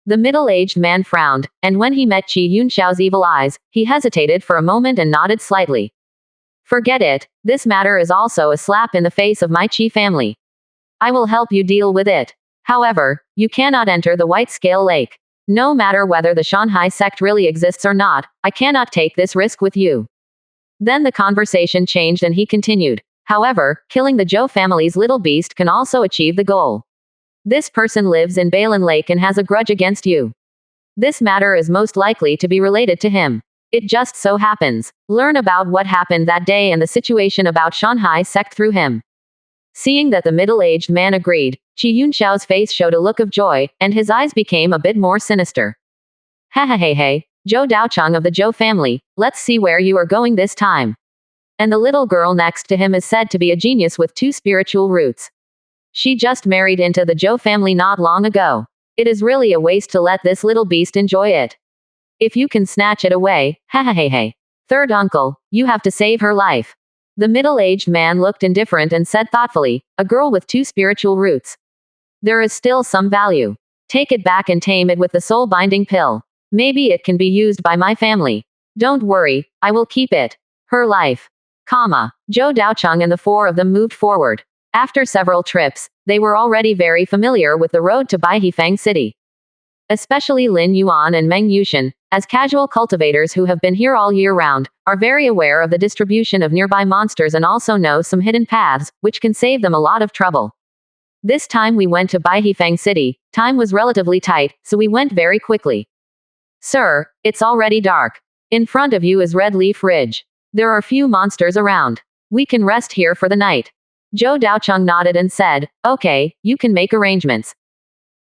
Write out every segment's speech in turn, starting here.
The middle-aged man frowned, and when he met Qi Yunxiao's evil eyes, he hesitated for a moment and nodded slightly. Forget it, this matter is also a slap in the face of my Qi family. I will help you deal with it. However, you cannot enter the White Scale Lake. No matter whether the Shanghai sect really exists or not, I cannot take this risk with you. Then the conversation changed and he continued. However, killing the Zhou family's little beast can also achieve the goal. This person lives in Balin Lake and has a grudge against you. This matter is most likely to be related to him. It just so happens. Learn about what happened that day and the situation about Shanghai sect through him. Seeing that the middle-aged man agreed, Qi Yunxiao's face showed a look of joy, and his eyes became a bit more sinister. Hey, Zhou Daocheng of the Zhou family, let's see where you are going this time. And the little girl next to him is said to be a genius with 2 spiritual roots. She just married into the Zhou family not long ago. It is really a waste to let this little beast enjoy it. If you can snatch it away, hey. Third uncle, you have to save her life. The middle-aged man looked indifferent and said thoughtfully, a girl with 2 spiritual roots. There is still some value. Take it back and tame it with the soul-binding pill. Maybe it can be used by my family. Don't worry, I will keep it. Her life. Zhou Daocheng and the 4 of them moved forward. After several trips, they were already very familiar with the road to Baihifeng City. Especially Lin Yuan and Meng Yushan, as casual cultivators who have been here all year round, are very aware of the distribution of nearby monsters and also know some hidden paths, which can save them a lot of trouble. This time we went to Baihifeng City, time was relatively tight, so we went very quickly. Sir, it's already dark. In front of you is Red Leaf Ridge. There are few monsters around. We can rest here for the night. Zhou Daocheng nodded and said, okay, you can make arrangements.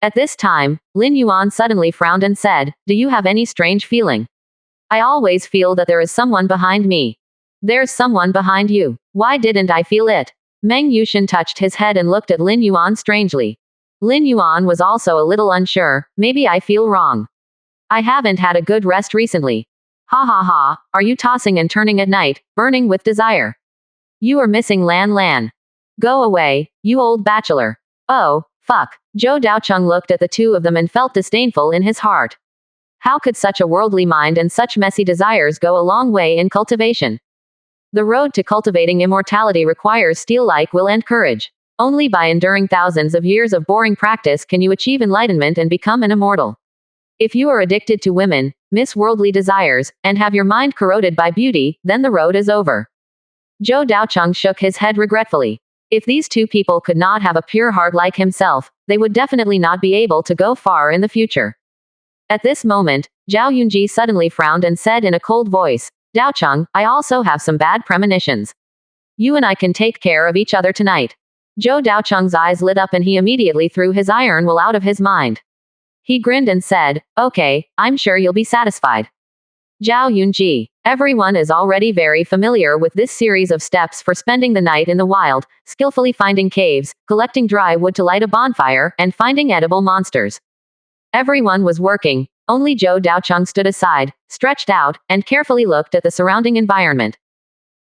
At this time, Lin Yuan suddenly frowned and said, do you have any strange feeling? I always feel that there is someone behind me. There's someone behind you. Why didn't I feel it? Meng Yushan touched his head and looked at Lin Yuan strangely. Lin Yuan was also a little unsure, maybe I feel wrong. I haven't had a good rest recently. Ha, are you tossing and turning at night, burning with desire? You are missing Lan. Go away, you old bachelor. Oh, fuck. Zhou Daocheng looked at the 2 of them and felt disdainful in his heart. How could such a worldly mind and such messy desires go a long way in cultivation? The road to cultivating immortality requires steel-like will and courage. Only by enduring thousands of years of boring practice can you achieve enlightenment and become an immortal. If you are addicted to women, miss worldly desires, and have your mind corroded by beauty, then the road is over. Zhou Daocheng shook his head regretfully. If these 2 people could not have a pure heart like himself, they would definitely not be able to go far in the future. At this moment, Zhao Yunji suddenly frowned and said in a cold voice, Daocheng, I also have some bad premonitions. You and I can take care of each other tonight. Zhou Daocheng's eyes lit up and he immediately threw his iron will out of his mind. He grinned and said, okay, I'm sure you'll be satisfied. Zhao Yunji. Everyone is already very familiar with this series of steps for spending the night in the wild, skillfully finding caves, collecting dry wood to light a bonfire, and finding edible monsters. Everyone was working, only Zhou Daocheng stood aside, stretched out, and carefully looked at the surrounding environment.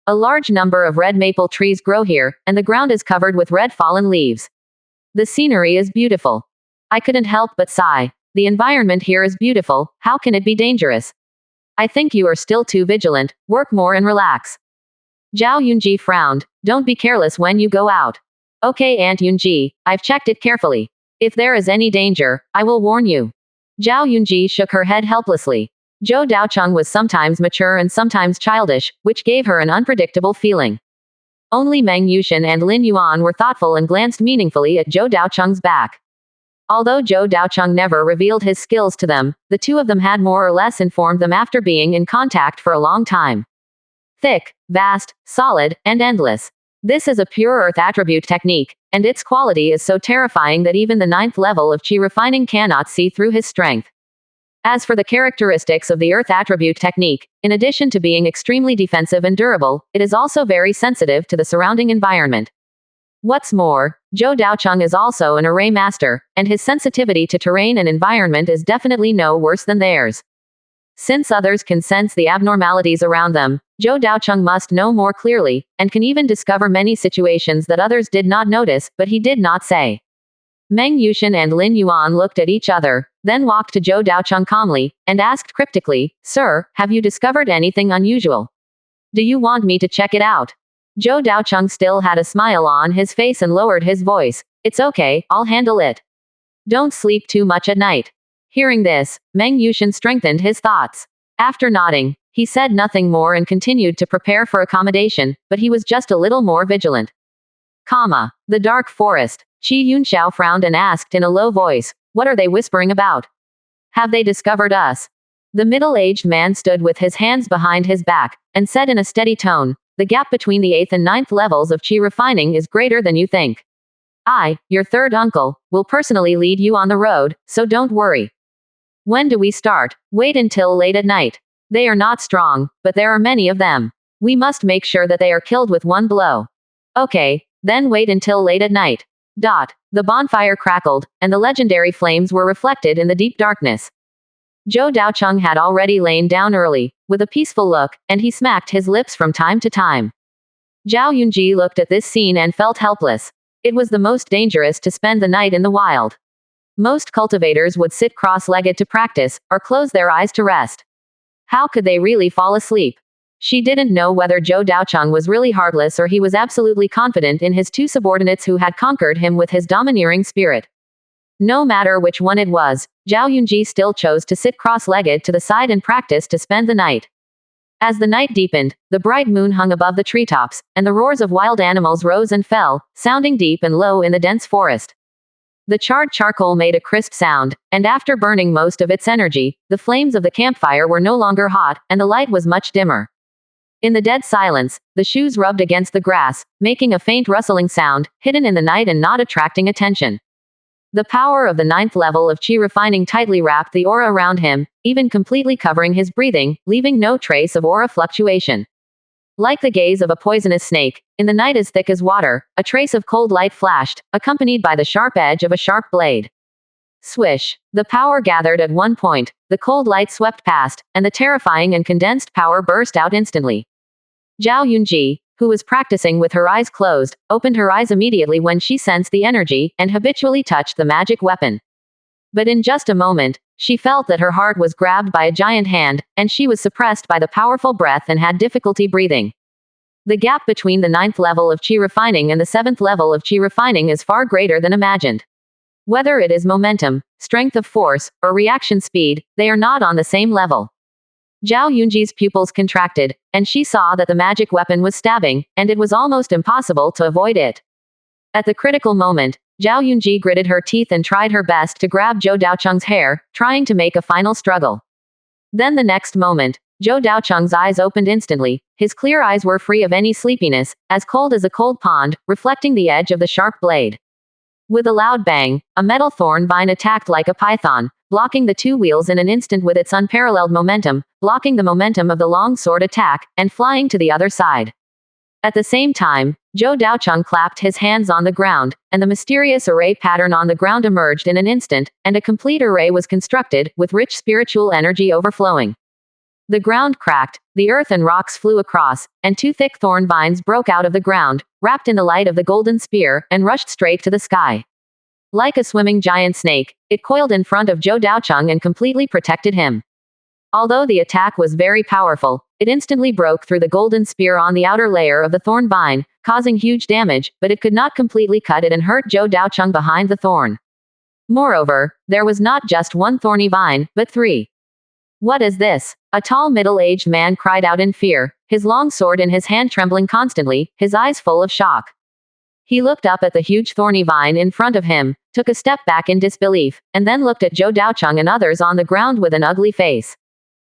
A large number of red maple trees grow here, and the ground is covered with red fallen leaves. The scenery is beautiful. I couldn't help but sigh. The environment here is beautiful, how can it be dangerous? I think you are still too vigilant, work more and relax. Zhao Yunji frowned, don't be careless when you go out. Okay Aunt Yunji, I've checked it carefully. If there is any danger, I will warn you. Zhao Yunji shook her head helplessly. Zhou Daocheng was sometimes mature and sometimes childish, which gave her an unpredictable feeling. Only Meng Yushan and Lin Yuan were thoughtful and glanced meaningfully at Zhou Daocheng's back. Although Zhou Daocheng never revealed his skills to them, the 2 of them had more or less informed them after being in contact for a long time. Thick, vast, solid, and endless. This is a pure earth attribute technique, and its quality is so terrifying that even the 9th level of Qi refining cannot see through his strength. As for the characteristics of the earth attribute technique, in addition to being extremely defensive and durable, it is also very sensitive to the surrounding environment. What's more, Zhou Daocheng is also an array master, and his sensitivity to terrain and environment is definitely no worse than theirs. Since others can sense the abnormalities around them, Zhou Daocheng must know more clearly, and can even discover many situations that others did not notice, but he did not say. Meng Yushan and Lin Yuan looked at each other, then walked to Zhou Daocheng calmly, and asked cryptically, "Sir, have you discovered anything unusual? Do you want me to check it out?" Zhou Daocheng still had a smile on his face and lowered his voice. "It's okay, I'll handle it. Don't sleep too much at night." Hearing this, Meng Yushan strengthened his thoughts. After nodding, he said nothing more and continued to prepare for accommodation, but he was just a little more vigilant. The dark forest. Qi Yunxiao frowned and asked in a low voice, "What are they whispering about? Have they discovered us?" The middle-aged man stood with his hands behind his back, and said in a steady tone, "The gap between the 8th and 9th levels of qi refining is greater than you think. I, your third uncle, will personally lead you on the road, so don't worry." "When do we start?" "Wait until late at night. They are not strong, but there are many of them. We must make sure that they are killed with one blow." "Okay, then wait until late at night." The bonfire crackled, and the legendary flames were reflected in the deep darkness. Zhou Daocheng had already lain down early, with a peaceful look, and he smacked his lips from time to time. Zhao Yunji looked at this scene and felt helpless. It was the most dangerous to spend the night in the wild. Most cultivators would sit cross-legged to practice, or close their eyes to rest. How could they really fall asleep? She didn't know whether Zhou Daocheng was really heartless or he was absolutely confident in his two subordinates who had conquered him with his domineering spirit. No matter which one it was, Zhao Yunji still chose to sit cross-legged to the side and practice to spend the night. As the night deepened, the bright moon hung above the treetops, and the roars of wild animals rose and fell, sounding deep and low in the dense forest. The charred charcoal made a crisp sound, and after burning most of its energy, the flames of the campfire were no longer hot, and the light was much dimmer. In the dead silence, the shoes rubbed against the grass, making a faint rustling sound, hidden in the night and not attracting attention. The power of the 9th level of qi refining tightly wrapped the aura around him, even completely covering his breathing, leaving no trace of aura fluctuation. Like the gaze of a poisonous snake, in the night as thick as water, a trace of cold light flashed, accompanied by the sharp edge of a sharp blade. Swish! The power gathered at one point, the cold light swept past, and the terrifying and condensed power burst out instantly. Zhao Yunji, who was practicing with her eyes closed, opened her eyes immediately when she sensed the energy, and habitually touched the magic weapon. But in just a moment, she felt that her heart was grabbed by a giant hand, and she was suppressed by the powerful breath and had difficulty breathing. The gap between the 9th level of qi refining and the 7th level of qi refining is far greater than imagined. Whether it is momentum, strength of force, or reaction speed, they are not on the same level. Zhao Yunji's pupils contracted, and she saw that the magic weapon was stabbing, and it was almost impossible to avoid it. At the critical moment, Zhao Yunji gritted her teeth and tried her best to grab Zhou Daocheng's hair, trying to make a final struggle. Then the next moment, Zhou Daocheng's eyes opened instantly. His clear eyes were free of any sleepiness, as cold as a cold pond, reflecting the edge of the sharp blade. With a loud bang, a metal thorn vine attacked like a python, blocking the two wheels in an instant with its unparalleled momentum, blocking the momentum of the long sword attack, and flying to the other side. At the same time, Zhou Daocheng clapped his hands on the ground, and the mysterious array pattern on the ground emerged in an instant, and a complete array was constructed, with rich spiritual energy overflowing. The ground cracked, the earth and rocks flew across, and two thick thorn vines broke out of the ground, wrapped in the light of the golden spear, and rushed straight to the sky. Like a swimming giant snake, it coiled in front of Zhou Daocheng and completely protected him. Although the attack was very powerful, it instantly broke through the golden spear on the outer layer of the thorn vine, causing huge damage, but it could not completely cut it and hurt Zhou Daocheng behind the thorn. Moreover, there was not just one thorny vine, but three. "What is this?" A tall middle-aged man cried out in fear, his long sword in his hand trembling constantly, his eyes full of shock. He looked up at the huge thorny vine in front of him, took a step back in disbelief, and then looked at Zhou Daocheng and others on the ground with an ugly face.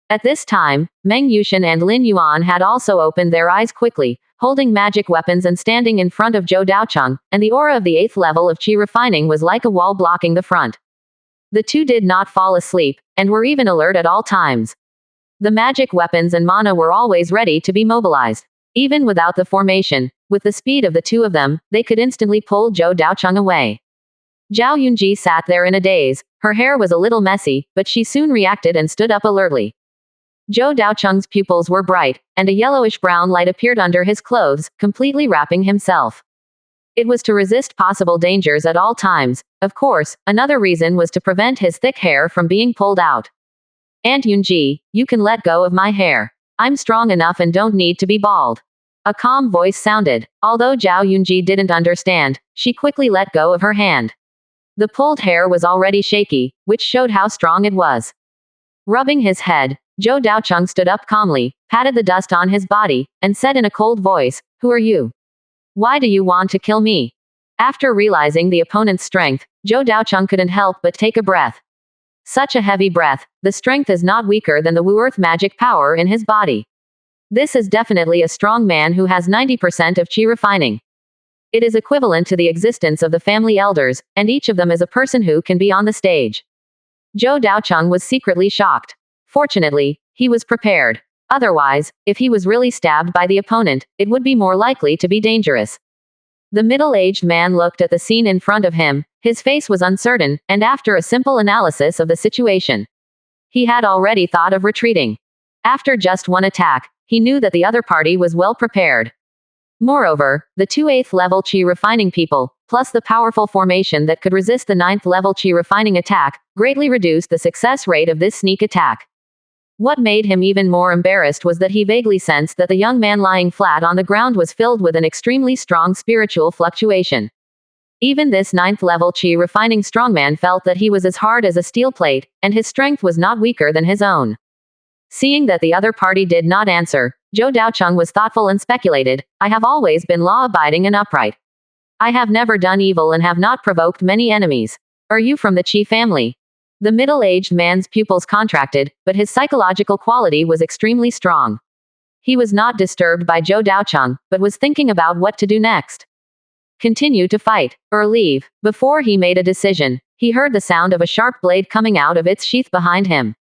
At this time, Meng Yushan and Lin Yuan had also opened their eyes quickly, holding magic weapons and standing in front of Zhou Daocheng, and the aura of the 8th level of qi refining was like a wall blocking the front. The two did not fall asleep, and were even alert at all times. The magic weapons and mana were always ready to be mobilized. Even without the formation, with the speed of the two of them, they could instantly pull Zhou Daocheng away. Zhao Yunji sat there in a daze. Her hair was a little messy, but she soon reacted and stood up alertly. Zhou Daocheng's pupils were bright, and a yellowish-brown light appeared under his clothes, completely wrapping himself. It was to resist possible dangers at all times. Of course, another reason was to prevent his thick hair from being pulled out. Aunt Yunji, you can let go of my hair. I'm strong enough and don't need to be bald. A calm voice sounded. Although Zhao Yunji didn't understand, she quickly let go of her hand. The pulled hair was already shaky, which showed how strong it was. Rubbing his head, Zhou Daocheng stood up calmly, patted the dust on his body, and said in a cold voice, "Who are you? Why do you want to kill me?" After realizing the opponent's strength, Zhou Daocheng couldn't help but take a breath. Such a heavy breath, the strength is not weaker than the Wu Earth magic power in his body. This is definitely a strong man who has 90% of qi refining. It is equivalent to the existence of the family elders, and each of them is a person who can be on the stage. Zhou Daocheng was secretly shocked. Fortunately, he was prepared. Otherwise, if he was really stabbed by the opponent, it would be more likely to be dangerous. The middle-aged man looked at the scene in front of him. His face was uncertain, and after a simple analysis of the situation, he had already thought of retreating. After just one attack, he knew that the other party was well prepared. Moreover, the two 8th level qi refining people, plus the powerful formation that could resist the 9th level qi refining attack, greatly reduced the success rate of this sneak attack. What made him even more embarrassed was that he vaguely sensed that the young man lying flat on the ground was filled with an extremely strong spiritual fluctuation. Even this 9th level qi refining strongman felt that he was as hard as a steel plate, and his strength was not weaker than his own. Seeing that the other party did not answer, Zhou Daocheng was thoughtful and speculated, "I have always been law-abiding and upright. I have never done evil and have not provoked many enemies. Are you from the Qi family?" The middle-aged man's pupils contracted, but his psychological quality was extremely strong. He was not disturbed by Zhou Daocheng, but was thinking about what to do next. Continue to fight, or leave. Before he made a decision, he heard the sound of a sharp blade coming out of its sheath behind him.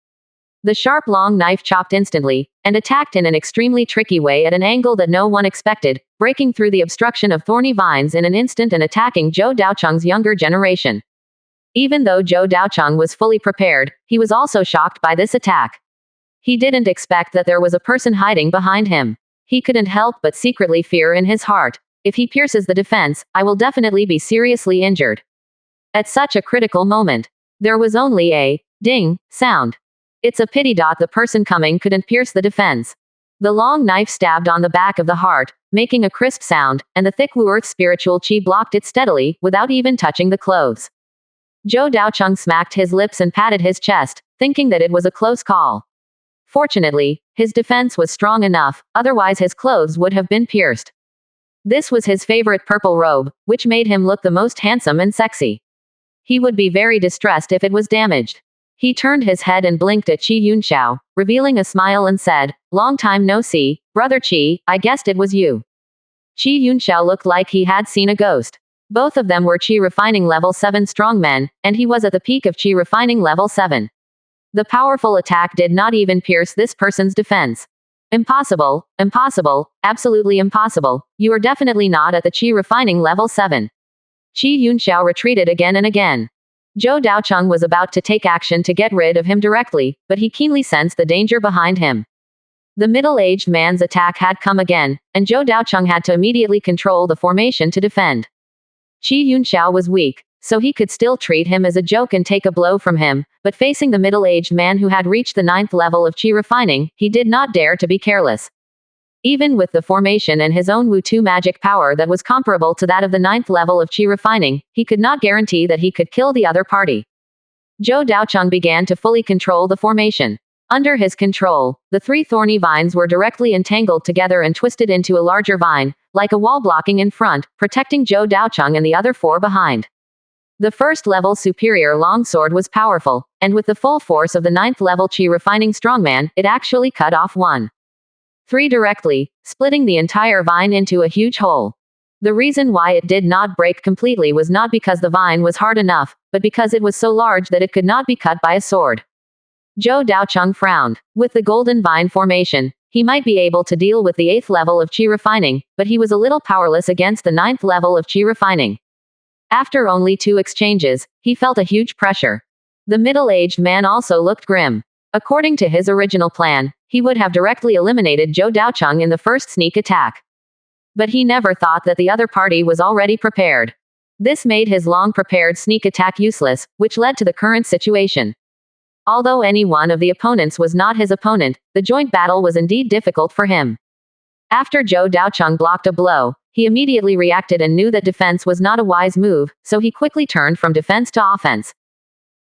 The sharp long knife chopped instantly, and attacked in an extremely tricky way at an angle that no one expected, breaking through the obstruction of thorny vines in an instant and attacking Zhou Daocheng's younger generation. Even though Zhou Daocheng was fully prepared, he was also shocked by this attack. He didn't expect that there was a person hiding behind him. He couldn't help but secretly fear in his heart, "If he pierces the defense, I will definitely be seriously injured." At such a critical moment, there was only a ding sound. It's a pity the person coming couldn't pierce the defense. The long knife stabbed on the back of the heart, making a crisp sound, and the thick Wu Earth spiritual qi blocked it steadily, without even touching the clothes. Zhou Daocheng smacked his lips and patted his chest, thinking that it was a close call. Fortunately, his defense was strong enough, otherwise his clothes would have been pierced. This was his favorite purple robe, which made him look the most handsome and sexy. He would be very distressed if it was damaged. He turned his head and blinked at Qi Yunxiao, revealing a smile and said, "Long time no see, Brother Qi, I guessed it was you." Qi Yunxiao looked like he had seen a ghost. Both of them were Qi refining level 7 strongmen, and he was at the peak of Qi refining level 7. The powerful attack did not even pierce this person's defense. "Impossible, impossible, absolutely impossible, you are definitely not at the Qi refining level 7. Qi Yunxiao retreated again and again. Zhou Daocheng was about to take action to get rid of him directly, but he keenly sensed the danger behind him. The middle-aged man's attack had come again, and Zhou Daocheng had to immediately control the formation to defend. Qi Yunxiao was weak, so he could still treat him as a joke and take a blow from him, but facing the middle-aged man who had reached the 9th level of qi refining, he did not dare to be careless. Even with the formation and his own Wu-Tu magic power that was comparable to that of the 9th level of qi refining, he could not guarantee that he could kill the other party. Zhou Daocheng began to fully control the formation. Under his control, the 3 thorny vines were directly entangled together and twisted into a larger vine, like a wall blocking in front, protecting Zhou Daocheng and the other 4 behind. The first level superior longsword was powerful, and with the full force of the 9th level qi refining strongman, it actually cut off 1/3 directly, splitting the entire vine into a huge hole. The reason why it did not break completely was not because the vine was hard enough, but because it was so large that it could not be cut by a sword. Zhou Daocheng frowned. With the golden vine formation, he might be able to deal with the 8th level of qi refining, but he was a little powerless against the 9th level of qi refining. After only 2 exchanges, he felt a huge pressure. The middle-aged man also looked grim. According to his original plan, he would have directly eliminated Zhou Daocheng in the first sneak attack. But he never thought that the other party was already prepared. This made his long-prepared sneak attack useless, which led to the current situation. Although any one of the opponents was not his opponent, the joint battle was indeed difficult for him. After Zhou Daocheng blocked a blow, he immediately reacted and knew that defense was not a wise move, so he quickly turned from defense to offense.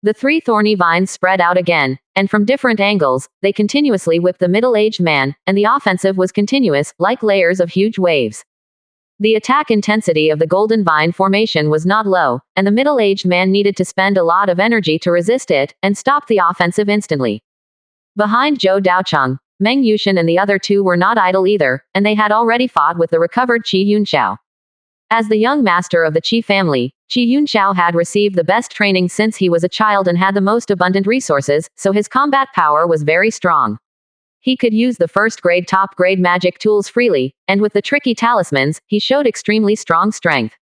The three thorny vines spread out again, and from different angles, they continuously whipped the middle-aged man, and the offensive was continuous, like layers of huge waves. The attack intensity of the golden vine formation was not low, and the middle-aged man needed to spend a lot of energy to resist it, and stop the offensive instantly. Behind Zhou Daocheng, Meng Yushan and the other two were not idle either, and they had already fought with the recovered Qi Yunxiao. As the young master of the Qi family, Qi Yunxiao had received the best training since he was a child and had the most abundant resources, so his combat power was very strong. He could use the first-grade top-grade magic tools freely, and with the tricky talismans, he showed extremely strong strength.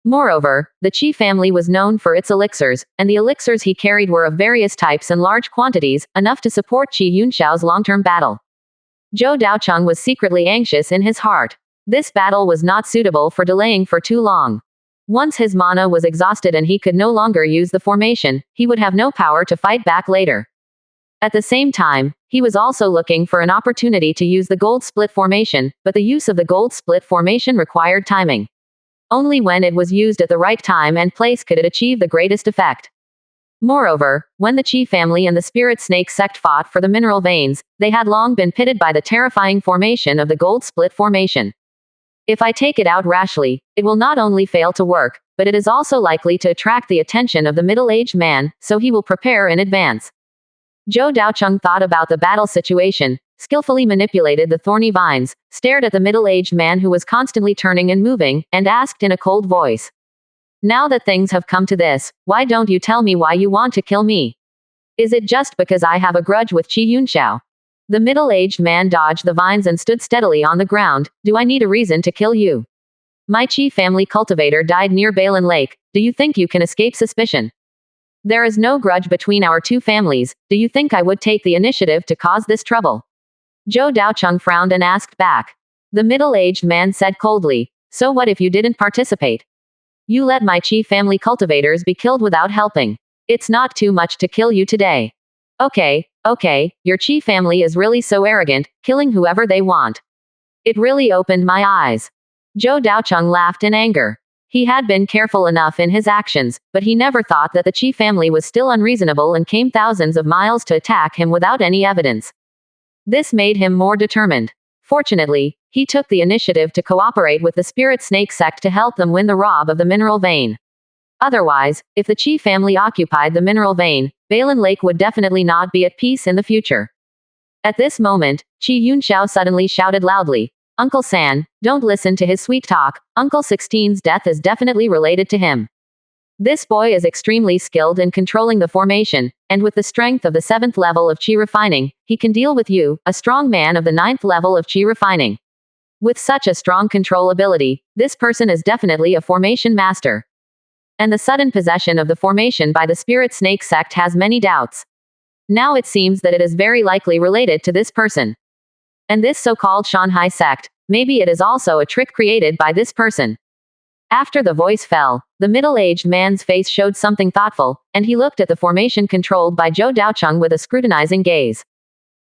Moreover, the Qi family was known for its elixirs, and the elixirs he carried were of various types and large quantities, enough to support Qi Yunxiao's long-term battle. Zhou Daocheng was secretly anxious in his heart. This battle was not suitable for delaying for too long. Once his mana was exhausted and he could no longer use the formation, he would have no power to fight back later. At the same time, he was also looking for an opportunity to use the gold split formation, but the use of the gold split formation required timing. Only when it was used at the right time and place could it achieve the greatest effect. Moreover, when the Qi family and the Spirit Snake sect fought for the mineral veins, they had long been pitted by the terrifying formation of the gold split formation. If I take it out rashly, it will not only fail to work, but it is also likely to attract the attention of the middle-aged man, so he will prepare in advance. Zhou Daocheng thought about the battle situation, skillfully manipulated the thorny vines, stared at the middle-aged man who was constantly turning and moving, and asked in a cold voice. Now that things have come to this, why don't you tell me why you want to kill me? Is it just because I have a grudge with Qi Yunxiao? The middle-aged man dodged the vines and stood steadily on the ground. Do I need a reason to kill you? My Qi family cultivator died near Balin Lake. Do you think you can escape suspicion? There is no grudge between our two families. Do you think I would take the initiative to cause this trouble? Zhou Daocheng frowned and asked back. The middle-aged man said coldly, so what if you didn't participate? You let my Qi family cultivators be killed without helping. It's not too much to kill you today. Okay, your Qi family is really so arrogant, killing whoever they want. It really opened my eyes. Zhou Daocheng laughed in anger. He had been careful enough in his actions, but he never thought that the Qi family was still unreasonable and came thousands of miles to attack him without any evidence. This made him more determined. Fortunately, he took the initiative to cooperate with the Spirit Snake sect to help them win the rob of the mineral vein. Otherwise, if the Qi family occupied the mineral vein, Balin Lake would definitely not be at peace in the future. At this moment, Qi Yunxiao suddenly shouted loudly, Uncle San, don't listen to his sweet talk. Uncle 16's death is definitely related to him. This boy is extremely skilled in controlling the formation, and with the strength of the 7th level of Qi refining, he can deal with you, a strong man of the 9th level of Qi refining. With such a strong control ability, this person is definitely a formation master. And the sudden possession of the formation by the Spirit Snake sect has many doubts. Now it seems that it is very likely related to this person. And this so-called Shanghai sect, maybe it is also a trick created by this person. After the voice fell, the middle-aged man's face showed something thoughtful, and he looked at the formation controlled by Zhou Daocheng with a scrutinizing gaze.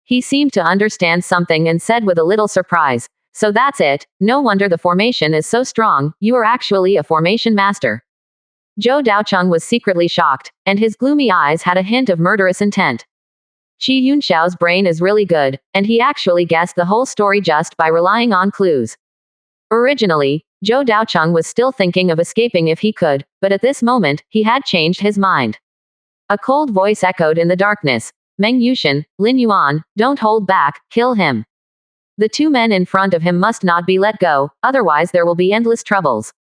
He seemed to understand something and said with a little surprise, so that's it, no wonder the formation is so strong, you are actually a formation master. Zhou Daocheng was secretly shocked, and his gloomy eyes had a hint of murderous intent. Qi Yunxiao's brain is really good, and he actually guessed the whole story just by relying on clues. Originally, Zhou Daocheng was still thinking of escaping if he could, but at this moment, he had changed his mind. A cold voice echoed in the darkness. Meng Yushan, Lin Yuan, don't hold back, kill him. The two men in front of him must not be let go, otherwise there will be endless troubles.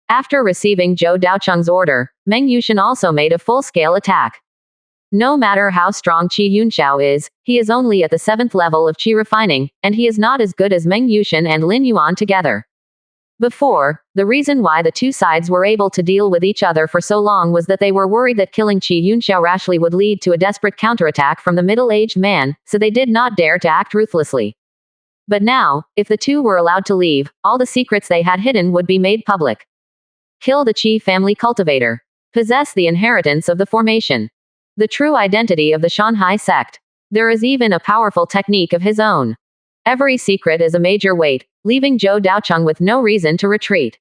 After receiving Zhou Daocheng's order, Meng Yushan also made a full-scale attack. No matter how strong Qi Yunxiao is, he is only at the 7th level of Qi refining, and he is not as good as Meng Yushan and Lin Yuan together. Before, the reason why the two sides were able to deal with each other for so long was that they were worried that killing Qi Yunxiao rashly would lead to a desperate counterattack from the middle-aged man, so they did not dare to act ruthlessly. But now, if the two were allowed to leave, all the secrets they had hidden would be made public. Kill the Qi family cultivator. Possess the inheritance of the formation. The true identity of the Shanghai sect. There is even a powerful technique of his own. Every secret is a major weight, leaving Zhou Daocheng with no reason to retreat.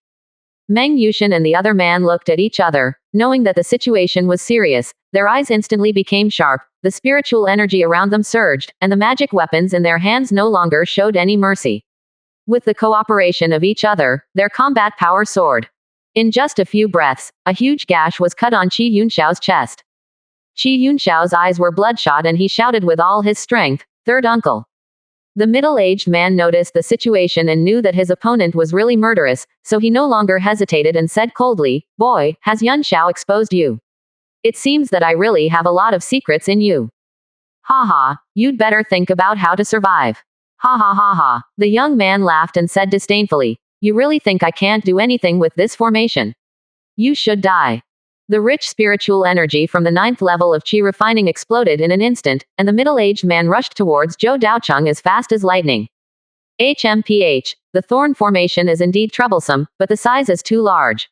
Meng Yushin and the other man looked at each other, knowing that the situation was serious. Their eyes instantly became sharp, the spiritual energy around them surged, and the magic weapons in their hands no longer showed any mercy. With the cooperation of each other, their combat power soared. In just a few breaths, a huge gash was cut on Qi Yunxiao's chest. Qi Yunxiao's eyes were bloodshot and he shouted with all his strength, "Third uncle." The middle-aged man noticed the situation and knew that his opponent was really murderous, so he no longer hesitated and said coldly, "Boy, has Yun Xiao exposed you? It seems that I really have a lot of secrets in you. Ha ha, you'd better think about how to survive." Ha ha ha ha. The young man laughed and said disdainfully, "You really think I can't do anything with this formation? You should die." The rich spiritual energy from the 9th level of Qi refining exploded in an instant, and the middle-aged man rushed towards Zhou Daocheng as fast as lightning. HMPH. The thorn formation is indeed troublesome, but the size is too large.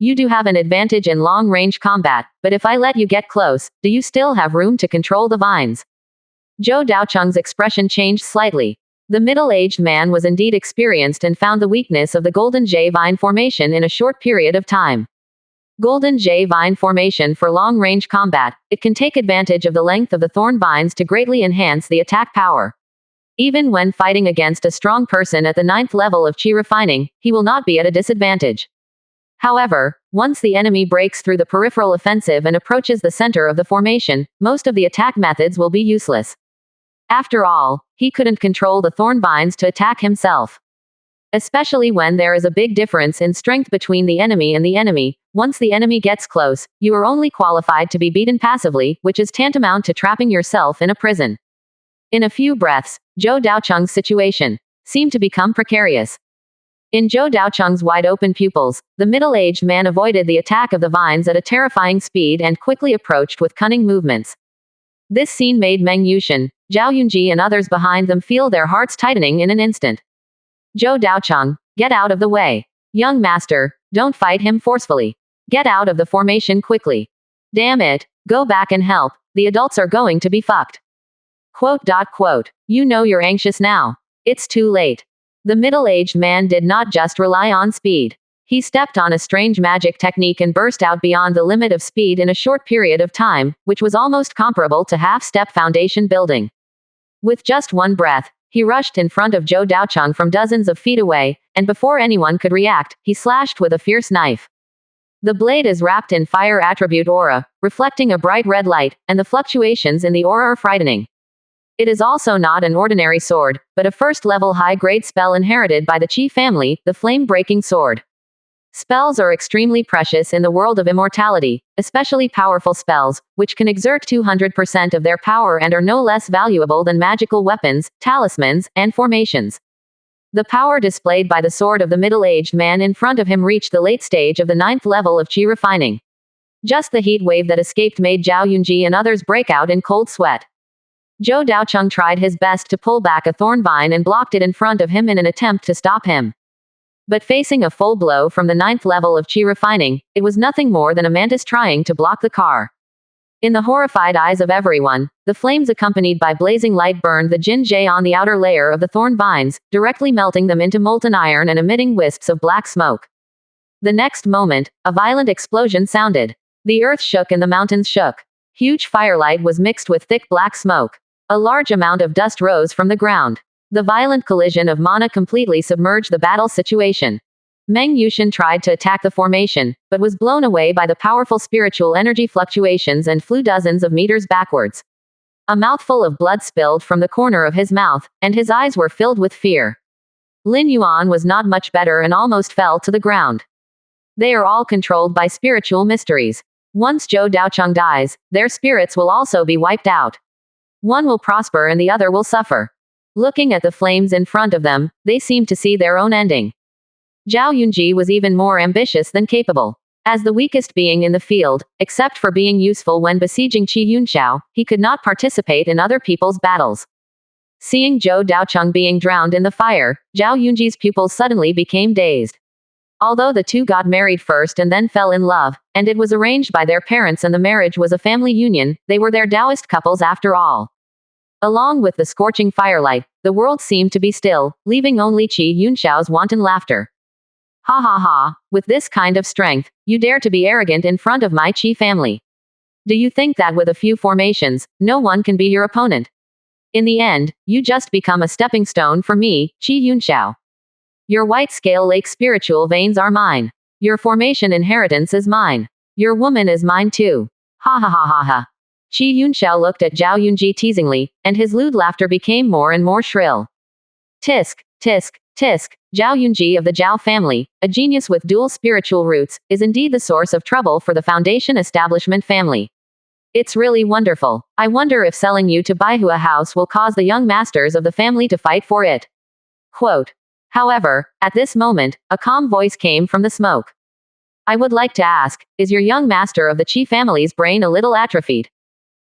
You do have an advantage in long-range combat, but if I let you get close, do you still have room to control the vines? Zhou Daocheng's expression changed slightly. The middle-aged man was indeed experienced and found the weakness of the golden Jade vine formation in a short period of time. Golden Jade vine formation for long-range combat, it can take advantage of the length of the thorn vines to greatly enhance the attack power. Even when fighting against a strong person at the 9th level of Qi refining, he will not be at a disadvantage. However, once the enemy breaks through the peripheral offensive and approaches the center of the formation, most of the attack methods will be useless. After all, he couldn't control the thorn vines to attack himself. Especially when there is a big difference in strength between the enemy and the enemy. Once the enemy gets close, you are only qualified to be beaten passively, which is tantamount to trapping yourself in a prison. In a few breaths, Zhou Daocheng's situation seemed to become precarious. In Zhou Daocheng's wide-open pupils, the middle-aged man avoided the attack of the vines at a terrifying speed and quickly approached with cunning movements. This scene made Meng Yushin, Zhao Yunji and others behind them feel their hearts tightening in an instant. Zhou Daocheng, get out of the way. Young master, don't fight him forcefully. Get out of the formation quickly. Damn it, go back and help, the adults are going to be fucked. Quote. You know you're anxious now. It's too late. The middle-aged man did not just rely on speed. He stepped on a strange magic technique and burst out beyond the limit of speed in a short period of time, which was almost comparable to half-step foundation building. With just one breath, he rushed in front of Zhou Daocheng from dozens of feet away, and before anyone could react, he slashed with a fierce knife. The blade is wrapped in fire attribute aura, reflecting a bright red light, and the fluctuations in the aura are frightening. It is also not an ordinary sword, but a first-level high-grade spell inherited by the Qi family, the flame-breaking sword. Spells are extremely precious in the world of immortality, especially powerful spells, which can exert 200% of their power and are no less valuable than magical weapons, talismans, and formations. The power displayed by the sword of the middle-aged man in front of him reached the late stage of the 9th level of Qi refining. Just the heat wave that escaped made Zhao Yunji and others break out in cold sweat. Zhou Daocheng tried his best to pull back a thorn vine and blocked it in front of him in an attempt to stop him. But facing a full blow from the 9th level of Qi refining, it was nothing more than a mantis trying to block the car. In the horrified eyes of everyone, the flames accompanied by blazing light burned the Jin Jie on the outer layer of the thorn vines, directly melting them into molten iron and emitting wisps of black smoke. The next moment, a violent explosion sounded. The earth shook and the mountains shook. Huge firelight was mixed with thick black smoke. A large amount of dust rose from the ground. The violent collision of mana completely submerged the battle situation. Meng Yushin tried to attack the formation, but was blown away by the powerful spiritual energy fluctuations and flew dozens of meters backwards. A mouthful of blood spilled from the corner of his mouth, and his eyes were filled with fear. Lin Yuan was not much better and almost fell to the ground. They are all controlled by spiritual mysteries. Once Zhou Daocheng dies, their spirits will also be wiped out. One will prosper and the other will suffer. Looking at the flames in front of them, they seemed to see their own ending. Zhao Yunji was even more ambitious than capable. As the weakest being in the field, except for being useful when besieging Qi Yunxiao, he could not participate in other people's battles. Seeing Zhou Daocheng being drowned in the fire, Zhao Yunji's pupils suddenly became dazed. Although the two got married first and then fell in love, and it was arranged by their parents and the marriage was a family union, they were their Taoist couples after all. Along with the scorching firelight, the world seemed to be still, leaving only Qi Yunxiao's wanton laughter. Ha ha ha, with this kind of strength, you dare to be arrogant in front of my Qi family. Do you think that with a few formations, no one can be your opponent? In the end, you just become a stepping stone for me, Qi Yunxiao. Your white scale lake spiritual veins are mine. Your formation inheritance is mine. Your woman is mine too. Ha ha ha ha ha. Qi Yunxiao looked at Zhao Yunji teasingly, and his lewd laughter became more and more shrill. Tisk, tisk, tisk, Zhao Yunji of the Zhao family, a genius with dual spiritual roots, is indeed the source of trouble for the Foundation establishment family. It's really wonderful. I wonder if selling you to Baihu a house will cause the young masters of the family to fight for it. Quote. However, at this moment, a calm voice came from the smoke. I would like to ask, is your young master of the Qi family's brain a little atrophied?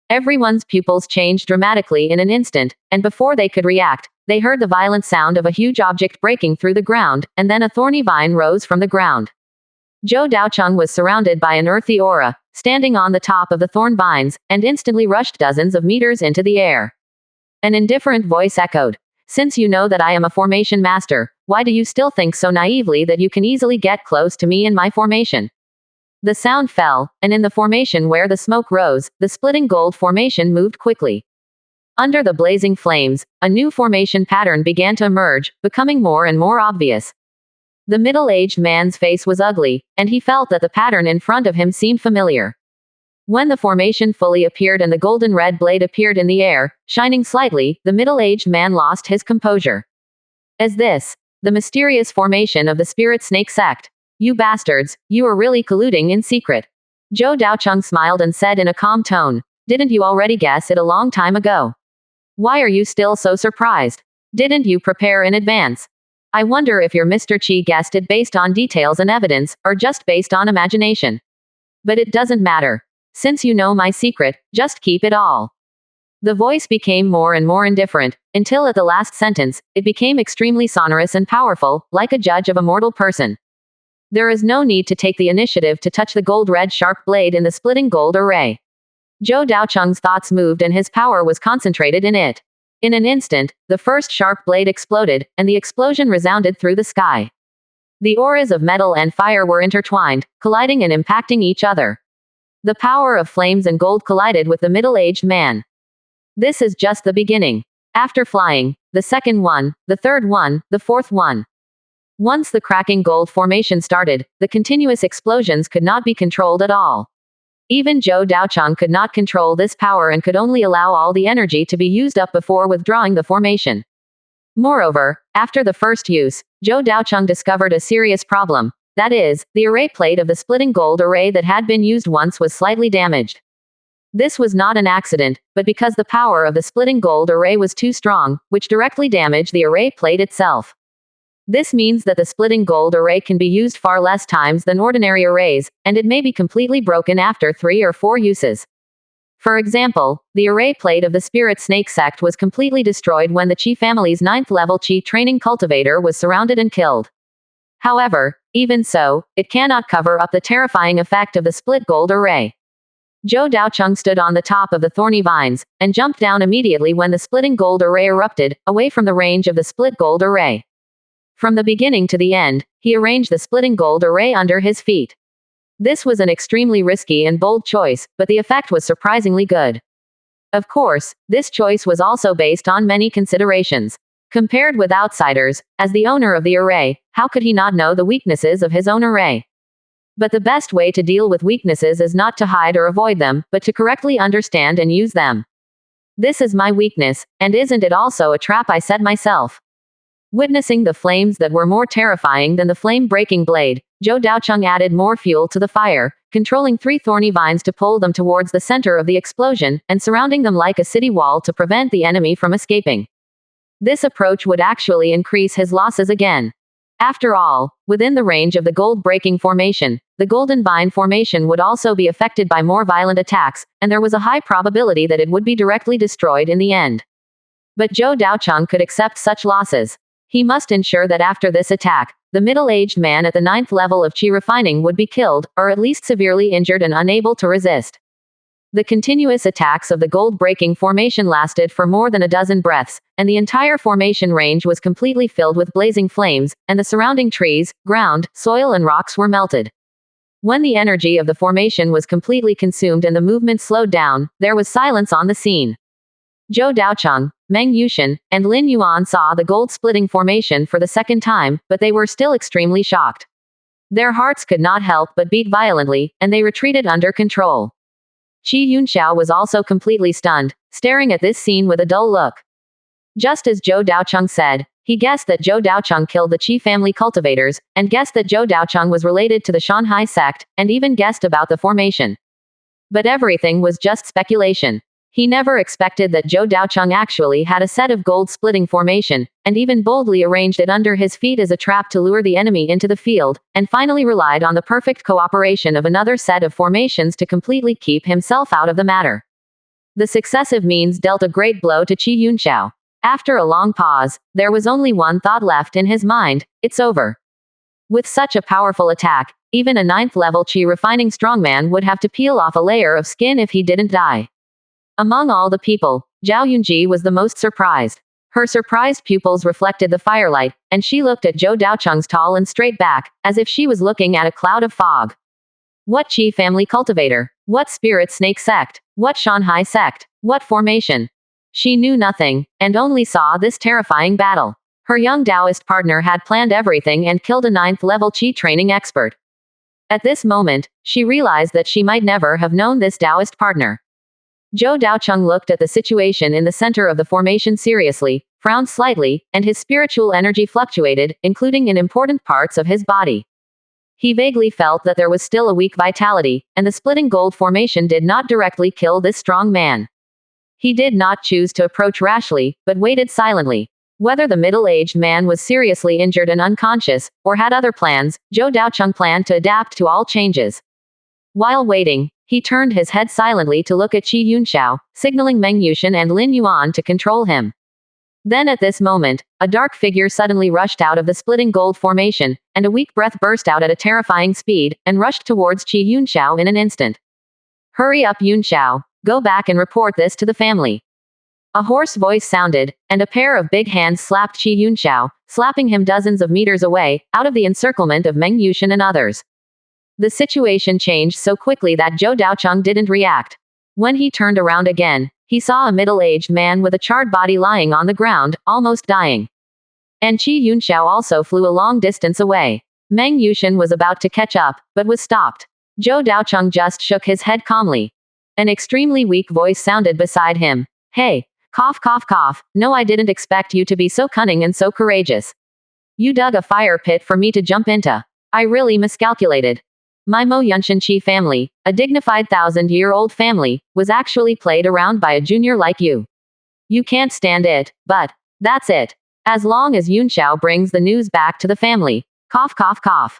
Everyone's pupils changed dramatically in an instant, and before they could react, they heard the violent sound of a huge object breaking through the ground, and then a thorny vine rose from the ground. Zhou Daocheng was surrounded by an earthy aura, standing on the top of the thorn vines, and instantly rushed dozens of meters into the air. An indifferent voice echoed. Since you know that I am a formation master, why do you still think so naively that you can easily get close to me in my formation? The sound fell, and in the formation where the smoke rose, the splitting gold formation moved quickly. Under the blazing flames, a new formation pattern began to emerge, becoming more and more obvious. The middle-aged man's face was ugly, and he felt that the pattern in front of him seemed familiar. When the formation fully appeared and the golden red blade appeared in the air, shining slightly, the middle-aged man lost his composure. As this, the mysterious formation of the spirit snake sect. You bastards, you are really colluding in secret. Zhou Daocheng smiled and said in a calm tone, didn't you already guess it a long time ago? Why are you still so surprised? Didn't you prepare in advance? I wonder if your Mr. Qi guessed it based on details and evidence, or just based on imagination. But it doesn't matter. Since you know my secret, just keep it all. The voice became more and more indifferent, until at the last sentence, it became extremely sonorous and powerful, like a judge of a mortal person. There is no need to take the initiative to touch the gold-red sharp blade in the splitting gold array. Zhou Daocheng's thoughts moved and his power was concentrated in it. In an instant, the first sharp blade exploded, and the explosion resounded through the sky. The auras of metal and fire were intertwined, colliding and impacting each other. The power of flames and gold collided with the middle-aged man. This is just the beginning. After flying, the second one, the third one, the fourth one. Once the cracking gold formation started, the continuous explosions could not be controlled at all. Even Zhou Daocheng could not control this power and could only allow all the energy to be used up before withdrawing the formation. Moreover, after the first use, Zhou Daocheng discovered a serious problem. That is, the array plate of the splitting gold array that had been used once was slightly damaged. This was not an accident, but because the power of the splitting gold array was too strong, which directly damaged the array plate itself. This means that the splitting gold array can be used far less times than ordinary arrays, and it may be completely broken after 3 or 4 uses. For example, the array plate of the spirit snake sect was completely destroyed when the Qi family's 9th level Qi training cultivator was surrounded and killed. However, even so, it cannot cover up the terrifying effect of the split gold array. Zhou Daocheng stood on the top of the thorny vines, and jumped down immediately when the splitting gold array erupted, away from the range of the split gold array. From the beginning to the end, he arranged the splitting gold array under his feet. This was an extremely risky and bold choice, but the effect was surprisingly good. Of course, this choice was also based on many considerations. Compared with outsiders, as the owner of the array, how could he not know the weaknesses of his own array? But the best way to deal with weaknesses is not to hide or avoid them, but to correctly understand and use them. This is my weakness, and isn't it also a trap I set myself? Witnessing the flames that were more terrifying than the flame-breaking blade, Zhou Daocheng added more fuel to the fire, controlling 3 thorny vines to pull them towards the center of the explosion, and surrounding them like a city wall to prevent the enemy from escaping. This approach would actually increase his losses again. After all, within the range of the gold-breaking formation, the golden vine formation would also be affected by more violent attacks, and there was a high probability that it would be directly destroyed in the end. But Zhou Daocheng could accept such losses. He must ensure that after this attack, the middle-aged man at the 9th level of qi refining would be killed, or at least severely injured and unable to resist. The continuous attacks of the gold-breaking formation lasted for more than a dozen breaths, and the entire formation range was completely filled with blazing flames, and the surrounding trees, ground, soil and rocks were melted. When the energy of the formation was completely consumed and the movement slowed down, there was silence on the scene. Zhou Daocheng, Meng Yushan, and Lin Yuan saw the gold-splitting formation for the second time, but they were still extremely shocked. Their hearts could not help but beat violently, and they retreated under control. Qi Yunxiao was also completely stunned, staring at this scene with a dull look. Just as Zhou Daocheng said, he guessed that Zhou Daocheng killed the Qi family cultivators, and guessed that Zhou Daocheng was related to the Shanhai sect, and even guessed about the formation. But everything was just speculation. He never expected that Zhou Daocheng actually had a set of gold-splitting formation, and even boldly arranged it under his feet as a trap to lure the enemy into the field, and finally relied on the perfect cooperation of another set of formations to completely keep himself out of the matter. The successive means dealt a great blow to Qi Yunxiao. After a long pause, there was only one thought left in his mind: it's over. With such a powerful attack, even a 9th-level qi refining strongman would have to peel off a layer of skin if he didn't die. Among all the people, Zhao Yunji was the most surprised. Her surprised pupils reflected the firelight, and she looked at Zhou Daocheng's tall and straight back, as if she was looking at a cloud of fog. What Qi family cultivator? What spirit snake sect? What Shanhai sect? What formation? She knew nothing, and only saw this terrifying battle. Her young Taoist partner had planned everything and killed a 9th-level Qi training expert. At this moment, she realized that she might never have known this Taoist partner. Zhou Daocheng looked at the situation in the center of the formation seriously, frowned slightly, and his spiritual energy fluctuated, including in important parts of his body. He vaguely felt that there was still a weak vitality, and the splitting gold formation did not directly kill this strong man. He did not choose to approach rashly, but waited silently. Whether the middle-aged man was seriously injured and unconscious, or had other plans, Zhou Daocheng planned to adapt to all changes. While waiting, he turned his head silently to look at Qi Yunxiao, signaling Meng Yushan and Lin Yuan to control him. Then at this moment, a dark figure suddenly rushed out of the splitting gold formation, and a weak breath burst out at a terrifying speed, and rushed towards Qi Yunxiao in an instant. Hurry up, Yunxiao. Go back and report this to the family. A hoarse voice sounded, and a pair of big hands slapped Qi Yunxiao, slapping him dozens of meters away, out of the encirclement of Meng Yushan and others. The situation changed so quickly that Zhou Daocheng didn't react. When he turned around again, he saw a middle-aged man with a charred body lying on the ground, almost dying. And Qi Yunxiao also flew a long distance away. Meng Yushan was about to catch up, but was stopped. Zhou Daocheng just shook his head calmly. An extremely weak voice sounded beside him. Hey, cough cough cough, no, I didn't expect you to be so cunning and so courageous. You dug a fire pit for me to jump into. I really miscalculated. My Mo Yunshan Qi family, a dignified 1,000-year-old family, was actually played around by a junior like you. You can't stand it, but that's it. As long as Yunxiao brings the news back to the family. Cough cough cough.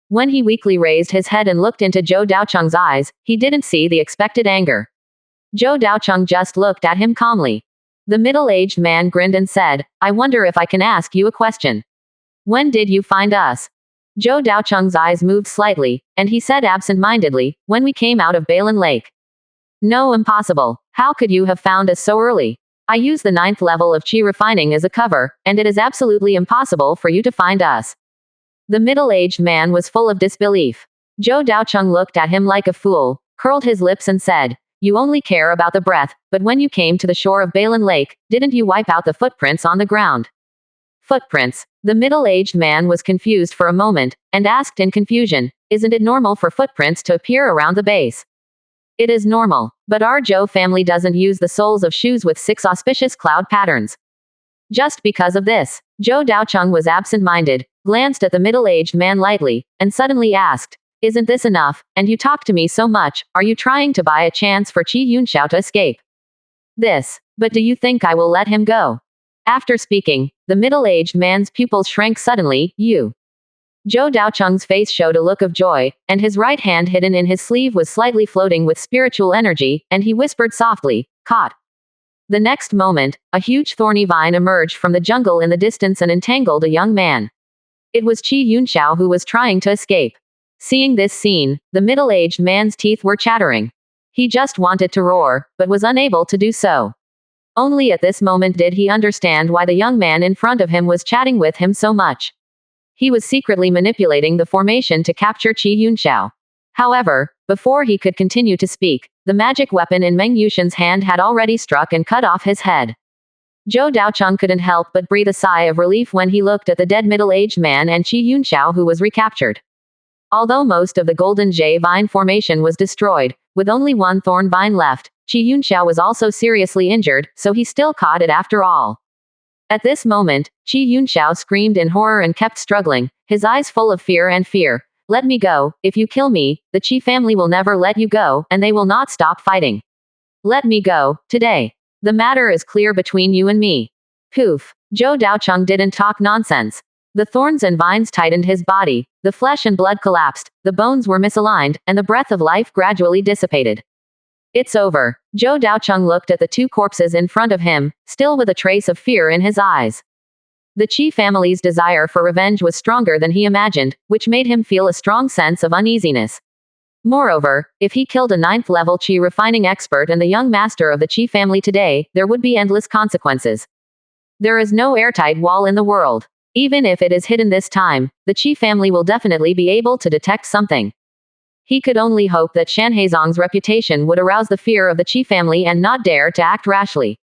When he weakly raised his head and looked into Zhou Daocheng's eyes, he didn't see the expected anger. Zhou Daocheng just looked at him calmly. The middle-aged man grinned and said, I wonder if I can ask you a question. When did you find us? Zhou Daocheng's eyes moved slightly, and he said absent-mindedly, when we came out of Balin Lake. No, impossible. How could you have found us so early? I use the 9th level of qi refining as a cover, and it is absolutely impossible for you to find us. The middle-aged man was full of disbelief. Zhou Daocheng looked at him like a fool, curled his lips and said, You only care about the breath, but when you came to the shore of Balin Lake, didn't you wipe out the footprints on the ground? Footprints. The middle-aged man was confused for a moment, and asked in confusion, Isn't it normal for footprints to appear around the base? It is normal, but our Zhou family doesn't use the soles of shoes with 6 auspicious cloud patterns. Just because of this, Zhou Daocheng was absent-minded, glanced at the middle-aged man lightly, and suddenly asked, Isn't this enough? And you talk to me so much, are you trying to buy a chance for Qi Yunxiao to escape? This. But do you think I will let him go? After speaking, the middle-aged man's pupils shrank suddenly. You. Zhou Daocheng's face showed a look of joy, and his right hand hidden in his sleeve was slightly floating with spiritual energy, and he whispered softly, Caught. The next moment, a huge thorny vine emerged from the jungle in the distance and entangled a young man. It was Qi Yunxiao who was trying to escape. Seeing this scene, the middle-aged man's teeth were chattering. He just wanted to roar, but was unable to do so. Only at this moment did he understand why the young man in front of him was chatting with him so much. He was secretly manipulating the formation to capture Qi Yunxiao. However, before he could continue to speak, the magic weapon in Meng Yushen's hand had already struck and cut off his head. Zhou Daocheng couldn't help but breathe a sigh of relief when he looked at the dead middle-aged man and Qi Yunxiao who was recaptured. Although most of the golden jade vine formation was destroyed, with only one thorn vine left, Qi Yunxiao was also seriously injured, so he still caught it after all. At this moment, Qi Yunxiao screamed in horror and kept struggling, his eyes full of fear and fear. Let me go. If you kill me, the Qi family will never let you go, and they will not stop fighting. Let me go, today. The matter is clear between you and me. Poof. Zhou Daocheng didn't talk nonsense. The thorns and vines tightened his body, the flesh and blood collapsed, the bones were misaligned, and the breath of life gradually dissipated. It's over. Zhou Daocheng looked at the two corpses in front of him, still with a trace of fear in his eyes. The Qi family's desire for revenge was stronger than he imagined, which made him feel a strong sense of uneasiness. Moreover, if he killed a 9th-level Qi refining expert and the young master of the Qi family today, there would be endless consequences. There is no airtight wall in the world. Even if it is hidden this time, the Qi family will definitely be able to detect something. He could only hope that Shan Heizong's reputation would arouse the fear of the Qi family and not dare to act rashly.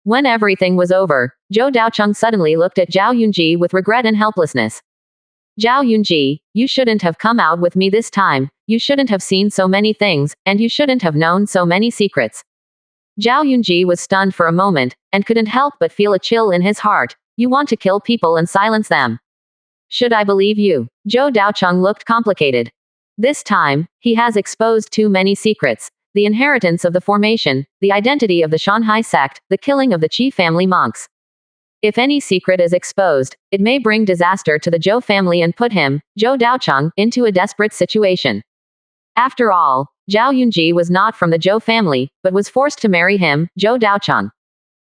When everything was over, Zhou Daocheng suddenly looked at Zhao Yunji with regret and helplessness. Zhao Yunji, you shouldn't have come out with me this time, you shouldn't have seen so many things, and you shouldn't have known so many secrets. Zhao Yunji was stunned for a moment, and couldn't help but feel a chill in his heart. You want to kill people and silence them. Should I believe you? Zhou Daocheng looked complicated. This time, he has exposed too many secrets. The inheritance of the formation, the identity of the Shanhai sect, the killing of the Qi family monks. If any secret is exposed, it may bring disaster to the Zhou family and put him, Zhou Daocheng, into a desperate situation. After all, Zhao Yunji was not from the Zhou family, but was forced to marry him, Zhou Daocheng.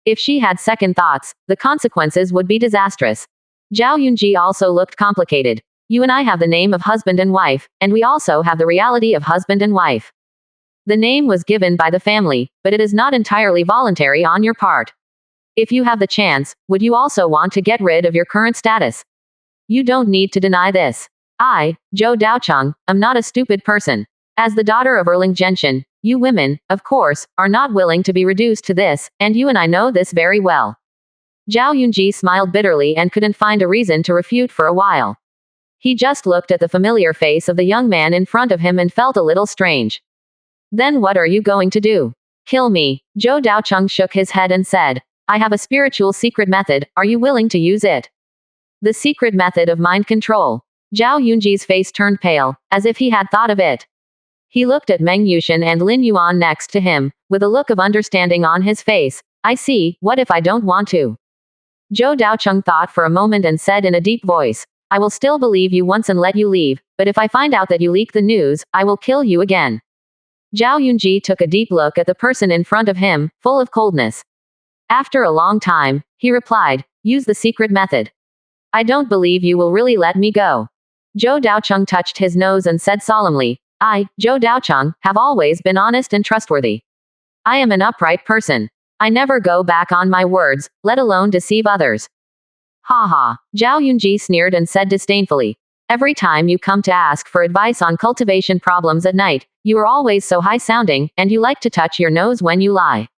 If she had second thoughts, the consequences would be disastrous. Zhao Yunji also looked complicated. You and I have the name of husband and wife, and we also have the reality of husband and wife. The name was given by the family, but it is not entirely voluntary on your part. If you have the chance, would you also want to get rid of your current status? You don't need to deny this. I, Zhou Daocheng, am not a stupid person. As the daughter of Erling Genshin, you women, of course, are not willing to be reduced to this, and you and I know this very well. Zhao Yunji smiled bitterly and couldn't find a reason to refute for a while. He just looked at the familiar face of the young man in front of him and felt a little strange. Then what are you going to do? Kill me. Zhou Daocheng shook his head and said, I have a spiritual secret method, are you willing to use it? The secret method of mind control. Zhao Yunji's face turned pale, as if he had thought of it. He looked at Meng Yushen and Lin Yuan next to him, with a look of understanding on his face. I see, what if I don't want to? Zhou Daocheng thought for a moment and said in a deep voice, I will still believe you once and let you leave, but if I find out that you leak the news, I will kill you again. Zhao Yunji took a deep look at the person in front of him, full of coldness. After a long time, he replied, use the secret method. I don't believe you will really let me go. Zhou Daocheng touched his nose and said solemnly, I, Zhou Daocheng, have always been honest and trustworthy. I am an upright person. I never go back on my words, let alone deceive others. Ha ha. Zhao Yunji sneered and said disdainfully, every time you come to ask for advice on cultivation problems at night, you are always so high-sounding, and you like to touch your nose when you lie.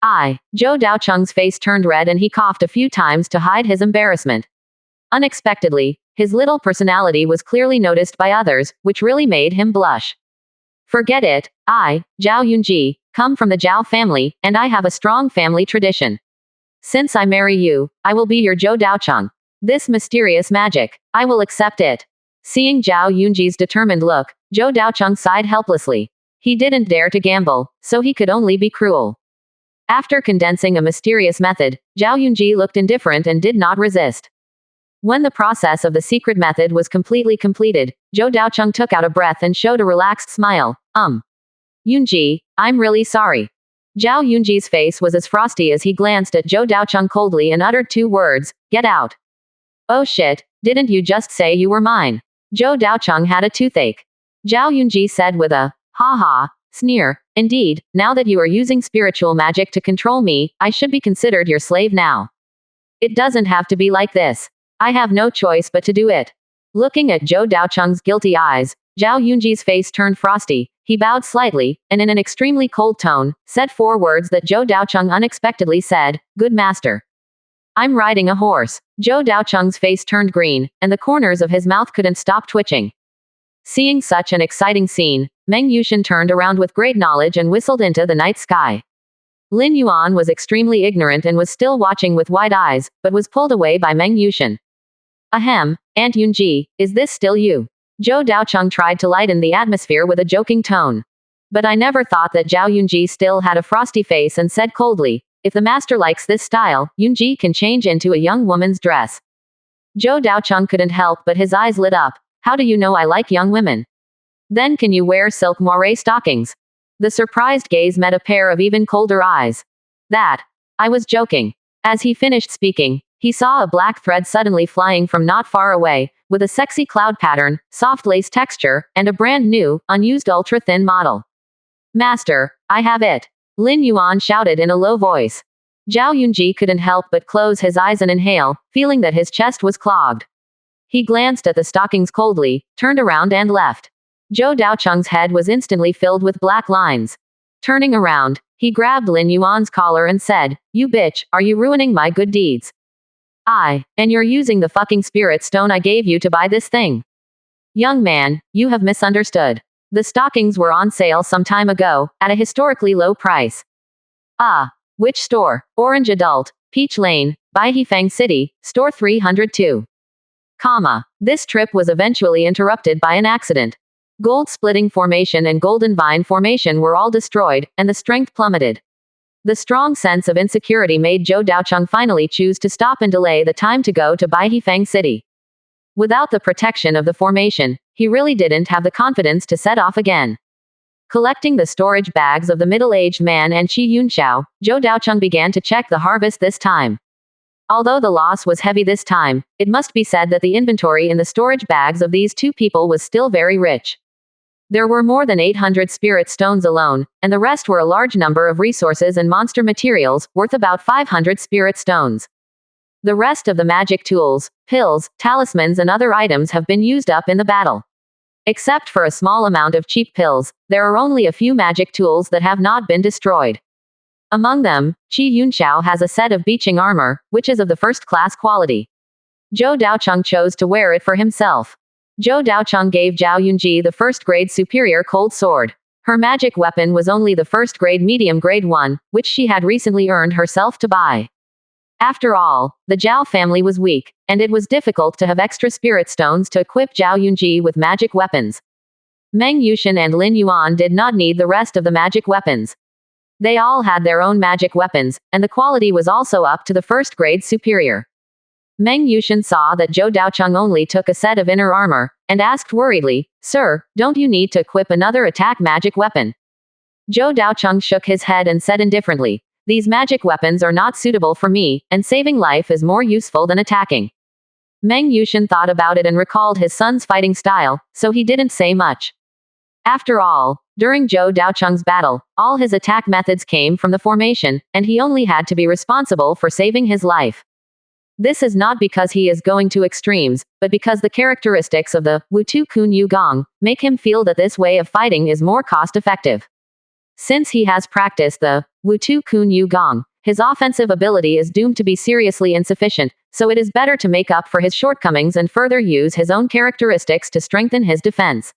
Zhou Daocheng's face turned red and he coughed a few times to hide his embarrassment. Unexpectedly, his little personality was clearly noticed by others, which really made him blush. Forget it, I, Zhao Yunji, come from the Zhao family, and I have a strong family tradition. Since I marry you, I will be your Zhou Daocheng. This mysterious magic, I will accept it. Seeing Zhao Yunji's determined look, Zhou Daocheng sighed helplessly. He didn't dare to gamble, so he could only be cruel. After condensing a mysterious method, Zhao Yunji looked indifferent and did not resist. When the process of the secret method was completely completed, Zhou Daocheng took out a breath and showed a relaxed smile. Yunji, I'm really sorry. Zhao Yunji's face was as frosty as he glanced at Zhou Daocheng coldly and uttered two words, "Get out." "Oh shit, didn't you just say you were mine?" Zhou Daocheng had a toothache. Zhao Yunji said with a ha-ha sneer, "Indeed, now that you are using spiritual magic to control me, I should be considered your slave now. It doesn't have to be like this. I have no choice but to do it." Looking at Zhou Daocheng's guilty eyes, Zhao Yunji's face turned frosty. He bowed slightly, and in an extremely cold tone, said four words that Zhou Daocheng unexpectedly said, "Good master." "I'm riding a horse." Zhou Daocheng's face turned green, and the corners of his mouth couldn't stop twitching. Seeing such an exciting scene, Meng Yushan turned around with great knowledge and whistled into the night sky. Lin Yuan was extremely ignorant and was still watching with wide eyes, but was pulled away by Meng Yushan. "Ahem, Aunt Yunji, is this still you?" Zhou Daocheng tried to lighten the atmosphere with a joking tone. But I never thought that Zhao Yunji still had a frosty face and said coldly, "If the master likes this style, Yunji can change into a young woman's dress." Zhou Daocheng couldn't help but his eyes lit up. "How do you know I like young women? Then can you wear silk moire stockings?" The surprised gaze met a pair of even colder eyes. "That. I was joking." As he finished speaking, he saw a black thread suddenly flying from not far away, with a sexy cloud pattern, soft lace texture, and a brand new, unused ultra-thin model. "Master, I have it!" Lin Yuan shouted in a low voice. Zhao Yunji couldn't help but close his eyes and inhale, feeling that his chest was clogged. He glanced at the stockings coldly, turned around and left. Zhou Daocheng's head was instantly filled with black lines. Turning around, he grabbed Lin Yuan's collar and said, "You bitch, are you ruining my good deeds? And you're using the fucking spirit stone I gave you to buy this thing. Young man, you have misunderstood. The stockings were on sale some time ago, at a historically low price." Which store? Orange Adult, Peach Lane, Baihifang City, Store 302. This trip was eventually interrupted by an accident. Gold Splitting Formation and Golden Vine Formation were all destroyed, and the strength plummeted. The strong sense of insecurity made Zhou Daocheng finally choose to stop and delay the time to go to Baihifang City. Without the protection of the formation, he really didn't have the confidence to set off again. Collecting the storage bags of the middle-aged man and Qi Yunxiao, Zhou Daocheng began to check the harvest this time. Although the loss was heavy this time, it must be said that the inventory in the storage bags of these two people was still very rich. There were more than 800 spirit stones alone, and the rest were a large number of resources and monster materials, worth about 500 spirit stones. The rest of the magic tools, pills, talismans and other items have been used up in the battle. Except for a small amount of cheap pills, there are only a few magic tools that have not been destroyed. Among them, Qi Yunxiao has a set of beaching armor, which is of the first-class quality. Zhou Daocheng chose to wear it for himself. Zhou Daocheng gave Zhao Yunji the first-grade superior cold sword. Her magic weapon was only the first-grade medium grade one, which she had recently earned herself to buy. After all, the Zhao family was weak, and it was difficult to have extra spirit stones to equip Zhao Yunji with magic weapons. Meng Yushan and Lin Yuan did not need the rest of the magic weapons. They all had their own magic weapons, and the quality was also up to the first-grade superior. Meng Yushan saw that Zhou Daocheng only took a set of inner armor, and asked worriedly, "Sir, don't you need to equip another attack magic weapon?" Zhou Daocheng shook his head and said indifferently, "These magic weapons are not suitable for me, and saving life is more useful than attacking." Meng Yushan thought about it and recalled his son's fighting style, so he didn't say much. After all, during Zhou Daocheng's battle, all his attack methods came from the formation, and he only had to be responsible for saving his life. This is not because he is going to extremes, but because the characteristics of the Wutu Kun Yu Gong make him feel that this way of fighting is more cost-effective. Since he has practiced the Wutu Kun Yu Gong, his offensive ability is doomed to be seriously insufficient, so it is better to make up for his shortcomings and further use his own characteristics to strengthen his defense.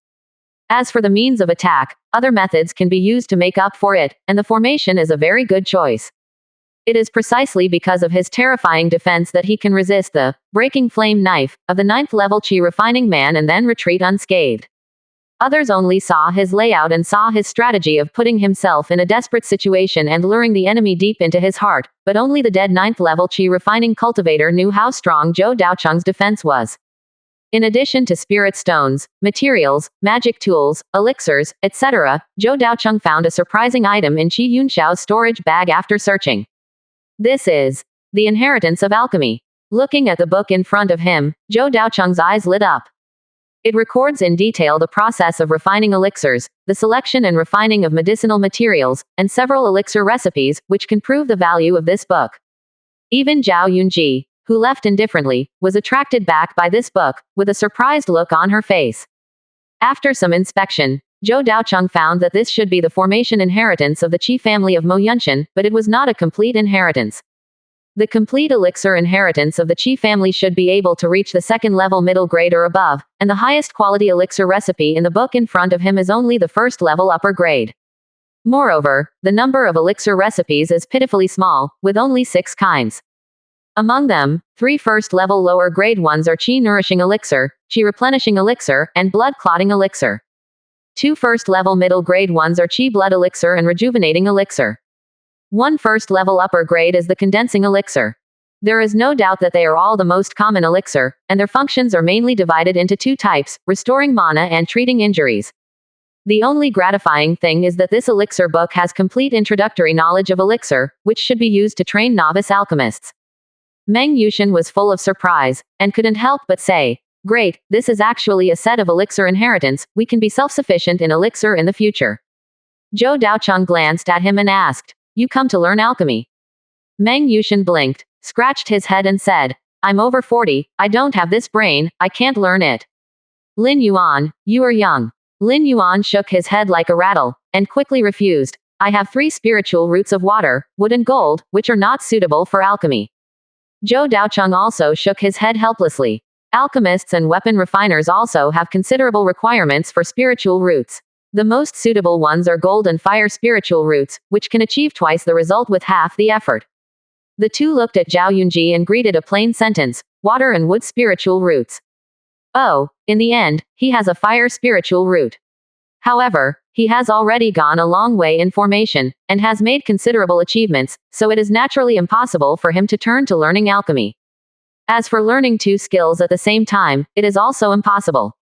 As for the means of attack, other methods can be used to make up for it, and the formation is a very good choice. It is precisely because of his terrifying defense that he can resist the breaking flame knife of the 9th level Qi refining man and then retreat unscathed. Others only saw his layout and saw his strategy of putting himself in a desperate situation and luring the enemy deep into his heart, but only the dead 9th level Qi refining cultivator knew how strong Zhou Daocheng's defense was. In addition to spirit stones, materials, magic tools, elixirs, etc., Zhou Daocheng found a surprising item in Qi Yunxiao's storage bag after searching. This is the inheritance of alchemy. Looking at the book in front of him, Zhou Daocheng's eyes lit up. It records in detail the process of refining elixirs, the selection and refining of medicinal materials, and several elixir recipes, which can prove the value of this book. Even Zhao Yunji, who left indifferently, was attracted back by this book, with a surprised look on her face. After some inspection, Zhou Daocheng found that this should be the formation inheritance of the Qi family of Mo Yunshan, but it was not a complete inheritance. The complete elixir inheritance of the Qi family should be able to reach the second level middle grade or above, and the highest quality elixir recipe in the book in front of him is only the first level upper grade. Moreover, the number of elixir recipes is pitifully small, with only 6 kinds. Among them, 3 first-level lower grade ones are Qi Nourishing Elixir, Qi Replenishing Elixir, and Blood Clotting Elixir. 2 first-level middle grade ones are Qi Blood Elixir and Rejuvenating Elixir. 1 first-level upper grade is the Condensing Elixir. There is no doubt that they are all the most common elixir, and their functions are mainly divided into 2 types, restoring mana and treating injuries. The only gratifying thing is that this elixir book has complete introductory knowledge of elixir, which should be used to train novice alchemists. Meng Yushan was full of surprise, and couldn't help but say, "Great, this is actually a set of elixir inheritance, we can be self-sufficient in elixir in the future." Zhou Daocheng glanced at him and asked, "You come to learn alchemy?" Meng Yushan blinked, scratched his head and said, "I'm over 40, I don't have this brain, I can't learn it." Lin Yuan, you are young. Lin Yuan shook his head like a rattle, and quickly refused. "I have 3 spiritual roots of water, wood and gold, which are not suitable for alchemy." Zhou Daocheng also shook his head helplessly. Alchemists and weapon refiners also have considerable requirements for spiritual roots. The most suitable ones are gold and fire spiritual roots, which can achieve twice the result with half the effort. The two looked at Zhao Yunji and greeted a plain sentence, water and wood spiritual roots. Oh, in the end, he has a fire spiritual root. However, he has already gone a long way in formation, and has made considerable achievements, so it is naturally impossible for him to turn to learning alchemy. As for learning 2 skills at the same time, it is also impossible.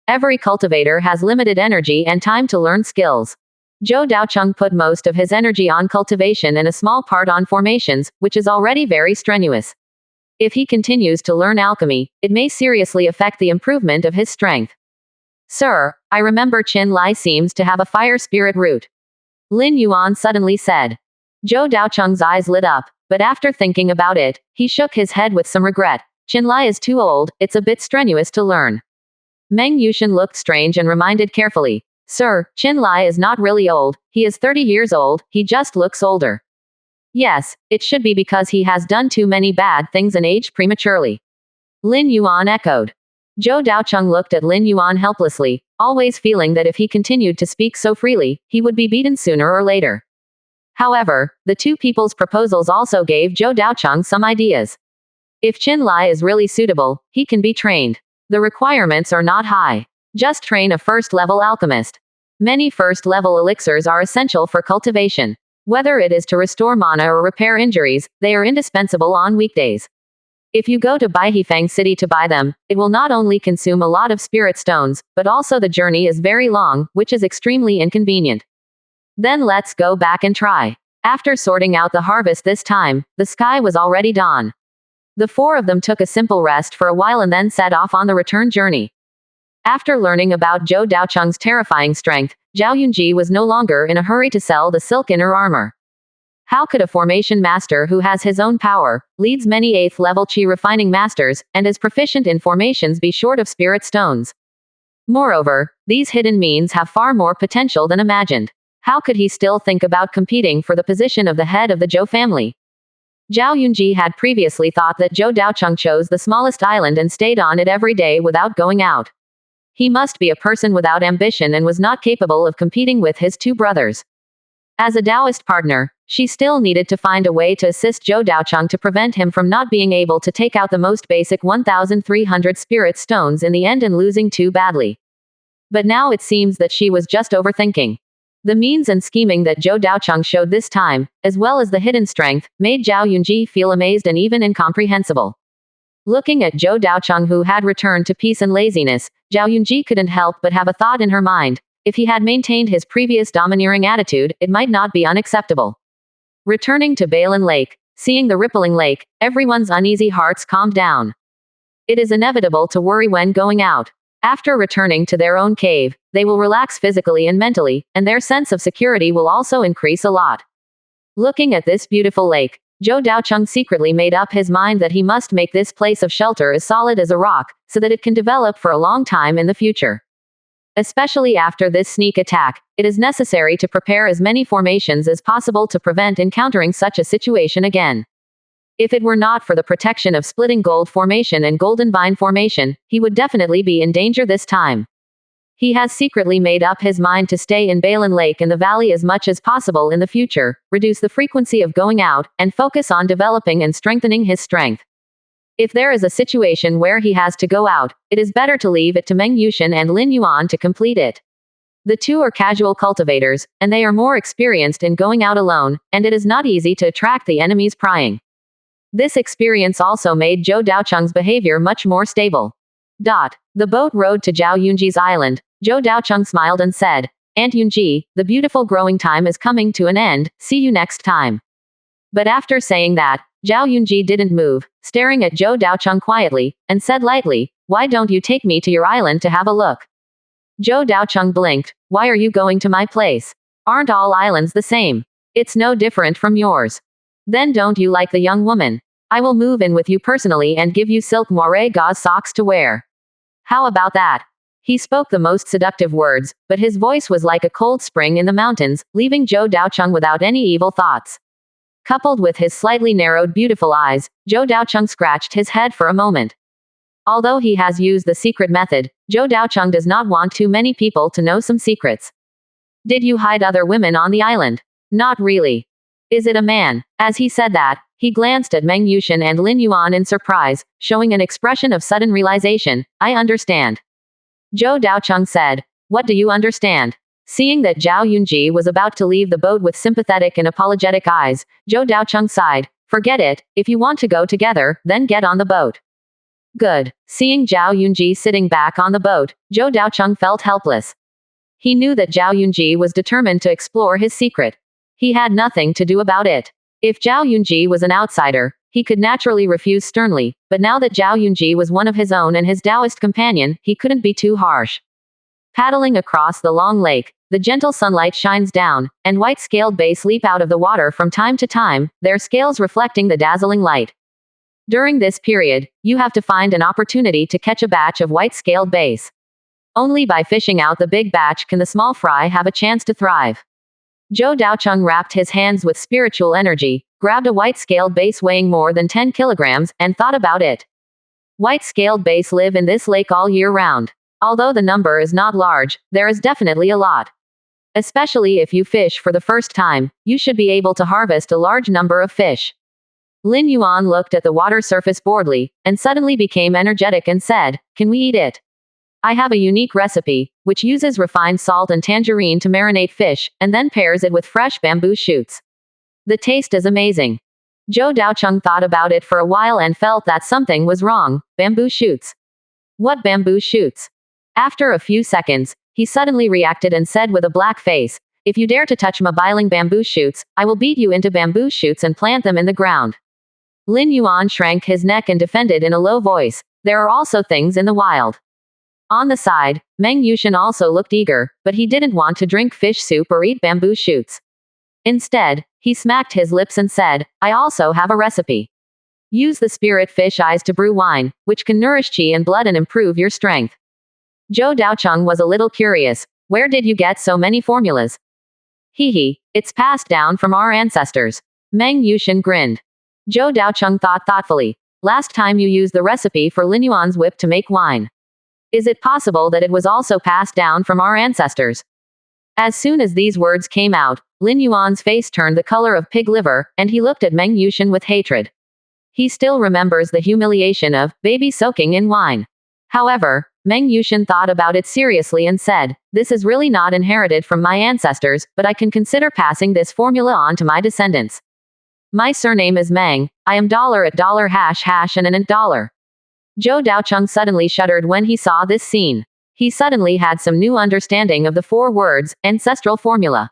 Every cultivator has limited energy and time to learn skills. Zhou Daocheng put most of his energy on cultivation and a small part on formations, which is already very strenuous. If he continues to learn alchemy, it may seriously affect the improvement of his strength. "Sir, I remember Qin Lai seems to have a fire spirit root," Lin Yuan suddenly said. Zhou Daocheng's eyes lit up, but after thinking about it, he shook his head with some regret. "Qin Lai is too old, it's a bit strenuous to learn." Meng Yushan looked strange and reminded carefully, "Sir, Qin Lai is not really old, he is 30 years old, he just looks older." "Yes, it should be because he has done too many bad things and aged prematurely," Lin Yuan echoed. Zhou Daocheng looked at Lin Yuan helplessly, always feeling that if he continued to speak so freely, he would be beaten sooner or later. However, the 2 people's proposals also gave Zhou Daocheng some ideas. If Qin Lai is really suitable, he can be trained. The requirements are not high. Just train a first-level alchemist. Many first-level elixirs are essential for cultivation. Whether it is to restore mana or repair injuries, they are indispensable on weekdays. If you go to Baihifeng City to buy them, it will not only consume a lot of spirit stones, but also the journey is very long, which is extremely inconvenient. Then let's go back and try. After sorting out the harvest this time, the sky was already dawn. The 4 of them took a simple rest for a while and then set off on the return journey. After learning about Zhou Daocheng's terrifying strength, Zhao Yunji was no longer in a hurry to sell the silk inner armor. How could a formation master who has his own power, leads many 8th level Qi refining masters, and is proficient in formations be short of spirit stones? Moreover, these hidden means have far more potential than imagined. How could he still think about competing for the position of the head of the Zhou family? Zhao Yunji had previously thought that Zhou Daocheng chose the smallest island and stayed on it every day without going out. He must be a person without ambition and was not capable of competing with his 2 brothers. As a Taoist partner, she still needed to find a way to assist Zhou Daocheng to prevent him from not being able to take out the most basic 1,300 spirit stones in the end and losing too badly. But now it seems that she was just overthinking. The means and scheming that Zhou Daocheng showed this time, as well as the hidden strength, made Zhao Yunji feel amazed and even incomprehensible. Looking at Zhou Daocheng, who had returned to peace and laziness, Zhao Yunji couldn't help but have a thought in her mind. If he had maintained his previous domineering attitude, it might not be unacceptable. Returning to Balin Lake, seeing the rippling lake, everyone's uneasy hearts calmed down. It is inevitable to worry when going out. After returning to their own cave, they will relax physically and mentally, and their sense of security will also increase a lot. Looking at this beautiful lake, Zhou Daocheng secretly made up his mind that he must make this place of shelter as solid as a rock, so that it can develop for a long time in the future. Especially after this sneak attack, it is necessary to prepare as many formations as possible to prevent encountering such a situation again. If it were not for the protection of Splitting Gold Formation and Golden Vine Formation, he would definitely be in danger this time. He has secretly made up his mind to stay in Balin Lake in the valley as much as possible in the future, reduce the frequency of going out, and focus on developing and strengthening his strength. If there is a situation where he has to go out, it is better to leave it to Meng Yushin and Lin Yuan to complete it. The two are casual cultivators, and they are more experienced in going out alone, and it is not easy to attract the enemy's prying. This experience also made Zhou Daocheng's behavior much more stable. The boat rowed to Zhao Yunji's island. Zhou Daocheng smiled and said, "Aunt Yunji, the beautiful growing time is coming to an end, see you next time." But after saying that, Zhao Yunji didn't move, staring at Zhou Daocheng quietly, and said lightly, "Why don't you take me to your island to have a look?" Zhou Daocheng blinked. "Why are you going to my place? Aren't all islands the same? It's no different from yours. Then don't you like the young woman? I will move in with you personally and give you silk moire gauze socks to wear. How about that?" He spoke the most seductive words, but his voice was like a cold spring in the mountains, leaving Zhou Daocheng without any evil thoughts. Coupled with his slightly narrowed beautiful eyes, Zhou Daocheng scratched his head for a moment. Although he has used the secret method, Zhou Daocheng does not want too many people to know some secrets. "Did you hide other women on the island?" "Not really." "Is it a man?" As he said that, he glanced at Meng Yushin and Lin Yuan in surprise, showing an expression of sudden realization. "I understand." Zhou Daocheng said, "What do you understand?" Seeing that Zhao Yunji was about to leave the boat with sympathetic and apologetic eyes, Zhou Daocheng sighed. "Forget it, if you want to go together, then get on the boat." Good. Seeing Zhao Yunji sitting back on the boat, Zhou Daocheng felt helpless. He knew that Zhao Yunji was determined to explore his secret. He had nothing to do about it. If Zhao Yunji was an outsider, he could naturally refuse sternly, but now that Zhao Yunji was one of his own and his Taoist companion, he couldn't be too harsh. Paddling across the long lake, the gentle sunlight shines down, and white-scaled bass leap out of the water from time to time, their scales reflecting the dazzling light. During this period, you have to find an opportunity to catch a batch of white-scaled bass. Only by fishing out the big batch can the small fry have a chance to thrive. Zhou Daocheng wrapped his hands with spiritual energy, grabbed a white-scaled bass weighing more than 10 kilograms, and thought about it. White-scaled bass live in this lake all year round. Although the number is not large, there is definitely a lot. Especially if you fish for the first time, you should be able to harvest a large number of fish. Lin Yuan looked at the water surface boredly, and suddenly became energetic and said, "Can we eat it? I have a unique recipe, which uses refined salt and tangerine to marinate fish, and then pairs it with fresh bamboo shoots. The taste is amazing." Zhou Daocheng thought about it for a while and felt that something was wrong. Bamboo shoots? What bamboo shoots? After a few seconds, he suddenly reacted and said with a black face, "If you dare to touch my biling bamboo shoots, I will beat you into bamboo shoots and plant them in the ground." Lin Yuan shrank his neck and defended in a low voice, "There are also things in the wild." On the side, Meng Yushin also looked eager, but he didn't want to drink fish soup or eat bamboo shoots. Instead, he smacked his lips and said, "I also have a recipe. Use the spirit fish eyes to brew wine, which can nourish qi and blood and improve your strength." Zhou Daocheng was a little curious. "Where did you get so many formulas?" "Hee, it's passed down from our ancestors." Meng Yushin grinned. Zhou Daocheng thought thoughtfully. "Last time you used the recipe for Lin Yuan's whip to make wine. Is it possible that it was also passed down from our ancestors?" As soon as these words came out, Lin Yuan's face turned the color of pig liver, and he looked at Meng Yushin with hatred. He still remembers the humiliation of baby soaking in wine. However, Meng Yushin thought about it seriously and said, "This is really not inherited from my ancestors, but I can consider passing this formula on to my descendants. My surname is Meng, I am $@ $# and an $. Zhou Daocheng suddenly shuddered when he saw this scene. He suddenly had some new understanding of the 4 words, ancestral formula.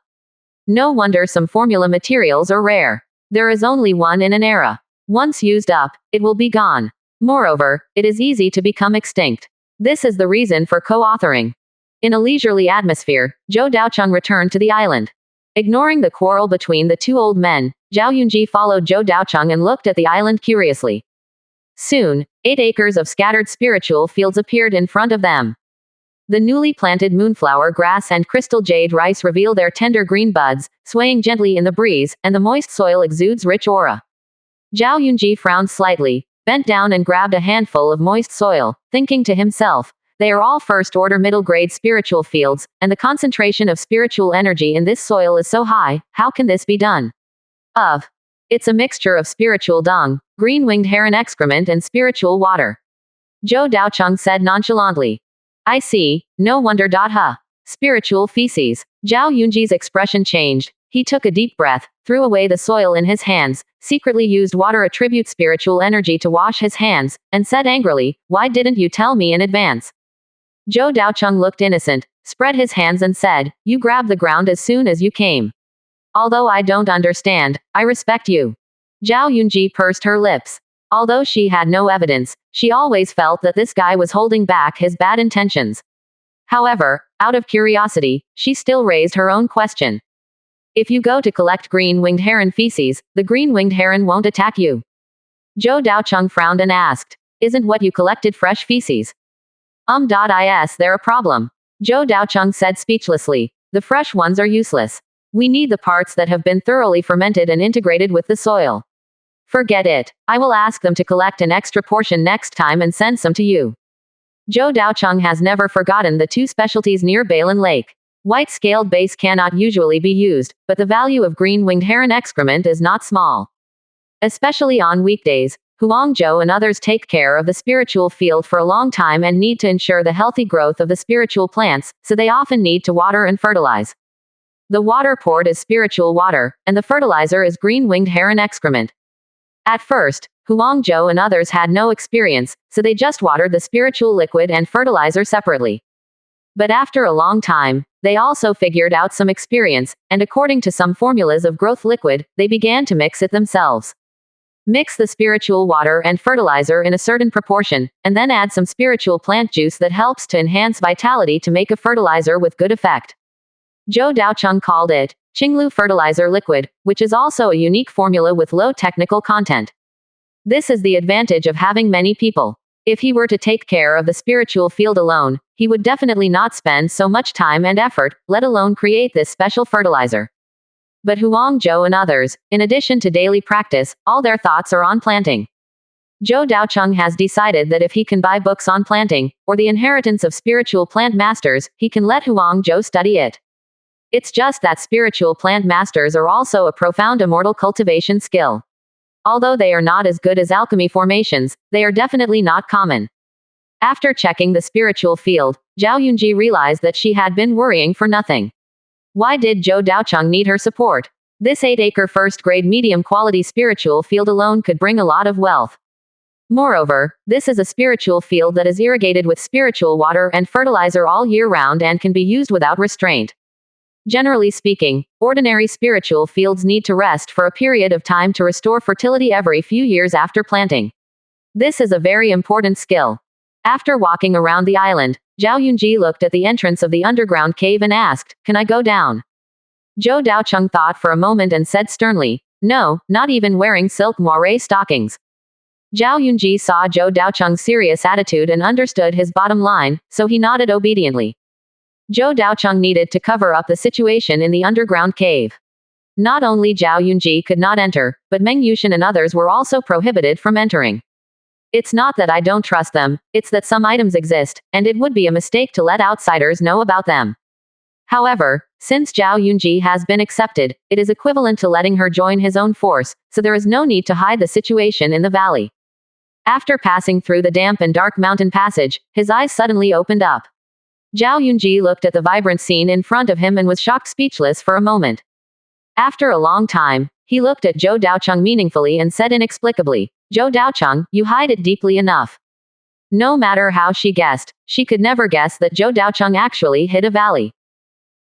No wonder some formula materials are rare. There is only one in an era. Once used up, it will be gone. Moreover, it is easy to become extinct. This is the reason for co-authoring. In a leisurely atmosphere, Zhou Daocheng returned to the island. Ignoring the quarrel between the 2 old men, Zhao Yunji followed Zhou Daocheng and looked at the island curiously. Soon, 8 acres of scattered spiritual fields appeared in front of them. The newly planted moonflower grass and crystal jade rice reveal their tender green buds, swaying gently in the breeze, and the moist soil exudes rich aura. Zhao Yunji frowned slightly, bent down and grabbed a handful of moist soil, thinking to himself, they are all first-order middle-grade spiritual fields, and the concentration of spiritual energy in this soil is so high, how can this be done? It's a mixture of spiritual dung, green-winged heron excrement and spiritual water. Zhou Daocheng said nonchalantly. I see, no wonder. Spiritual feces. Zhao Yunji's expression changed. He took a deep breath, threw away the soil in his hands, secretly used water attribute spiritual energy to wash his hands, and said angrily, why didn't you tell me in advance? Zhou Daocheng looked innocent, spread his hands and said, you grabbed the ground as soon as you came. Although I don't understand, I respect you. Zhao Yunji pursed her lips. Although she had no evidence, she always felt that this guy was holding back his bad intentions. However, out of curiosity, she still raised her own question. If you go to collect green-winged heron feces, the green-winged heron won't attack you. Zhou Daocheng frowned and asked, isn't what you collected fresh feces? Is there a problem? Zhou Daocheng said speechlessly, the fresh ones are useless. We need the parts that have been thoroughly fermented and integrated with the soil. Forget it. I will ask them to collect an extra portion next time and send some to you. Zhou Daocheng has never forgotten the 2 specialties near Balin Lake. White-scaled base cannot usually be used, but the value of green-winged heron excrement is not small. Especially on weekdays, Huangzhou and others take care of the spiritual field for a long time and need to ensure the healthy growth of the spiritual plants, so they often need to water and fertilize. The water poured is spiritual water, and the fertilizer is green-winged heron excrement. At first, Huangzhou and others had no experience, so they just watered the spiritual liquid and fertilizer separately. But after a long time, they also figured out some experience, and according to some formulas of growth liquid, they began to mix it themselves. Mix the spiritual water and fertilizer in a certain proportion, and then add some spiritual plant juice that helps to enhance vitality to make a fertilizer with good effect. Zhou Daocheng called it Qinglu fertilizer liquid, which is also a unique formula with low technical content. This is the advantage of having many people. If he were to take care of the spiritual field alone, he would definitely not spend so much time and effort, let alone create this special fertilizer. But Huangzhou and others, in addition to daily practice, all their thoughts are on planting. Zhou Daocheng has decided that if he can buy books on planting, or the inheritance of spiritual plant masters, he can let Huangzhou study it. It's just that spiritual plant masters are also a profound immortal cultivation skill. Although they are not as good as alchemy formations, they are definitely not common. After checking the spiritual field, Zhao Yunji realized that she had been worrying for nothing. Why did Zhou Daocheng need her support? This 8-acre first-grade medium-quality spiritual field alone could bring a lot of wealth. Moreover, this is a spiritual field that is irrigated with spiritual water and fertilizer all year round and can be used without restraint. Generally speaking, ordinary spiritual fields need to rest for a period of time to restore fertility every few years after planting. This is a very important skill. After walking around the island, Zhao Yunji looked at the entrance of the underground cave and asked, can I go down? Zhou Daocheng thought for a moment and said sternly, no, not even wearing silk moire stockings. Zhao Yunji saw Zhou Daocheng's serious attitude and understood his bottom line, so he nodded obediently. Zhou Daocheng needed to cover up the situation in the underground cave. Not only Zhao Yunji could not enter, but Meng Yushan and others were also prohibited from entering. It's not that I don't trust them, it's that some items exist, and it would be a mistake to let outsiders know about them. However, since Zhao Yunji has been accepted, it is equivalent to letting her join his own force, so there is no need to hide the situation in the valley. After passing through the damp and dark mountain passage, his eyes suddenly opened up. Zhao Yunji looked at the vibrant scene in front of him and was shocked speechless for a moment. After a long time, he looked at Zhou Daocheng meaningfully and said inexplicably, Zhou Daocheng, you hide it deeply enough. No matter how she guessed, she could never guess that Zhou Daocheng actually hid a valley.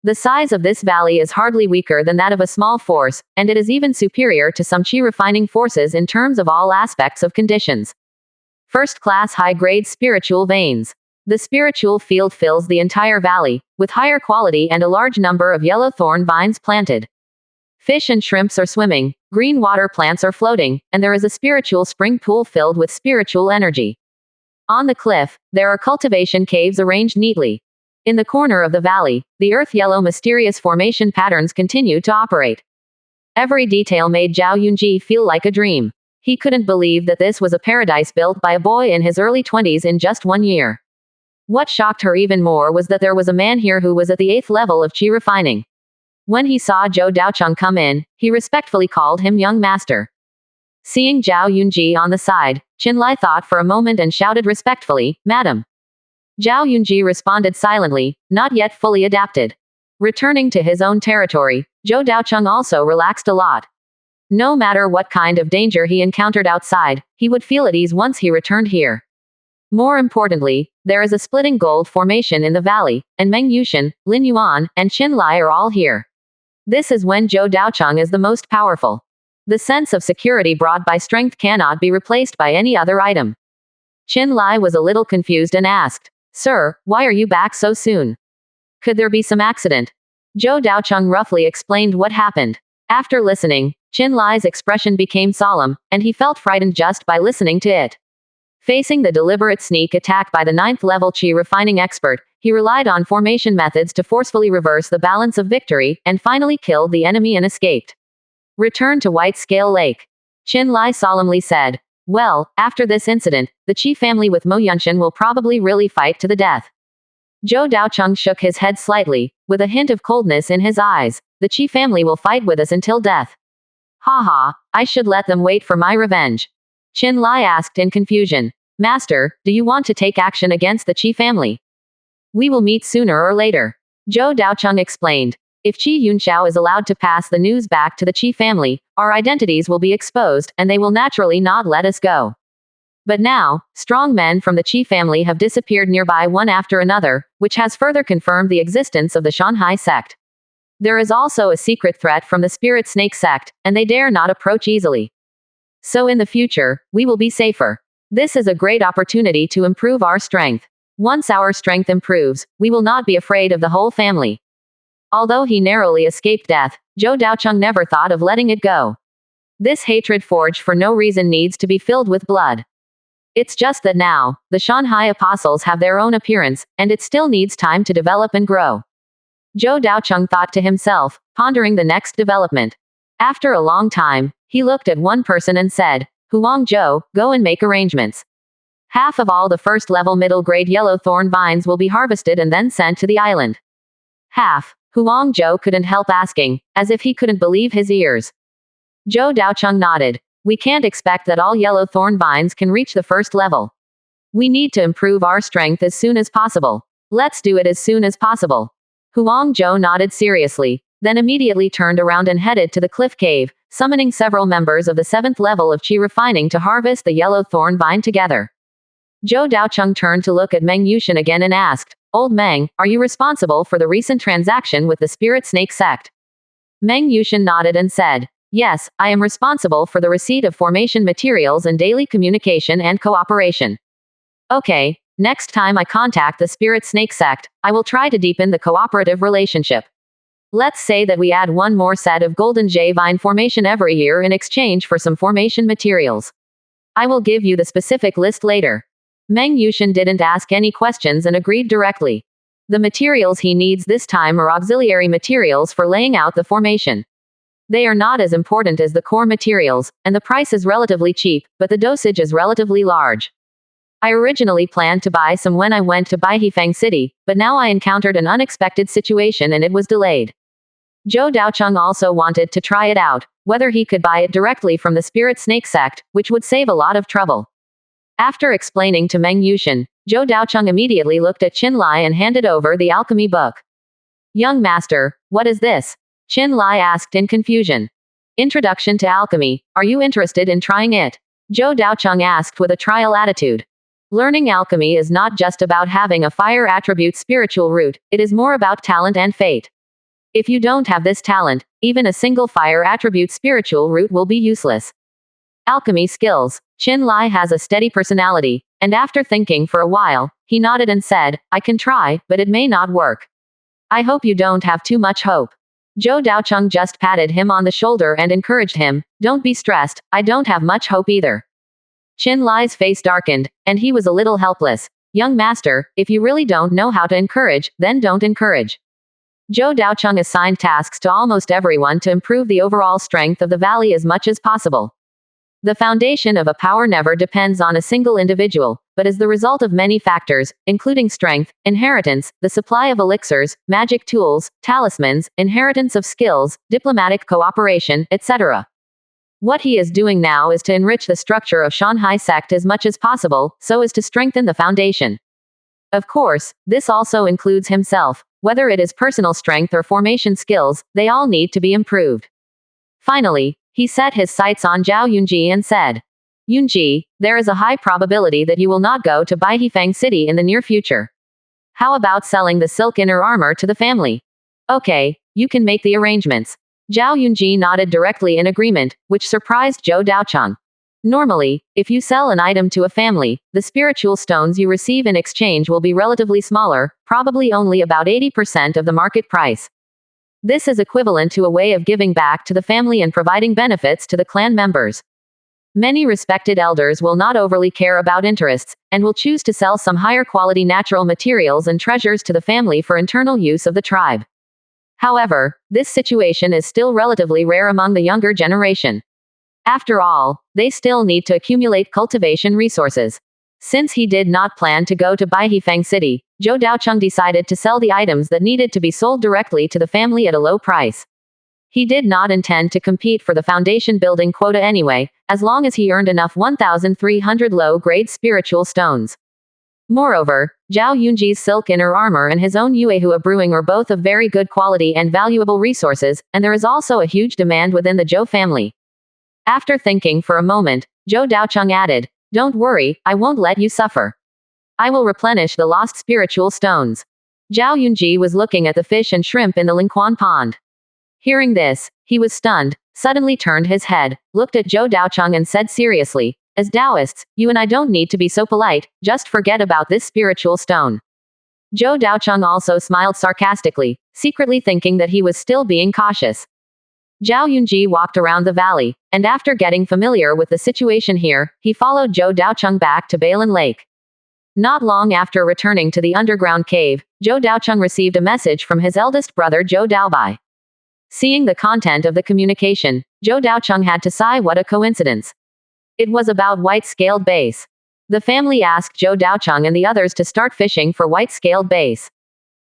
The size of this valley is hardly weaker than that of a small force, and it is even superior to some qi refining forces in terms of all aspects of conditions. First-class high-grade spiritual veins. The spiritual field fills the entire valley, with higher quality and a large number of yellow thorn vines planted. Fish and shrimps are swimming, green water plants are floating, and there is a spiritual spring pool filled with spiritual energy. On the cliff, there are cultivation caves arranged neatly. In the corner of the valley, the earth-yellow mysterious formation patterns continue to operate. Every detail made Zhao Yunji feel like a dream. He couldn't believe that this was a paradise built by a boy in his early 20s in just 1 year. What shocked her even more was that there was a man here who was at the 8th level of qi refining. When he saw Zhou Daocheng come in, he respectfully called him young master. Seeing Zhao Yunji on the side, Qinlai thought for a moment and shouted respectfully, "Madam." Zhao Yunji responded silently, not yet fully adapted. Returning to his own territory, Zhou Daocheng also relaxed a lot. No matter what kind of danger he encountered outside, he would feel at ease once he returned here. More importantly, there is a splitting gold formation in the valley, and Meng Yushan, Lin Yuan, and Qinlai are all here. This is when Zhou Daocheng is the most powerful. The sense of security brought by strength cannot be replaced by any other item. Qinlai was a little confused and asked, "Sir, why are you back so soon? Could there be some accident?" Zhou Daocheng roughly explained what happened. After listening, Qinlai's expression became solemn, and he felt frightened just by listening to it. Facing the deliberate sneak attack by the 9th level qi refining expert, he relied on formation methods to forcefully reverse the balance of victory, and finally killed the enemy and escaped. Return to White Scale Lake. Qinlai solemnly said. Well, after this incident, the Qi family with Mo Yunshan will probably really fight to the death. Zhou Daocheng shook his head slightly, with a hint of coldness in his eyes. The Qi family will fight with us until death. Haha, I should let them wait for my revenge. Qinlai asked in confusion. Master, do you want to take action against the Qi family? We will meet sooner or later. Zhou Daocheng explained. If Qi Yunxiao is allowed to pass the news back to the Qi family, our identities will be exposed, and they will naturally not let us go. But now, strong men from the Qi family have disappeared nearby one after another, which has further confirmed the existence of the Shanhai sect. There is also a secret threat from the Spirit Snake sect, and they dare not approach easily. So in the future, we will be safer. This is a great opportunity to improve our strength. Once our strength improves, we will not be afraid of the whole family. Although he narrowly escaped death, Zhou Daocheng never thought of letting it go. This hatred forged for no reason needs to be filled with blood. It's just that now, the Shanhai apostles have their own appearance, and it still needs time to develop and grow. Zhou Daocheng thought to himself, pondering the next development. After a long time, he looked at one person and said, Huang Zhou, go and make arrangements. Half of all the first-level middle-grade yellow thorn vines will be harvested and then sent to the island. Half. Huang Zhou couldn't help asking, as if he couldn't believe his ears. Zhou Daocheng nodded. We can't expect that all yellow thorn vines can reach the first level. We need to improve our strength as soon as possible. Let's do it as soon as possible. Huang Zhou nodded seriously, then immediately turned around and headed to the cliff cave, summoning several members of the 7th level of Qi refining to harvest the yellow thorn vine together. Zhou Daocheng turned to look at Meng Yushan again and asked, Old Meng, are you responsible for the recent transaction with the Spirit Snake sect? Meng Yushan nodded and said, Yes, I am responsible for the receipt of formation materials and daily communication and cooperation. Okay, next time I contact the Spirit Snake sect, I will try to deepen the cooperative relationship. Let's say that we add one more set of golden J vine formation every year in exchange for some formation materials. I will give you the specific list later. Meng Yushan didn't ask any questions and agreed directly. The materials he needs this time are auxiliary materials for laying out the formation. They are not as important as the core materials, and the price is relatively cheap, but the dosage is relatively large. I originally planned to buy some when I went to Baihifeng City, but now I encountered an unexpected situation and it was delayed. Zhou Daocheng also wanted to try it out, whether he could buy it directly from the Spirit Snake sect, which would save a lot of trouble. After explaining to Meng Yushan, Zhou Daocheng immediately looked at Qinlai and handed over the alchemy book. Young master, what is this? Qinlai asked in confusion. Introduction to Alchemy, are you interested in trying it? Zhou Daocheng asked with a trial attitude. Learning alchemy is not just about having a fire attribute spiritual root, it is more about talent and fate. If you don't have this talent, even a single fire attribute spiritual root will be useless. Alchemy skills. Chin Lai has a steady personality, and after thinking for a while, he nodded and said, I can try, but it may not work. I hope you don't have too much hope. Zhou Daocheng just patted him on the shoulder and encouraged him, don't be stressed, I don't have much hope either. Chin Lai's face darkened, and he was a little helpless. Young master, if you really don't know how to encourage, then don't encourage. Zhou Daocheng assigned tasks to almost everyone to improve the overall strength of the valley as much as possible. The foundation of a power never depends on a single individual, but is the result of many factors, including strength, inheritance, the supply of elixirs, magic tools, talismans, inheritance of skills, diplomatic cooperation, etc. What he is doing now is to enrich the structure of Shanghai sect as much as possible, so as to strengthen the foundation. Of course, this also includes himself. Whether it is personal strength or formation skills, they all need to be improved. Finally, he set his sights on Zhao Yunji and said, Yunji, there is a high probability that you will not go to Baihifeng City in the near future. How about selling the silk inner armor to the family? Okay, you can make the arrangements. Zhao Yunji nodded directly in agreement, which surprised Zhou Daocheng. Normally, if you sell an item to a family, the spiritual stones you receive in exchange will be relatively smaller, probably only about 80% of the market price. This is equivalent to a way of giving back to the family and providing benefits to the clan members. Many respected elders will not overly care about interests, and will choose to sell some higher quality natural materials and treasures to the family for internal use of the tribe. However, this situation is still relatively rare among the younger generation. After all, they still need to accumulate cultivation resources. Since he did not plan to go to Baihifeng City, Zhou Daocheng decided to sell the items that needed to be sold directly to the family at a low price. He did not intend to compete for the foundation building quota anyway, as long as he earned enough 1,300 low-grade spiritual stones. Moreover, Zhao Yunji's silk inner armor and his own Yuehua brewing are both of very good quality and valuable resources, and there is also a huge demand within the Zhou family. After thinking for a moment, Zhou Daocheng added, don't worry, I won't let you suffer. I will replenish the lost spiritual stones. Zhao Yunji was looking at the fish and shrimp in the Lingquan pond. Hearing this, he was stunned, suddenly turned his head, looked at Zhou Daocheng and said seriously, as Taoists, you and I don't need to be so polite, just forget about this spiritual stone. Zhou Daocheng also smiled sarcastically, secretly thinking that he was still being cautious. Zhao Yunji walked around the valley, and after getting familiar with the situation here, he followed Zhou Daocheng back to Bailin Lake. Not long after returning to the underground cave, Zhou Daocheng received a message from his eldest brother Zhou Daobai. Seeing the content of the communication, Zhou Daocheng had to sigh, what a coincidence. It was about white-scaled bass. The family asked Zhou Daocheng and the others to start fishing for white-scaled bass.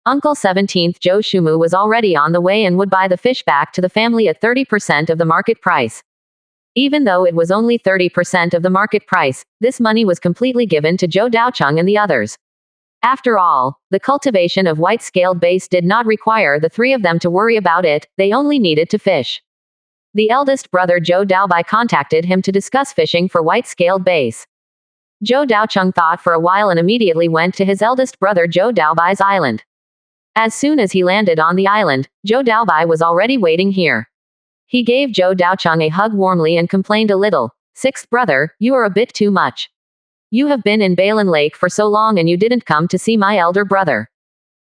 Uncle 17th Zhou Shumu was already on the way and would buy the fish back to the family at 30% of the market price. Even though it was only 30% of the market price, this money was completely given to Zhou Daocheng and the others. After all, the cultivation of white-scaled bass did not require the three of them to worry about it, they only needed to fish. The eldest brother Zhou Daobai contacted him to discuss fishing for white-scaled bass. Zhou Daocheng thought for a while and immediately went to his eldest brother Zhou Daobai's island. As soon as he landed on the island, Zhou Daobai was already waiting here. He gave Zhou Daocheng a hug warmly and complained a little, sixth brother, you are a bit too much. You have been in Bailin Lake for so long and you didn't come to see my elder brother.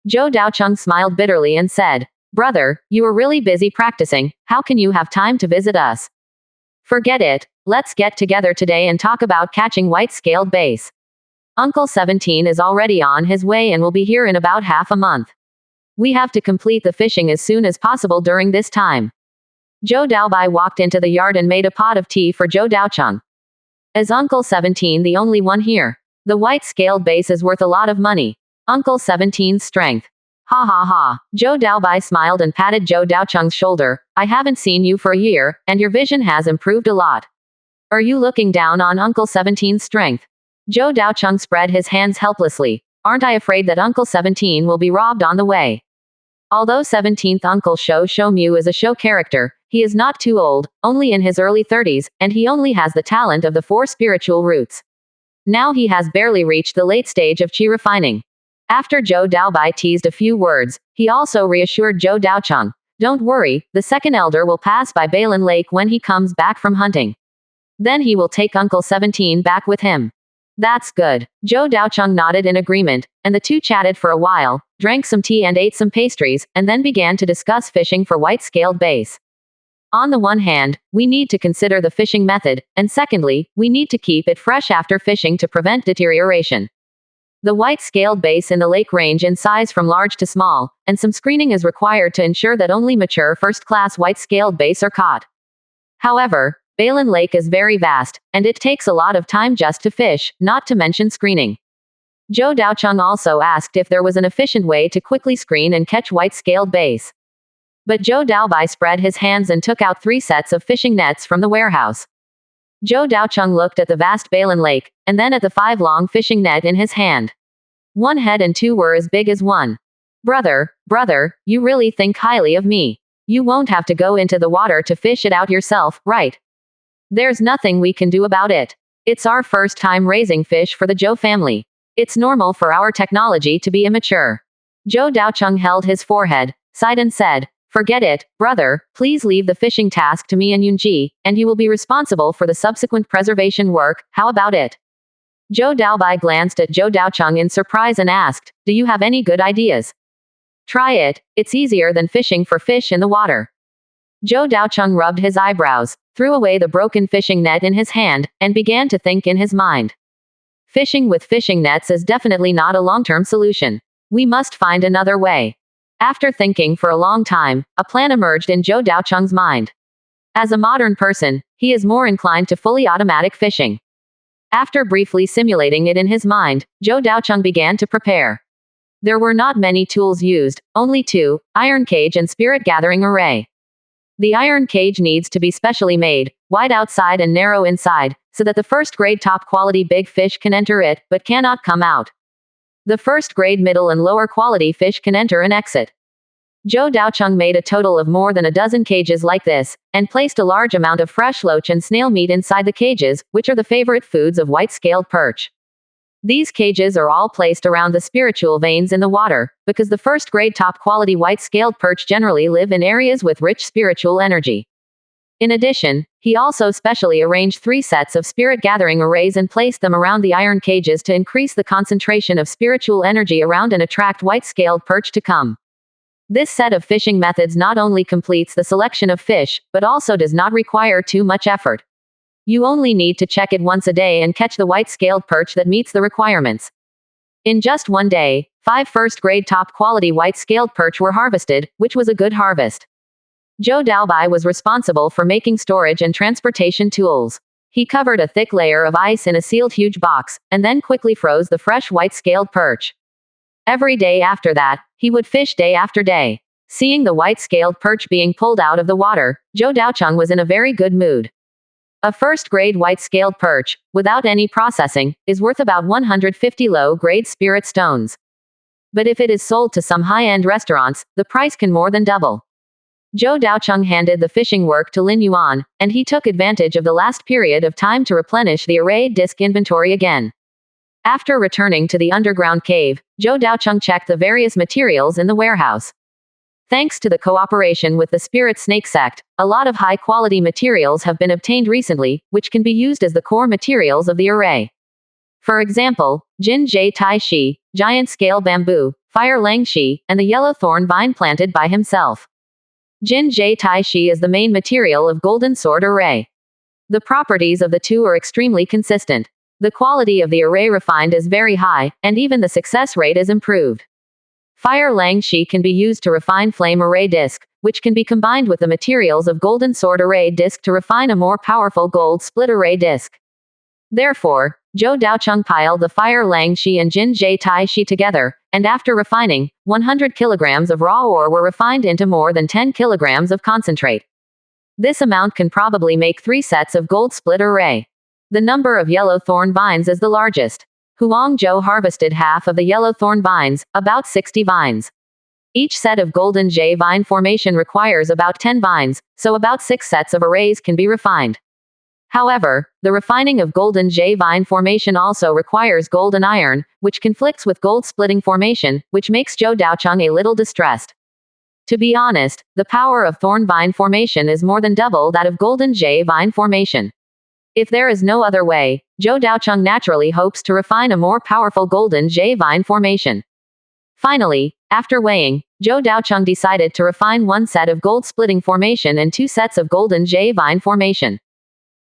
Zhou Daocheng smiled bitterly and said, brother, you are really busy practicing, how can you have time to visit us? Forget it, let's get together today and talk about catching white-scaled bass. Uncle 17 is already on his way and will be here in about half a month. We have to complete the fishing as soon as possible during this time. Zhou Daobai walked into the yard and made a pot of tea for Zhou Daocheng. Is Uncle 17 the only one here? The white-scaled bass is worth a lot of money. Uncle 17's strength. Ha ha ha. Zhou Daobai smiled and patted Zhou Daocheng's shoulder. I haven't seen you for a year, and your vision has improved a lot. Are you looking down on Uncle 17's strength? Zhou Daocheng spread his hands helplessly. Aren't I afraid that Uncle 17 will be robbed on the way? Although 17th Uncle Shou is a show character, he is not too old, only in his early 30s, and he only has the talent of the 4 spiritual roots. Now he has barely reached the late stage of qi refining. After Zhou Daobai teased a few words, he also reassured Zhou Daocheng, "Don't worry, the second elder will pass by Balin Lake when he comes back from hunting. Then he will take Uncle 17 back with him." "That's good." Zhou Daocheng nodded in agreement, and the two chatted for a while, drank some tea and ate some pastries, and then began to discuss fishing for white-scaled bass. On the one hand, we need to consider the fishing method, and secondly, we need to keep it fresh after fishing to prevent deterioration. The white-scaled bass in the lake range in size from large to small, and some screening is required to ensure that only mature first-class white-scaled bass are caught. However, Balin Lake is very vast, and it takes a lot of time just to fish, not to mention screening. Zhou Daocheng also asked if there was an efficient way to quickly screen and catch white-scaled bass. But Zhou Daobai spread his hands and took out 3 sets of fishing nets from the warehouse. Zhou Daocheng looked at the vast Balin Lake, and then at the 5 long fishing net in his hand. 1 head and 2 were as big as 1. Brother, you really think highly of me. You won't have to go into the water to fish it out yourself, right? There's nothing we can do about it. It's our first time raising fish for the Zhou family. It's normal for our technology to be immature. Zhou Daocheng held his forehead, sighed and said, "Forget it, brother, please leave the fishing task to me and Yunji, and you will be responsible for the subsequent preservation work, how about it?" Zhou Daobai glanced at Zhou Daocheng in surprise and asked, "Do you have any good ideas?" "Try it, it's easier than fishing for fish in the water." Zhou Daocheng rubbed his eyebrows, threw away the broken fishing net in his hand, and began to think in his mind. Fishing with fishing nets is definitely not a long-term solution. We must find another way. After thinking for a long time, a plan emerged in Zhou Daocheng's mind. As a modern person, he is more inclined to fully automatic fishing. After briefly simulating it in his mind, Zhou Daocheng began to prepare. There were not many tools used, only 2, iron cage and spirit gathering array. The iron cage needs to be specially made, wide outside and narrow inside, so that the first-grade top-quality big fish can enter it, but cannot come out. The first-grade middle and lower-quality fish can enter and exit. Zhou Daocheng made a total of more than a dozen cages like this, and placed a large amount of fresh loach and snail meat inside the cages, which are the favorite foods of white-scaled perch. These cages are all placed around the spiritual veins in the water, because the first-grade top-quality white-scaled perch generally live in areas with rich spiritual energy. In addition, he also specially arranged 3 sets of spirit-gathering arrays and placed them around the iron cages to increase the concentration of spiritual energy around and attract white-scaled perch to come. This set of fishing methods not only completes the selection of fish, but also does not require too much effort. You only need to check it once a day and catch the white-scaled perch that meets the requirements. In just 1 day, 5 first-grade top-quality white-scaled perch were harvested, which was a good harvest. Zhou Daobai was responsible for making storage and transportation tools. He covered a thick layer of ice in a sealed huge box, and then quickly froze the fresh white-scaled perch. Every day after that, he would fish day after day. Seeing the white-scaled perch being pulled out of the water, Zhou Daocheng was in a very good mood. A first-grade white-scaled perch, without any processing, is worth about 150 low-grade spirit stones. But if it is sold to some high-end restaurants, the price can more than double. Zhou Daocheng handed the fishing work to Lin Yuan, and he took advantage of the last period of time to replenish the array disc inventory again. After returning to the underground cave, Zhou Daocheng checked the various materials in the warehouse. Thanks to the cooperation with the Spirit Snake Sect, a lot of high-quality materials have been obtained recently, which can be used as the core materials of the array. For example, Jin Jie Tai Shi, giant scale bamboo, fire lang shi, and the yellow thorn vine planted by himself. Jin Jie Tai Shi is the main material of Golden Sword Array. The properties of the two are extremely consistent. The quality of the array refined is very high, and even the success rate is improved. Fire lang shi can be used to refine flame array disc, which can be combined with the materials of golden sword array disc to refine a more powerful gold split array disc. Therefore, Zhou Daocheng piled the fire lang shi and Jin Jie Tai Shi together, and after refining, 100 kilograms of raw ore were refined into more than 10 kilograms of concentrate. This amount can probably make 3 sets of gold split array. The number of yellow thorn vines is the largest. Huang Zhou harvested half of the yellow thorn vines, about 60 vines. Each set of golden jade vine formation requires about 10 vines, so about 6 sets of arrays can be refined. However, the refining of golden J vine formation also requires gold and iron, which conflicts with gold splitting formation, which makes Zhou Daocheng a little distressed. To be honest, the power of thorn vine formation is more than double that of golden J vine formation. If there is no other way, Zhou Daocheng naturally hopes to refine a more powerful golden J vine formation. Finally, after weighing, Zhou Daocheng decided to refine one set of gold splitting formation and two sets of golden J vine formation.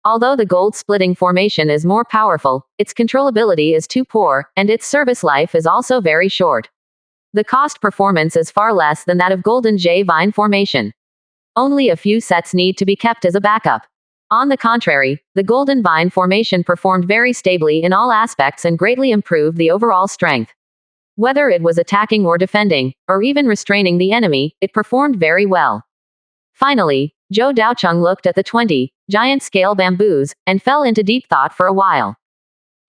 Although the gold splitting formation is more powerful, its controllability is too poor, and its service life is also very short. The cost performance is far less than that of golden J vine formation. Only a few sets need to be kept as a backup. On the contrary, the golden vine formation performed very stably in all aspects and greatly improved the overall strength. Whether it was attacking or defending, or even restraining the enemy, it performed very well. Finally, Zhou Daocheng looked at the 20 giant scale bamboos, and fell into deep thought for a while.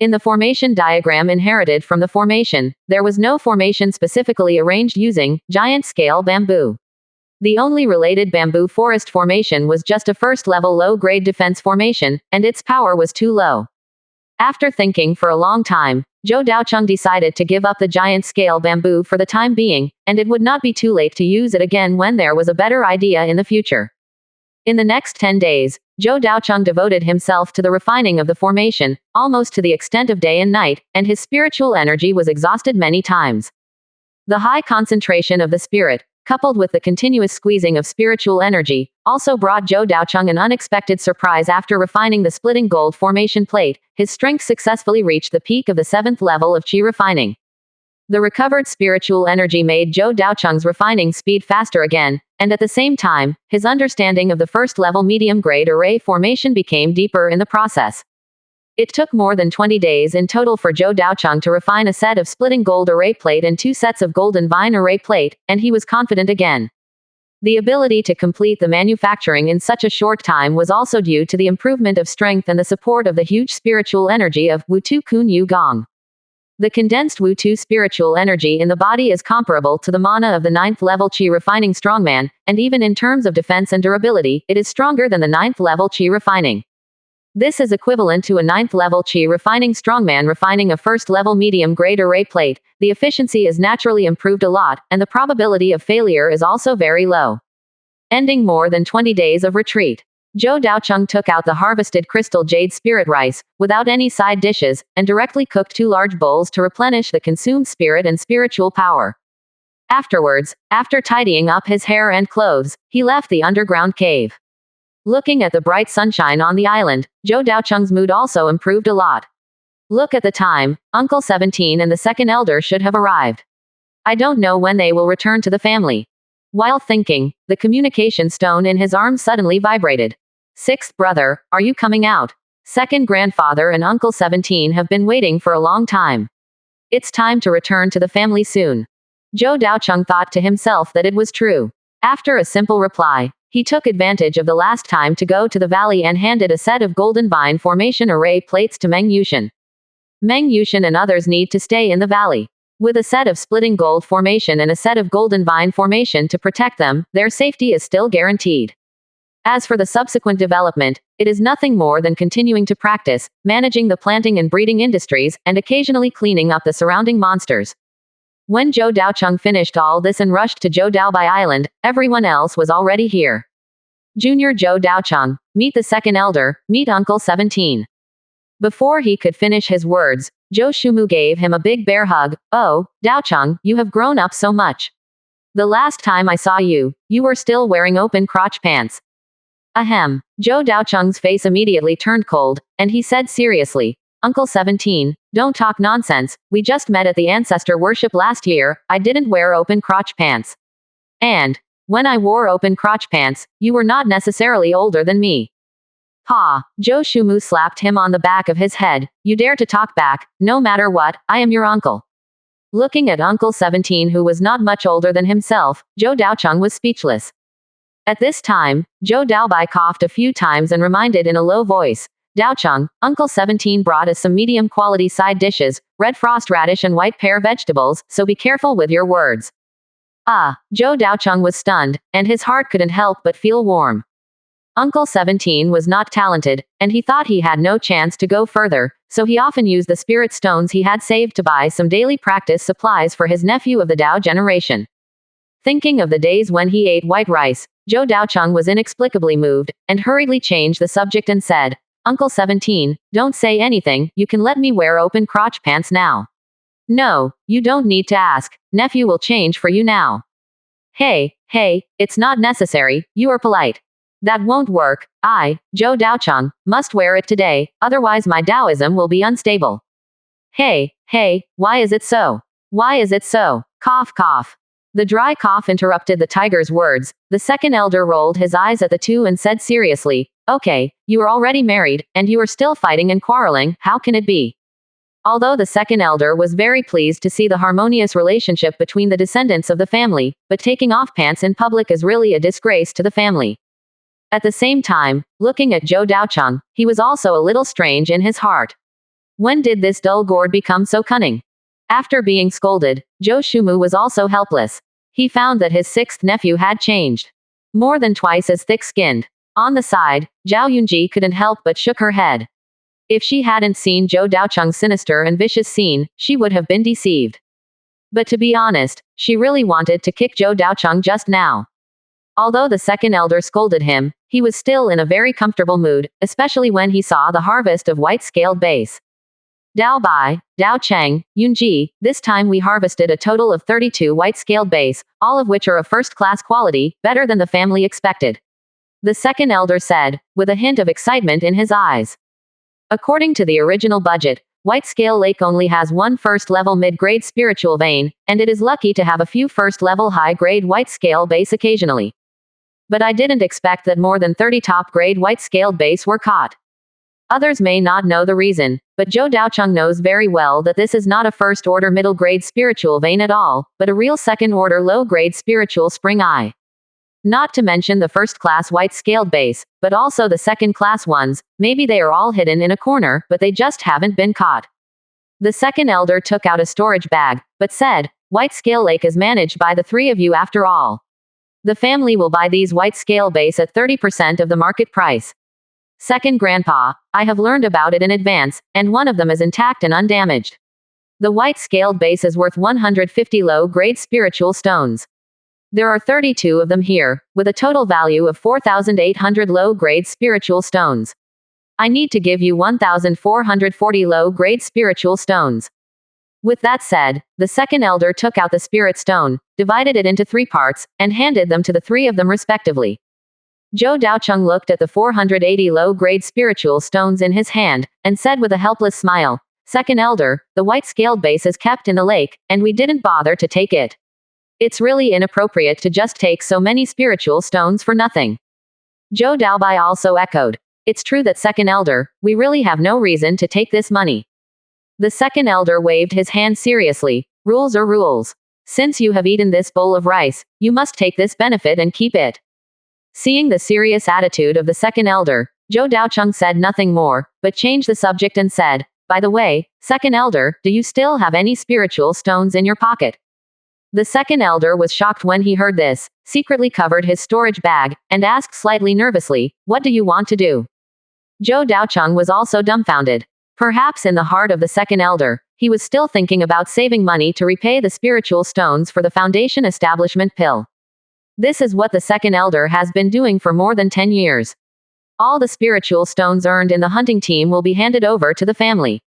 In the formation diagram inherited from the formation, there was no formation specifically arranged using giant scale bamboo. The only related bamboo forest formation was just a first-level low-grade defense formation, and its power was too low. After thinking for a long time, Zhou Daocheng decided to give up the giant scale bamboo for the time being, and it would not be too late to use it again when there was a better idea in the future. In the next 10 days, Zhou Daocheng devoted himself to the refining of the formation, almost to the extent of day and night, and his spiritual energy was exhausted many times. The high concentration of the spirit, coupled with the continuous squeezing of spiritual energy, also brought Zhou Daocheng an unexpected surprise. After refining the splitting gold formation plate, his strength successfully reached the peak of the 7th level of qi refining. The recovered spiritual energy made Zhou Daocheng's refining speed faster again, and at the same time, his understanding of the first-level medium-grade array formation became deeper in the process. It took more than 20 days in total for Zhou Daocheng to refine a set of splitting gold array plate and two sets of golden vine array plate, and he was confident again. The ability to complete the manufacturing in such a short time was also due to the improvement of strength and the support of the huge spiritual energy of Wutu Kun Yu Gong. The condensed Wutu spiritual energy in the body is comparable to the mana of the 9th level qi refining strongman, and even in terms of defense and durability, it is stronger than the 9th level qi refining. This is equivalent to a 9th level qi refining strongman refining a first level medium grade array plate. The efficiency is naturally improved a lot, and the probability of failure is also very low. Ending more than 20 days of retreat. Zhou Daocheng took out the harvested crystal jade spirit rice, without any side dishes, and directly cooked 2 large bowls to replenish the consumed spirit and spiritual power. Afterwards, after tidying up his hair and clothes, he left the underground cave. Looking at the bright sunshine on the island, Zhou Daocheng's mood also improved a lot. Look at the time, Uncle 17 and the second elder should have arrived. I don't know when they will return to the family. While thinking, the communication stone in his arm suddenly vibrated. 6th brother, are you coming out? Second grandfather and Uncle 17 have been waiting for a long time. It's time to return to the family soon. Zhou Daocheng thought to himself that it was true. After a simple reply, he took advantage of the last time to go to the valley and handed a set of golden vine formation array plates to Meng Yushan. Meng Yushan and others need to stay in the valley. With a set of splitting gold formation and a set of golden vine formation to protect them, their safety is still guaranteed. As for the subsequent development, it is nothing more than continuing to practice, managing the planting and breeding industries, and occasionally cleaning up the surrounding monsters. When Zhou Daocheng finished all this and rushed to Zhou Daobai Island, everyone else was already here. Junior Zhou Daocheng, meet the second elder, meet Uncle 17. Before he could finish his words, Zhou Shumu gave him a big bear hug. Oh, Daocheng, you have grown up so much. The last time I saw you, you were still wearing open crotch pants. Ahem. Zhou Daocheng's face immediately turned cold, and he said seriously, Uncle 17, don't talk nonsense, we just met at the ancestor worship last year, I didn't wear open crotch pants. And, when I wore open crotch pants, you were not necessarily older than me. Ha! Zhou Shumu slapped him on the back of his head, you dare to talk back, no matter what, I am your uncle. Looking at Uncle 17 who was not much older than himself, Zhou Daocheng was speechless. At this time, Zhou Daobai coughed a few times and reminded in a low voice, Daocheng, Uncle 17 brought us some medium-quality side dishes, red frost radish and white pear vegetables, so be careful with your words. Ah, Zhou Daocheng was stunned, and his heart couldn't help but feel warm. Uncle 17 was not talented, and he thought he had no chance to go further, so he often used the spirit stones he had saved to buy some daily practice supplies for his nephew of the Dao generation. Thinking of the days when he ate white rice, Zhou Daocheng was inexplicably moved, and hurriedly changed the subject and said, Uncle 17, don't say anything, you can let me wear open crotch pants now. No, you don't need to ask, nephew will change for you now. Hey, it's not necessary, you are polite. That won't work, I, Zhou Daocheng, must wear it today, otherwise my Taoism will be unstable. Hey, why is it so? Why is it so? Cough, cough. The dry cough interrupted the tiger's words. The second elder rolled his eyes at the two and said seriously, okay, you are already married, and you are still fighting and quarreling, how can it be? Although the second elder was very pleased to see the harmonious relationship between the descendants of the family, but taking off pants in public is really a disgrace to the family. At the same time, looking at Zhou Daocheng, he was also a little strange in his heart. When did this dull gourd become so cunning? After being scolded, Zhou Shumu was also helpless. He found that his sixth nephew had changed. More than twice as thick-skinned. On the side, Zhao Yunji couldn't help but shook her head. If she hadn't seen Zhou Daocheng's sinister and vicious scene, she would have been deceived. But to be honest, she really wanted to kick Zhou Daocheng just now. Although the second elder scolded him, he was still in a very comfortable mood, especially when he saw the harvest of white-scaled base. Dao Bai, Dao Cheng, Yunji, this time we harvested a total of 32 white-scaled base, all of which are of first-class quality, better than the family expected. The second elder said, with a hint of excitement in his eyes. According to the original budget, White Scale Lake only has one first-level mid-grade spiritual vein, and it is lucky to have a few first-level high-grade white-scale base occasionally. But I didn't expect that more than 30 top-grade white-scaled base were caught. Others may not know the reason, but Zhou Daocheng knows very well that this is not a first-order middle-grade spiritual vein at all, but a real second-order low-grade spiritual spring eye. Not to mention the first-class white-scaled base, but also the second-class ones, maybe they are all hidden in a corner, but they just haven't been caught. The second elder took out a storage bag, but said, White Scale Lake is managed by the three of you after all. The family will buy these white-scale base at 30% of the market price. Second Grandpa, I have learned about it in advance, and one of them is intact and undamaged. The white-scaled base is worth 150 low-grade spiritual stones. There are 32 of them here, with a total value of 4,800 low-grade spiritual stones. I need to give you 1,440 low-grade spiritual stones. With that said, the second elder took out the spirit stone, divided it into 3 parts, and handed them to the 3 of them respectively. Zhou Daocheng looked at the 480 low-grade spiritual stones in his hand, and said with a helpless smile, Second elder, the white-scaled base is kept in the lake, and we didn't bother to take it. It's really inappropriate to just take so many spiritual stones for nothing. Zhou Daobai also echoed. It's true that second elder, we really have no reason to take this money. The second elder waved his hand seriously. Rules are rules. Since you have eaten this bowl of rice, you must take this benefit and keep it. Seeing the serious attitude of the second elder, Zhou Daocheng said nothing more, but changed the subject and said, By the way, second elder, do you still have any spiritual stones in your pocket? The second elder was shocked when he heard this, secretly covered his storage bag, and asked slightly nervously, What do you want to do? Zhou Daocheng was also dumbfounded. Perhaps in the heart of the second elder, he was still thinking about saving money to repay the spiritual stones for the foundation establishment pill. This is what the second elder has been doing for more than 10 years. All the spiritual stones earned in the hunting team will be handed over to the family.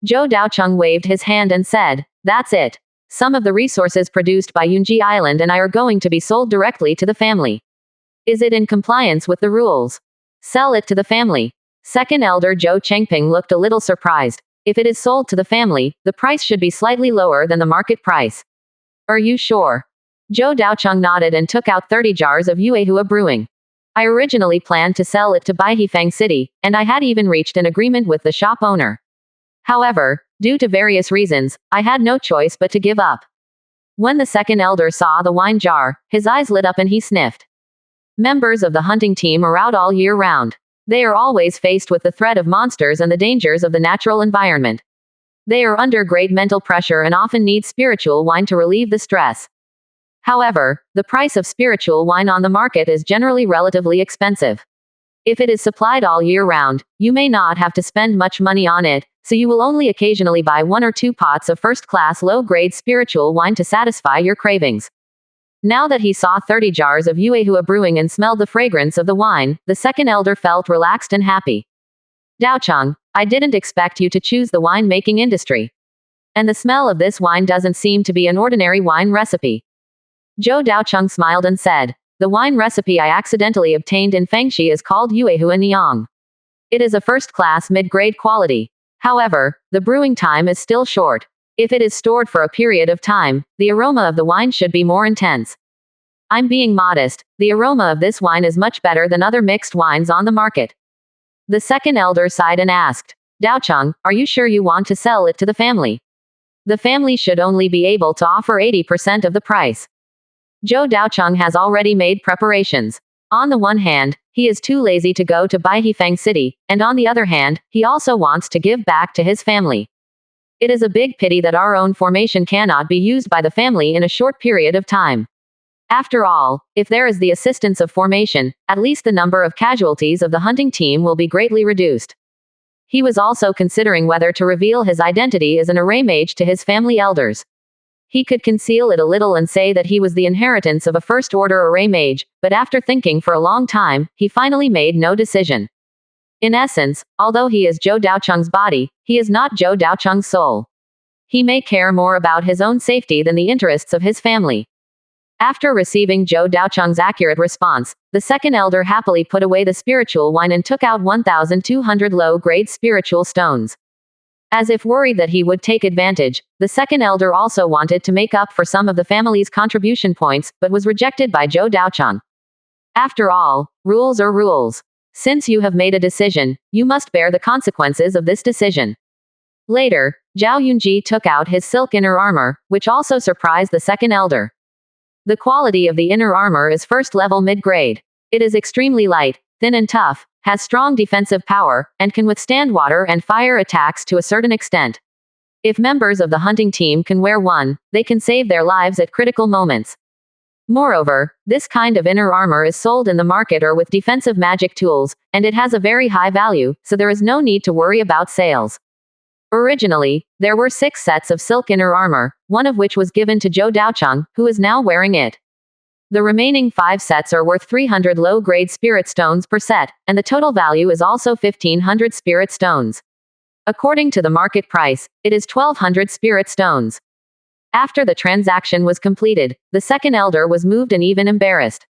Zhou Daocheng waved his hand and said, That's it. Some of the resources produced by Yunji Island and I are going to be sold directly to the family. Is it in compliance with the rules? Sell it to the family. Second elder Zhou Chengping looked a little surprised. If it is sold to the family, the price should be slightly lower than the market price. Are you sure? Zhou Daocheng nodded and took out 30 jars of Yuehua brewing. I originally planned to sell it to Baihifang City, and I had even reached an agreement with the shop owner. However, due to various reasons, I had no choice but to give up. When the second elder saw the wine jar, his eyes lit up and he sniffed. Members of the hunting team are out all year round. They are always faced with the threat of monsters and the dangers of the natural environment. They are under great mental pressure and often need spiritual wine to relieve the stress. However, the price of spiritual wine on the market is generally relatively expensive. If it is supplied all year round, you may not have to spend much money on it, so you will only occasionally buy 1 or 2 pots of first-class low-grade spiritual wine to satisfy your cravings. Now that he saw 30 jars of Yuehua brewing and smelled the fragrance of the wine, the second elder felt relaxed and happy. Daocheng, I didn't expect you to choose the wine-making industry. And the smell of this wine doesn't seem to be an ordinary wine recipe. Zhou Daocheng smiled and said, the wine recipe I accidentally obtained in Fengshi is called Yuehua Niang. It is a first-class mid-grade quality. However, the brewing time is still short. If it is stored for a period of time, the aroma of the wine should be more intense. I'm being modest, the aroma of this wine is much better than other mixed wines on the market. The second elder sighed and asked, Daocheng, are you sure you want to sell it to the family? The family should only be able to offer 80% of the price. Zhou Daocheng has already made preparations. On the one hand, he is too lazy to go to Baihifeng City, and on the other hand, he also wants to give back to his family. It is a big pity that our own formation cannot be used by the family in a short period of time. After all, if there is the assistance of formation, at least the number of casualties of the hunting team will be greatly reduced. He was also considering whether to reveal his identity as an array mage to his family elders. He could conceal it a little and say that he was the inheritance of a first-order array mage, but after thinking for a long time, he finally made no decision. In essence, although he is Zhou Daocheng's body, he is not Zhou Daocheng's soul. He may care more about his own safety than the interests of his family. After receiving Zhou Daocheng's accurate response, the second elder happily put away the spiritual wine and took out 1,200 low-grade spiritual stones. As if worried that he would take advantage, the second elder also wanted to make up for some of the family's contribution points, but was rejected by Zhou Daocheng. After all, rules are rules. Since you have made a decision, you must bear the consequences of this decision. Later, Zhao Yunji took out his silk inner armor, which also surprised the second elder. The quality of the inner armor is first-level mid-grade. It is extremely light, thin and tough, has strong defensive power, and can withstand water and fire attacks to a certain extent. If members of the hunting team can wear one, they can save their lives at critical moments. Moreover, this kind of inner armor is sold in the market or with defensive magic tools, and it has a very high value, so there is no need to worry about sales. Originally, there were 6 sets of silk inner armor, one of which was given to Zhou Daocheng, who is now wearing it. The remaining 5 sets are worth 300 low-grade spirit stones per set, and the total value is also 1,500 spirit stones. According to the market price, it is 1,200 spirit stones. After the transaction was completed, the second elder was moved and even embarrassed.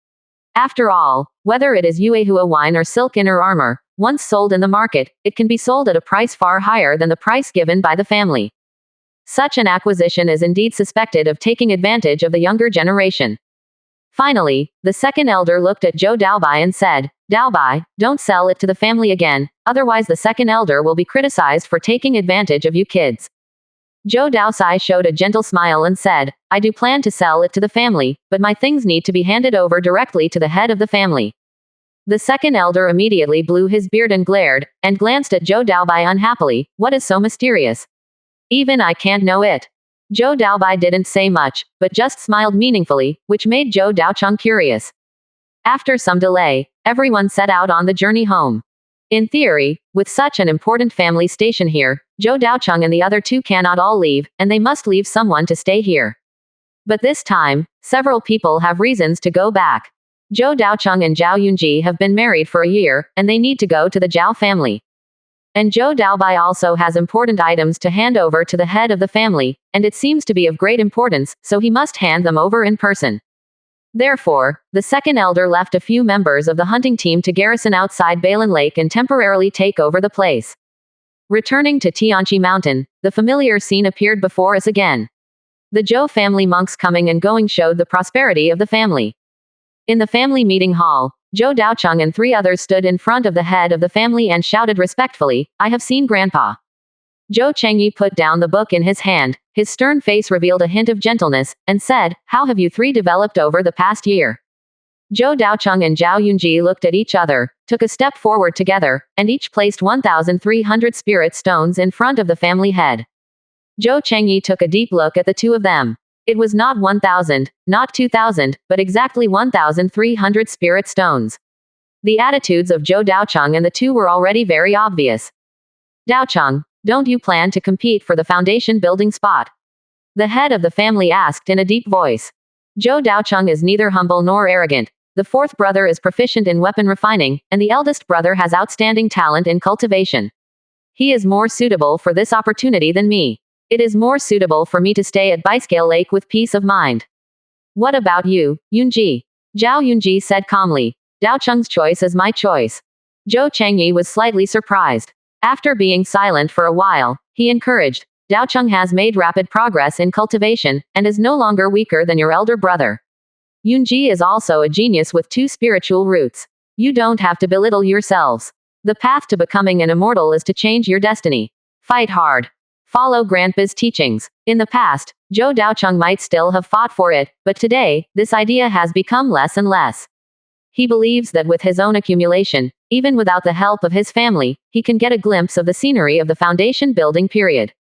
After all, whether it is Yuehua wine or silk inner armor, once sold in the market, it can be sold at a price far higher than the price given by the family. Such an acquisition is indeed suspected of taking advantage of the younger generation. Finally, the second elder looked at Zhou Daobai and said, Daobai, don't sell it to the family again, otherwise the second elder will be criticized for taking advantage of you kids. Zhou Daosai showed a gentle smile and said, I do plan to sell it to the family, but my things need to be handed over directly to the head of the family. The second elder immediately blew his beard and glanced at Zhou Daobai unhappily. What is so mysterious? Even I can't know it. Zhou Daobai didn't say much, but just smiled meaningfully, which made Zhou Daocheng curious. After some delay, everyone set out on the journey home. In theory, with such an important family station here, Zhou Daocheng and the other 2 cannot all leave, and they must leave someone to stay here. But this time, several people have reasons to go back. Zhou Daocheng and Zhao Yunji have been married for a year, and they need to go to the Zhao family. And Zhou Daobai also has important items to hand over to the head of the family, and it seems to be of great importance, so he must hand them over in person. Therefore, the second elder left a few members of the hunting team to garrison outside Balan Lake and temporarily take over the place. Returning to Tianqi Mountain, the familiar scene appeared before us again. The Zhou family monks coming and going showed the prosperity of the family. In the family meeting hall, Zhou Daocheng and 3 others stood in front of the head of the family and shouted respectfully, I have seen Grandpa. Zhou Chengyi put down the book in his hand, his stern face revealed a hint of gentleness, and said, How have you 3 developed over the past year? Zhou Daocheng and Zhao Yunji looked at each other, took a step forward together, and each placed 1,300 spirit stones in front of the family head. Zhou Chengyi took a deep look at the 2 of them. It was not 1,000, not 2,000, but exactly 1,300 spirit stones. The attitudes of Zhou Daocheng and the two were already very obvious. Daocheng, don't you plan to compete for the foundation building spot? The head of the family asked in a deep voice. Zhou Daocheng is neither humble nor arrogant. The fourth brother is proficient in weapon refining, and the eldest brother has outstanding talent in cultivation. He is more suitable for this opportunity than me. It is more suitable for me to stay at Biscale Lake with peace of mind. What about you, Yunji? Zhao Yunji said calmly. Daocheng's choice is my choice. Zhou Chengyi was slightly surprised. After being silent for a while, he encouraged. Daocheng has made rapid progress in cultivation, and is no longer weaker than your elder brother. Yunji is also a genius with 2 spiritual roots. You don't have to belittle yourselves. The path to becoming an immortal is to change your destiny. Fight hard. Follow Grandpa's teachings. In the past, Zhou Daocheng might still have fought for it, but today, this idea has become less and less. He believes that with his own accumulation, even without the help of his family, he can get a glimpse of the scenery of the foundation building period.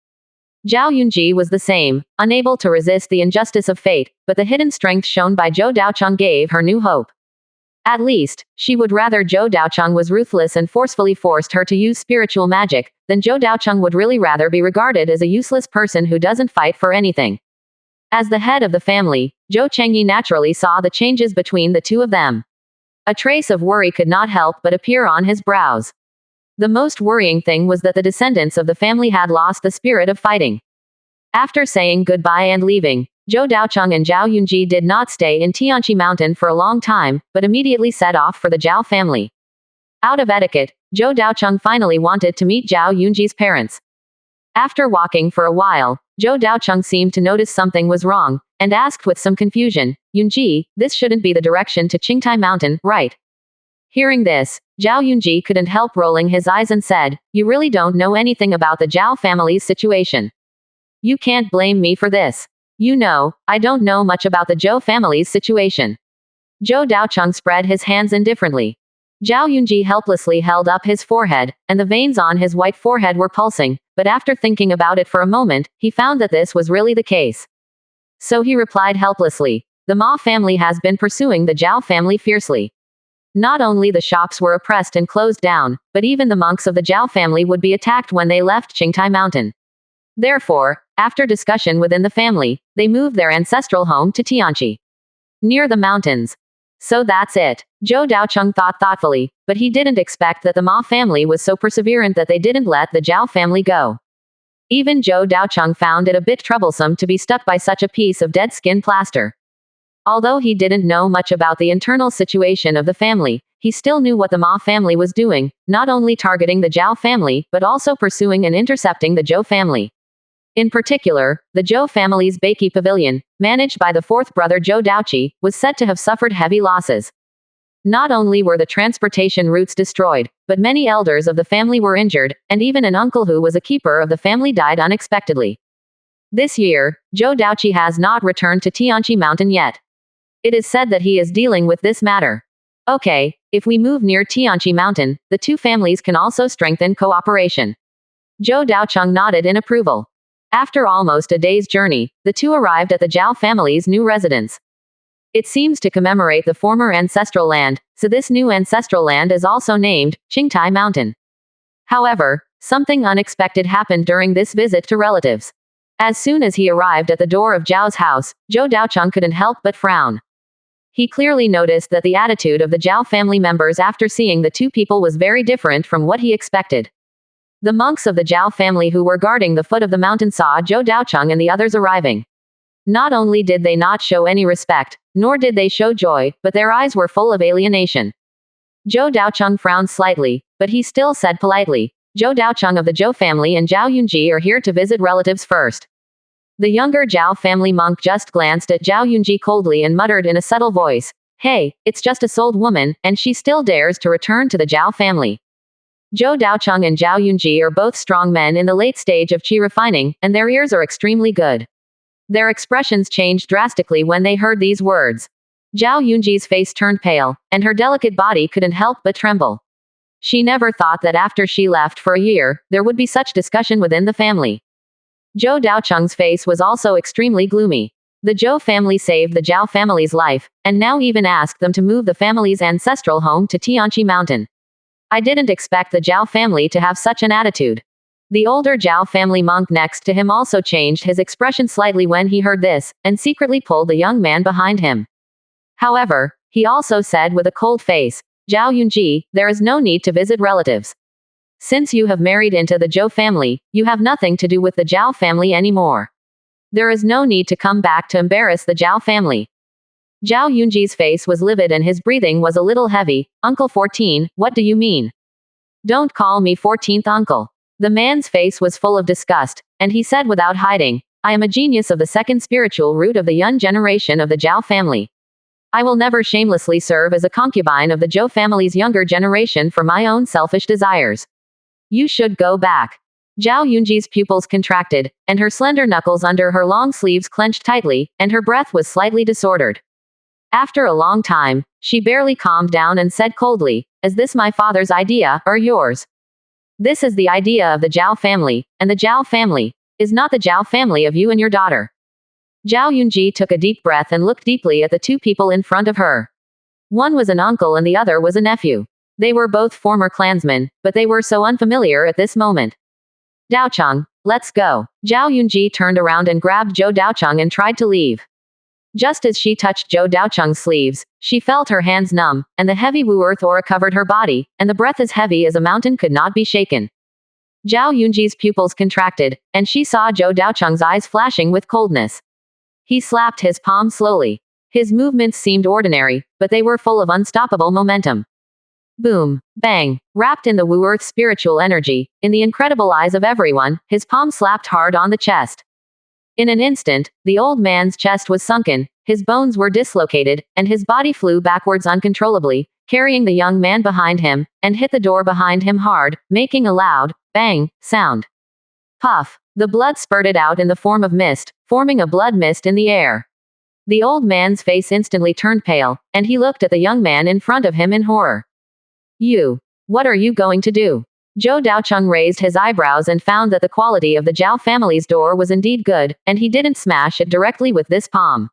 Zhao Yunji was the same, unable to resist the injustice of fate, but the hidden strength shown by Zhou Daocheng gave her new hope. At least, she would rather Zhou Daocheng was ruthless and forcefully forced her to use spiritual magic, than Zhou Daocheng would really rather be regarded as a useless person who doesn't fight for anything. As the head of the family, Zhou Chengyi naturally saw the changes between the two of them. A trace of worry could not help but appear on his brows. The most worrying thing was that the descendants of the family had lost the spirit of fighting. After saying goodbye and leaving, Zhou Daocheng and Zhao Yunji did not stay in Tianqi Mountain for a long time, but immediately set off for the Zhao family. Out of etiquette, Zhou Daocheng finally wanted to meet Zhao Yunji's parents. After walking for a while, Zhou Daocheng seemed to notice something was wrong, and asked with some confusion, Yunji, this shouldn't be the direction to Qingtai Mountain, right? Hearing this, Zhao Yunji couldn't help rolling his eyes and said, you really don't know anything about the Zhao family's situation. You can't blame me for this. You know, I don't know much about the Zhou family's situation. Zhou Daocheng spread his hands indifferently. Zhao Yunji helplessly held up his forehead, and the veins on his white forehead were pulsing, but after thinking about it for a moment, he found that this was really the case. So he replied helplessly, the Ma family has been pursuing the Zhao family fiercely. Not only the shops were oppressed and closed down, but even the monks of the Zhao family would be attacked when they left Qingtai Mountain. Therefore, after discussion within the family, they moved their ancestral home to Tianqi, near the mountains. So that's it. Zhou Daocheng thought thoughtfully, but he didn't expect that the Ma family was so perseverant that they didn't let the Zhao family go. Even Zhou Daocheng found it a bit troublesome to be stuck by such a piece of dead skin plaster. Although he didn't know much about the internal situation of the family, he still knew what the Ma family was doing, not only targeting the Zhao family, but also pursuing and intercepting the Zhou family. In particular, the Zhou family's Beiki pavilion, managed by the fourth brother Zhou Daoqi, was said to have suffered heavy losses. Not only were the transportation routes destroyed, but many elders of the family were injured, and even an uncle who was a keeper of the family died unexpectedly. This year, Zhou Daoqi has not returned to Tianqi Mountain yet. It is said that he is dealing with this matter. Okay, if we move near Tianqi Mountain, the two families can also strengthen cooperation. Zhou Daocheng nodded in approval. After almost a day's journey, the two arrived at the Zhao family's new residence. It seems to commemorate the former ancestral land, so this new ancestral land is also named Qingtai Mountain. However, something unexpected happened during this visit to relatives. As soon as he arrived at the door of Zhao's house, Zhou Daocheng couldn't help but frown. He clearly noticed that the attitude of the Zhao family members after seeing the two people was very different from what he expected. The monks of the Zhao family who were guarding the foot of the mountain saw Zhou Daocheng and the others arriving. Not only did they not show any respect, nor did they show joy, but their eyes were full of alienation. Zhou Daocheng frowned slightly, but he still said politely, Zhou Daocheng of the Zhou family and Zhao Yunji are here to visit relatives first. The younger Zhao family monk just glanced at Zhao Yunji coldly and muttered in a subtle voice, hey, it's just a sold woman, and she still dares to return to the Zhao family. Zhou Daocheng and Zhao Yunji are both strong men in the late stage of qi refining, and their ears are extremely good. Their expressions changed drastically when they heard these words. Zhao Yunji's face turned pale, and her delicate body couldn't help but tremble. She never thought that after she left for a year, there would be such discussion within the family. Zhou Daocheng's face was also extremely gloomy. The Zhou family saved the Zhao family's life, and now even asked them to move the family's ancestral home to Tianqi Mountain. I didn't expect the Zhao family to have such an attitude. The older Zhao family monk next to him also changed his expression slightly when he heard this, and secretly pulled the young man behind him. However, he also said with a cold face, Zhao Yunji, there is no need to visit relatives. Since you have married into the Zhou family, you have nothing to do with the Zhao family anymore. There is no need to come back to embarrass the Zhao family. Zhao Yunji's face was livid and his breathing was a little heavy. Uncle 14, what do you mean? Don't call me 14th uncle. The man's face was full of disgust, and he said without hiding, I am a genius of the second spiritual root of the young generation of the Zhao family. I will never shamelessly serve as a concubine of the Zhou family's younger generation for my own selfish desires. You should go back. Zhao Yunji's pupils contracted, and her slender knuckles under her long sleeves clenched tightly, and her breath was slightly disordered. After a long time, she barely calmed down and said coldly, is this my father's idea, or yours? This is the idea of the Zhao family, and the Zhao family is not the Zhao family of you and your daughter. Zhao Yunji took a deep breath and looked deeply at the two people in front of her. One was an uncle and the other was a nephew. They were both former clansmen, but they were so unfamiliar at this moment. Daocheng, let's go. Zhao Yunji turned around and grabbed Zhou Daocheng and tried to leave. Just as she touched Zhou Daocheng's sleeves, she felt her hands numb, and the heavy Wu earth aura covered her body, and the breath as heavy as a mountain could not be shaken. Zhao Yunji's pupils contracted, and she saw Zhou Daocheng's eyes flashing with coldness. He slapped his palm slowly. His movements seemed ordinary, but they were full of unstoppable momentum. Boom, bang, wrapped in the Wu Earth spiritual energy, in the incredible eyes of everyone, his palm slapped hard on the chest. In an instant, the old man's chest was sunken, his bones were dislocated, and his body flew backwards uncontrollably, carrying the young man behind him, and hit the door behind him hard, making a loud, bang, sound. Puff. The blood spurted out in the form of mist, forming a blood mist in the air. The old man's face instantly turned pale, and he looked at the young man in front of him in horror. You. What are you going to do? Zhou Daocheng raised his eyebrows and found that the quality of the Zhao family's door was indeed good, and he didn't smash it directly with this palm.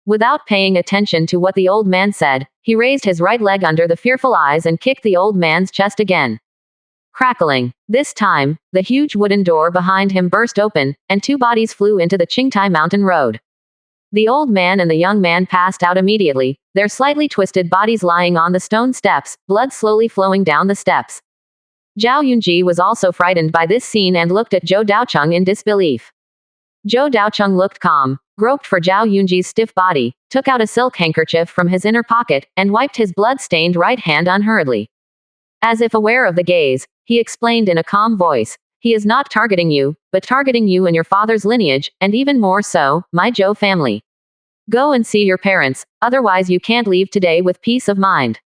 Without paying attention to what the old man said, he raised his right leg under the fearful eyes and kicked the old man's chest again. Crackling. This time, the huge wooden door behind him burst open, and two bodies flew into the Qingtai Mountain Road. The old man and the young man passed out immediately, their slightly twisted bodies lying on the stone steps, blood slowly flowing down the steps. Zhao Yunji was also frightened by this scene and looked at Zhou Daocheng in disbelief. Zhou Daocheng looked calm, groped for Zhao Yunji's stiff body, took out a silk handkerchief from his inner pocket, and wiped his blood-stained right hand unhurriedly. As if aware of the gaze, he explained in a calm voice, he is not targeting you, but targeting you and your father's lineage, and even more so, my Zhou family. Go and see your parents, otherwise you can't leave today with peace of mind.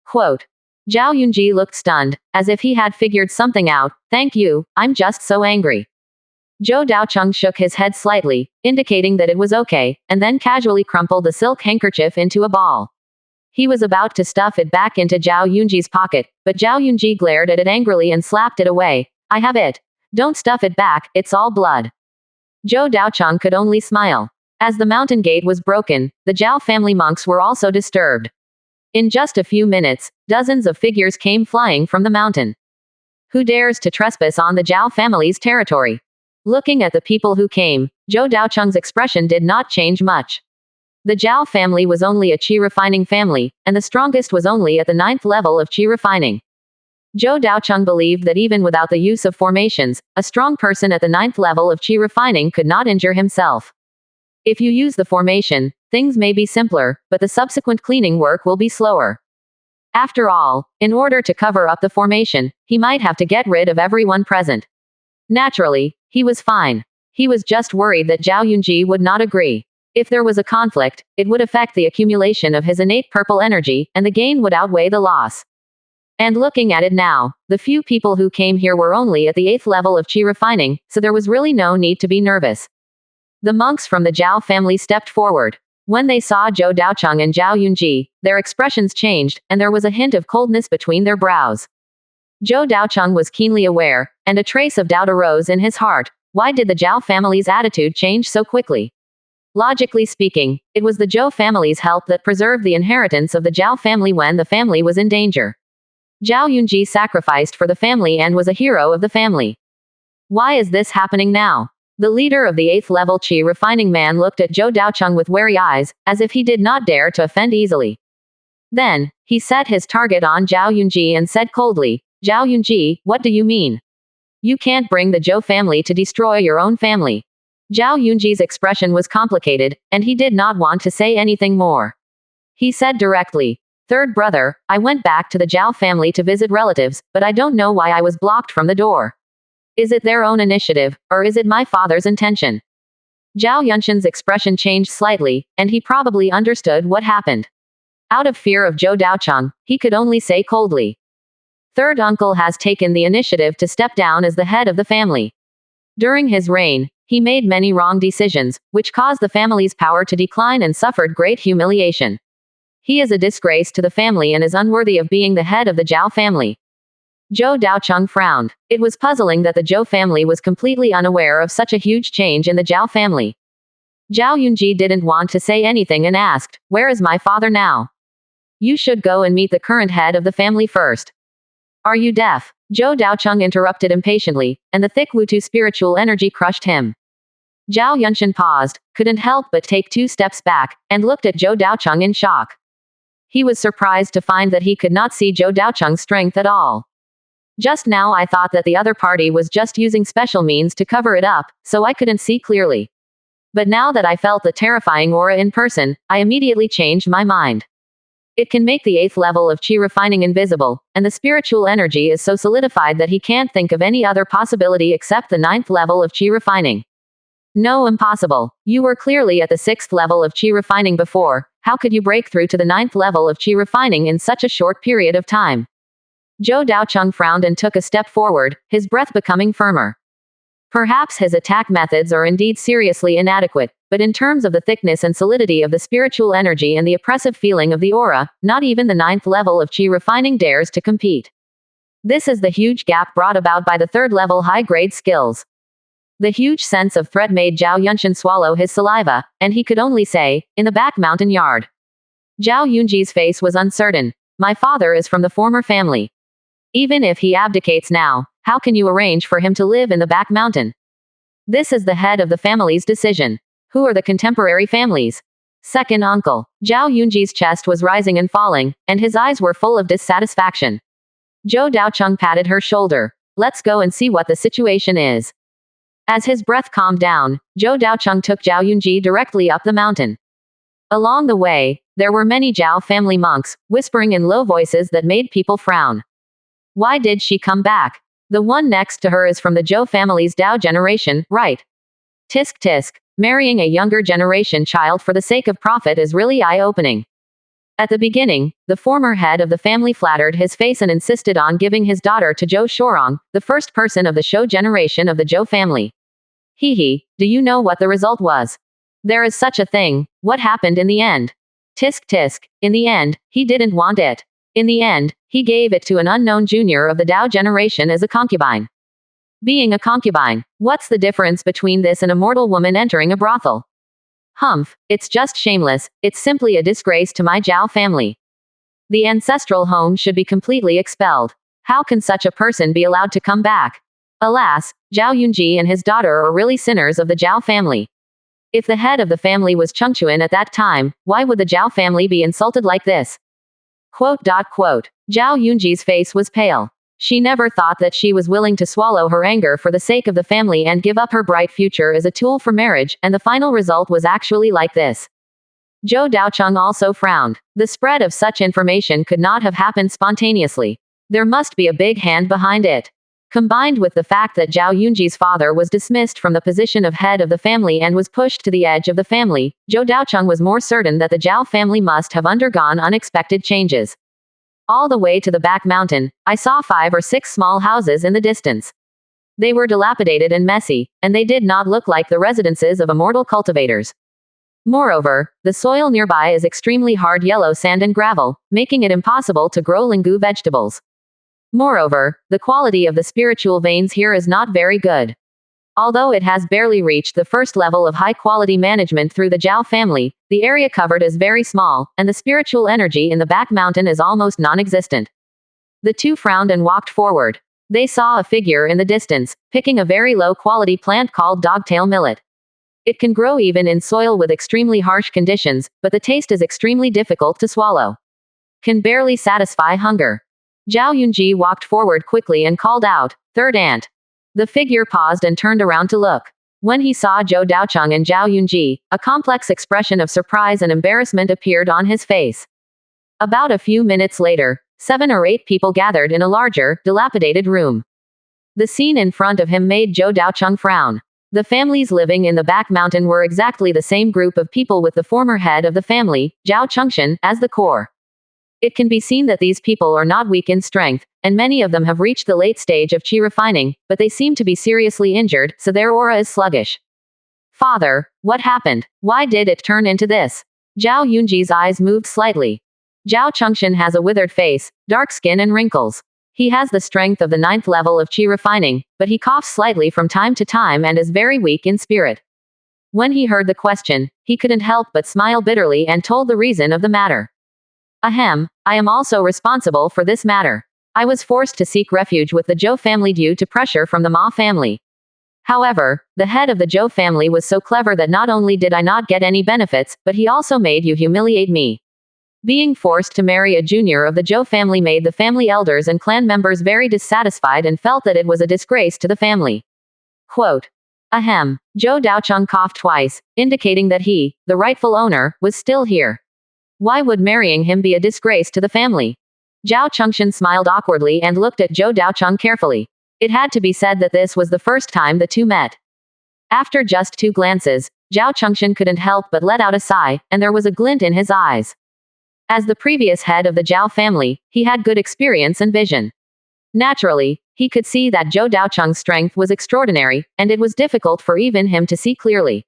Quote. Zhao Yunji looked stunned, as if he had figured something out. Thank you, I'm just so angry. Zhou Daocheng shook his head slightly, indicating that it was okay, and then casually crumpled the silk handkerchief into a ball. He was about to stuff it back into Zhao Yunji's pocket, but Zhao Yunji glared at it angrily and slapped it away. I have it. Don't stuff it back, it's all blood. Zhou Daocheng could only smile. As the mountain gate was broken, the Zhao family monks were also disturbed. In just a few minutes, dozens of figures came flying from the mountain. Who dares to trespass on the Zhao family's territory? Looking at the people who came, Zhou Daocheng's expression did not change much. The Zhao family was only a qi refining family, and the strongest was only at the 9th level of qi refining. Zhou Daocheng believed that even without the use of formations, a strong person at the 9th level of qi refining could not injure himself. If you use the formation, things may be simpler, but the subsequent cleaning work will be slower. After all, in order to cover up the formation, he might have to get rid of everyone present. Naturally, he was fine. He was just worried that Zhao Yunji would not agree. If there was a conflict, it would affect the accumulation of his innate purple energy, and the gain would outweigh the loss. And looking at it now, the few people who came here were only at the 8th level of qi refining, so there was really no need to be nervous. The monks from the Zhao family stepped forward. When they saw Zhou Daocheng and Zhao Yunji, their expressions changed, and there was a hint of coldness between their brows. Zhou Daocheng was keenly aware, and a trace of doubt arose in his heart. Why did the Zhao family's attitude change so quickly? Logically speaking, it was the Zhou family's help that preserved the inheritance of the Zhao family when the family was in danger. Zhao Yunji sacrificed for the family and was a hero of the family. Why is this happening now? The leader of the 8th level qi refining man looked at Zhou Daocheng with wary eyes, as if he did not dare to offend easily. Then, he set his target on Zhao Yunji and said coldly, Zhao Yunji, what do you mean? You can't bring the Zhou family to destroy your own family. Zhao Yunji's expression was complicated, and he did not want to say anything more. He said directly, Third brother, I went back to the Zhao family to visit relatives, but I don't know why I was blocked from the door. Is it their own initiative, or is it my father's intention? Zhao Yunshan's expression changed slightly, and he probably understood what happened. Out of fear of Zhou Daocheng, he could only say coldly. Third uncle has taken the initiative to step down as the head of the family. During his reign, he made many wrong decisions, which caused the family's power to decline and suffered great humiliation. He is a disgrace to the family and is unworthy of being the head of the Zhao family. Zhou Daocheng frowned. It was puzzling that the Zhou family was completely unaware of such a huge change in the Zhao family. Zhao Yunji didn't want to say anything and asked, Where is my father now? You should go and meet the current head of the family first. Are you deaf? Zhou Daocheng interrupted impatiently, and the thick Wutu spiritual energy crushed him. Zhao Yunshan paused, couldn't help but take 2 steps back, and looked at Zhou Daocheng in shock. He was surprised to find that he could not see Zhou Daocheng's strength at all. Just now I thought that the other party was just using special means to cover it up, so I couldn't see clearly. But now that I felt the terrifying aura in person, I immediately changed my mind. It can make the 8th level of qi refining invisible, and the spiritual energy is so solidified that he can't think of any other possibility except the 9th level of qi refining. No, impossible. You were clearly at the 6th level of qi refining before. How could you break through to the 9th level of qi refining in such a short period of time? Zhou Daocheng frowned and took a step forward, his breath becoming firmer. Perhaps his attack methods are indeed seriously inadequate, but in terms of the thickness and solidity of the spiritual energy and the oppressive feeling of the aura, not even the 9th level of qi refining dares to compete. This is the huge gap brought about by the 3rd level high-grade skills. The huge sense of threat made Zhao Yunshan swallow his saliva, and he could only say, in the back mountain yard. Zhao Yunji's face was uncertain. My father is from the former family. Even if he abdicates now, how can you arrange for him to live in the back mountain? This is the head of the family's decision. Who are the contemporary families? Second uncle. Zhao Yunji's chest was rising and falling, and his eyes were full of dissatisfaction. Zhou Daocheng patted her shoulder. Let's go and see what the situation is. As his breath calmed down, Zhou Daocheng took Zhao Yunji directly up the mountain. Along the way, there were many Zhao family monks, whispering in low voices that made people frown. Why did she come back? The one next to her is from the Zhou family's Dao generation, right? Tisk tisk. Marrying a younger generation child for the sake of profit is really eye-opening. At the beginning, the former head of the family flattered his face and insisted on giving his daughter to Zhou Shorong, the first person of the Shou generation of the Zhou family. Hee, do you know what the result was? There is such a thing. What happened in the end? Tisk tisk. In the end, he didn't want it. In the end, he gave it to an unknown junior of the Dao generation as a concubine. Being a concubine, what's the difference between this and a mortal woman entering a brothel? Humph, it's just shameless, it's simply a disgrace to my Zhao family. The ancestral home should be completely expelled. How can such a person be allowed to come back? Alas, Zhao Yunji and his daughter are really sinners of the Zhao family. If the head of the family was Chengchuan at that time, why would the Zhao family be insulted like this? Zhao Yunji's face was pale. She never thought that she was willing to swallow her anger for the sake of the family and give up her bright future as a tool for marriage, and the final result was actually like this. Zhou Daocheng also frowned. The spread of such information could not have happened spontaneously. There must be a big hand behind it. Combined with the fact that Zhao Yunji's father was dismissed from the position of head of the family and was pushed to the edge of the family, Zhou Daocheng was more certain that the Zhao family must have undergone unexpected changes. All the way to the back mountain, I saw 5 or 6 small houses in the distance. They were dilapidated and messy, and they did not look like the residences of immortal cultivators. Moreover, the soil nearby is extremely hard yellow sand and gravel, making it impossible to grow lingu vegetables. Moreover, the quality of the spiritual veins here is not very good. Although it has barely reached the first level of high-quality management through the Zhao family, the area covered is very small, and the spiritual energy in the back mountain is almost non-existent. The two frowned and walked forward. They saw a figure in the distance, picking a very low-quality plant called dogtail millet. It can grow even in soil with extremely harsh conditions, but the taste is extremely difficult to swallow. Can barely satisfy hunger. Zhao Yunji walked forward quickly and called out, "Third ant." The figure paused and turned around to look. When he saw Zhou Daocheng and Zhao Yunji, a complex expression of surprise and embarrassment appeared on his face. About a few minutes later, 7 or 8 people gathered in a larger, dilapidated room. The scene in front of him made Zhou Daocheng frown. The families living in the back mountain were exactly the same group of people with the former head of the family, Zhao Chengshan, as the core. It can be seen that these people are not weak in strength, and many of them have reached the late stage of qi refining, but they seem to be seriously injured, so their aura is sluggish. Father, what happened? Why did it turn into this? Zhao Yunji's eyes moved slightly. Zhao Chengshan has a withered face, dark skin and wrinkles. He has the strength of the 9th level of qi refining, but he coughs slightly from time to time and is very weak in spirit. When he heard the question, he couldn't help but smile bitterly and told the reason of the matter. Ahem, I am also responsible for this matter. I was forced to seek refuge with the Zhou family due to pressure from the Ma family. However, the head of the Zhou family was so clever that not only did I not get any benefits, but he also made you humiliate me. Being forced to marry a junior of the Zhou family made the family elders and clan members very dissatisfied and felt that it was a disgrace to the family. Quote. Ahem. Zhou Daocheng coughed twice, indicating that he, the rightful owner, was still here. Why would marrying him be a disgrace to the family? Zhao Chengshan smiled awkwardly and looked at Zhou Daocheng carefully. It had to be said that this was the first time the two met. After just 2 glances, Zhao Chengshan couldn't help but let out a sigh, and there was a glint in his eyes. As the previous head of the Zhao family, he had good experience and vision. Naturally, he could see that Zhou Daocheng's strength was extraordinary, and it was difficult for even him to see clearly.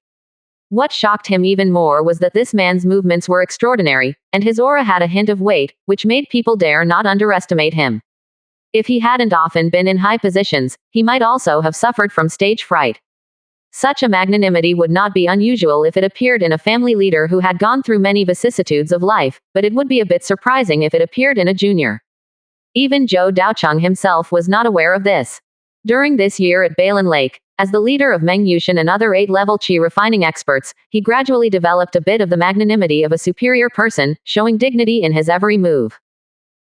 What shocked him even more was that this man's movements were extraordinary, and his aura had a hint of weight, which made people dare not underestimate him. If he hadn't often been in high positions, he might also have suffered from stage fright. Such a magnanimity would not be unusual if it appeared in a family leader who had gone through many vicissitudes of life, but it would be a bit surprising if it appeared in a junior. Even Zhou Daocheng himself was not aware of this. During this year at Balin Lake, as the leader of Meng Yushan and other 8-level qi refining experts, he gradually developed a bit of the magnanimity of a superior person, showing dignity in his every move.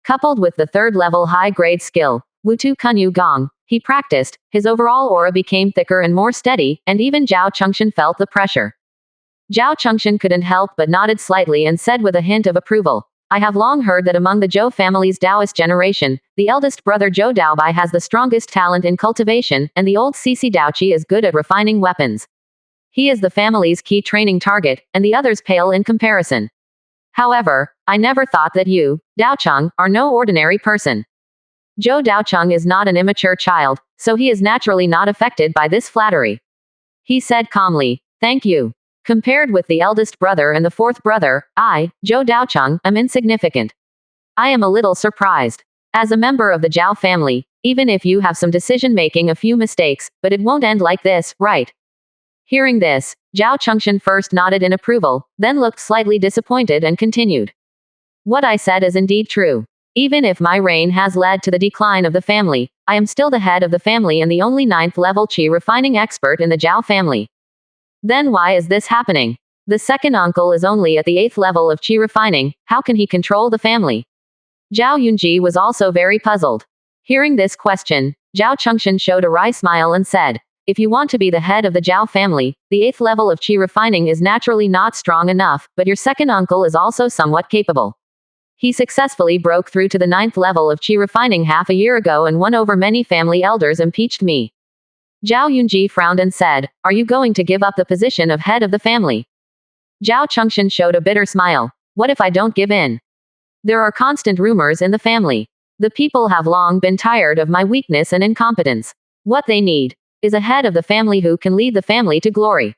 Coupled with the 3rd-level high-grade skill, Wutu Kunyu Gong, he practiced, his overall aura became thicker and more steady, and even Zhao Chengshan felt the pressure. Zhao Chengshan couldn't help but nodded slightly and said with a hint of approval, I have long heard that among the Zhou family's Taoist generation, the eldest brother Zhou Daobai has the strongest talent in cultivation, and the old Cici Daoqi is good at refining weapons. He is the family's key training target, and the others pale in comparison. However, I never thought that you, Daocheng, are no ordinary person. Zhou Daocheng is not an immature child, so he is naturally not affected by this flattery. He said calmly, thank you. Compared with the eldest brother and the 4th brother, I, Zhou Daocheng, am insignificant. I am a little surprised. As a member of the Zhao family, even if you have some decision-making a few mistakes, but it won't end like this, right? Hearing this, Zhao Chengshan first nodded in approval, then looked slightly disappointed and continued. What I said is indeed true. Even if my reign has led to the decline of the family, I am still the head of the family and the only 9th-level qi refining expert in the Zhao family. Then why is this happening? The second uncle is only at the 8th level of qi refining, how can he control the family? Zhao Yunji was also very puzzled. Hearing this question, Zhao Chengshan showed a wry smile and said, if you want to be the head of the Zhao family, the 8th level of qi refining is naturally not strong enough, but your second uncle is also somewhat capable. He successfully broke through to the 9th level of qi refining half a year ago and won over many family elders impeached me. Zhao Yunji frowned and said, are you going to give up the position of head of the family? Zhao Chengshan showed a bitter smile. What if I don't give in? There are constant rumors in the family. The people have long been tired of my weakness and incompetence. What they need is a head of the family who can lead the family to glory.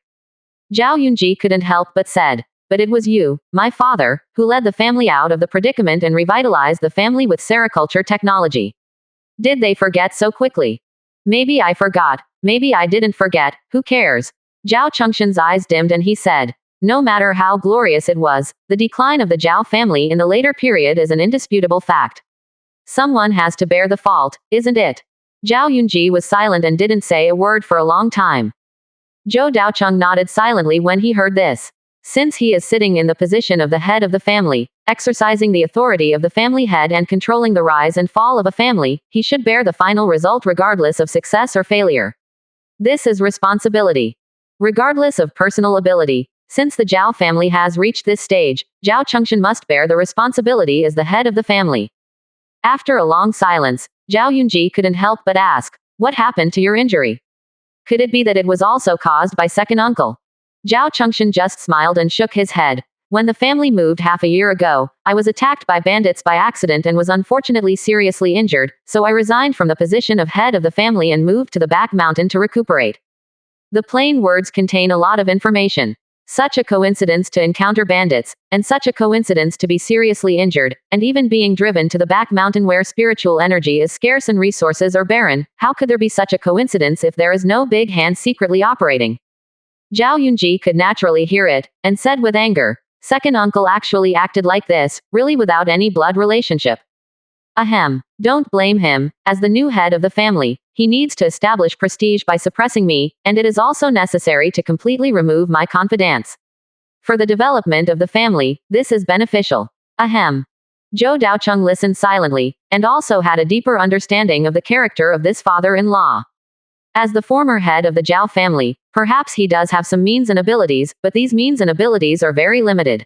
Zhao Yunji couldn't help but said, but it was you, my father, who led the family out of the predicament and revitalized the family with sericulture technology. Did they forget so quickly? Maybe I forgot. Maybe I didn't forget. Who cares? Zhao Chengxian's eyes dimmed and he said, no matter how glorious it was, the decline of the Zhao family in the later period is an indisputable fact. Someone has to bear the fault, isn't it? Zhao Yunji was silent and didn't say a word for a long time. Zhou Daocheng nodded silently when he heard this. Since he is sitting in the position of the head of the family, exercising the authority of the family head and controlling the rise and fall of a family, he should bear the final result regardless of success or failure. This is responsibility. Regardless of personal ability, since the Zhao family has reached this stage, Zhao Chengxian must bear the responsibility as the head of the family. After a long silence, Zhao Yunji couldn't help but ask, what happened to your injury? Could it be that it was also caused by second uncle? Zhao Chengxian just smiled and shook his head. When the family moved half a year ago, I was attacked by bandits by accident and was unfortunately seriously injured, so I resigned from the position of head of the family and moved to the back mountain to recuperate. The plain words contain a lot of information. Such a coincidence to encounter bandits, and such a coincidence to be seriously injured, and even being driven to the back mountain where spiritual energy is scarce and resources are barren. How could there be such a coincidence if there is no big hand secretly operating? Zhao Yunji could naturally hear it, and said with anger, second uncle actually acted like this, really without any blood relationship. Ahem. Don't blame him. As the new head of the family, he needs to establish prestige by suppressing me, and it is also necessary to completely remove my confidence. For the development of the family, this is beneficial. Ahem. Zhou Daocheng listened silently, and also had a deeper understanding of the character of this father-in-law. As the former head of the Zhao family, perhaps he does have some means and abilities, but these means and abilities are very limited.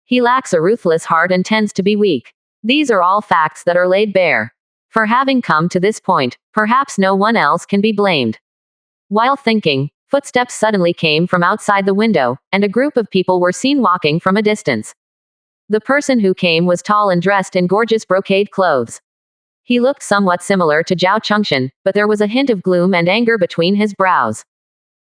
He lacks a ruthless heart and tends to be weak. These are all facts that are laid bare. For having come to this point, perhaps no one else can be blamed. While thinking, footsteps suddenly came from outside the window, and a group of people were seen walking from a distance. The person who came was tall and dressed in gorgeous brocade clothes. He looked somewhat similar to Zhao Chengxian, but there was a hint of gloom and anger between his brows.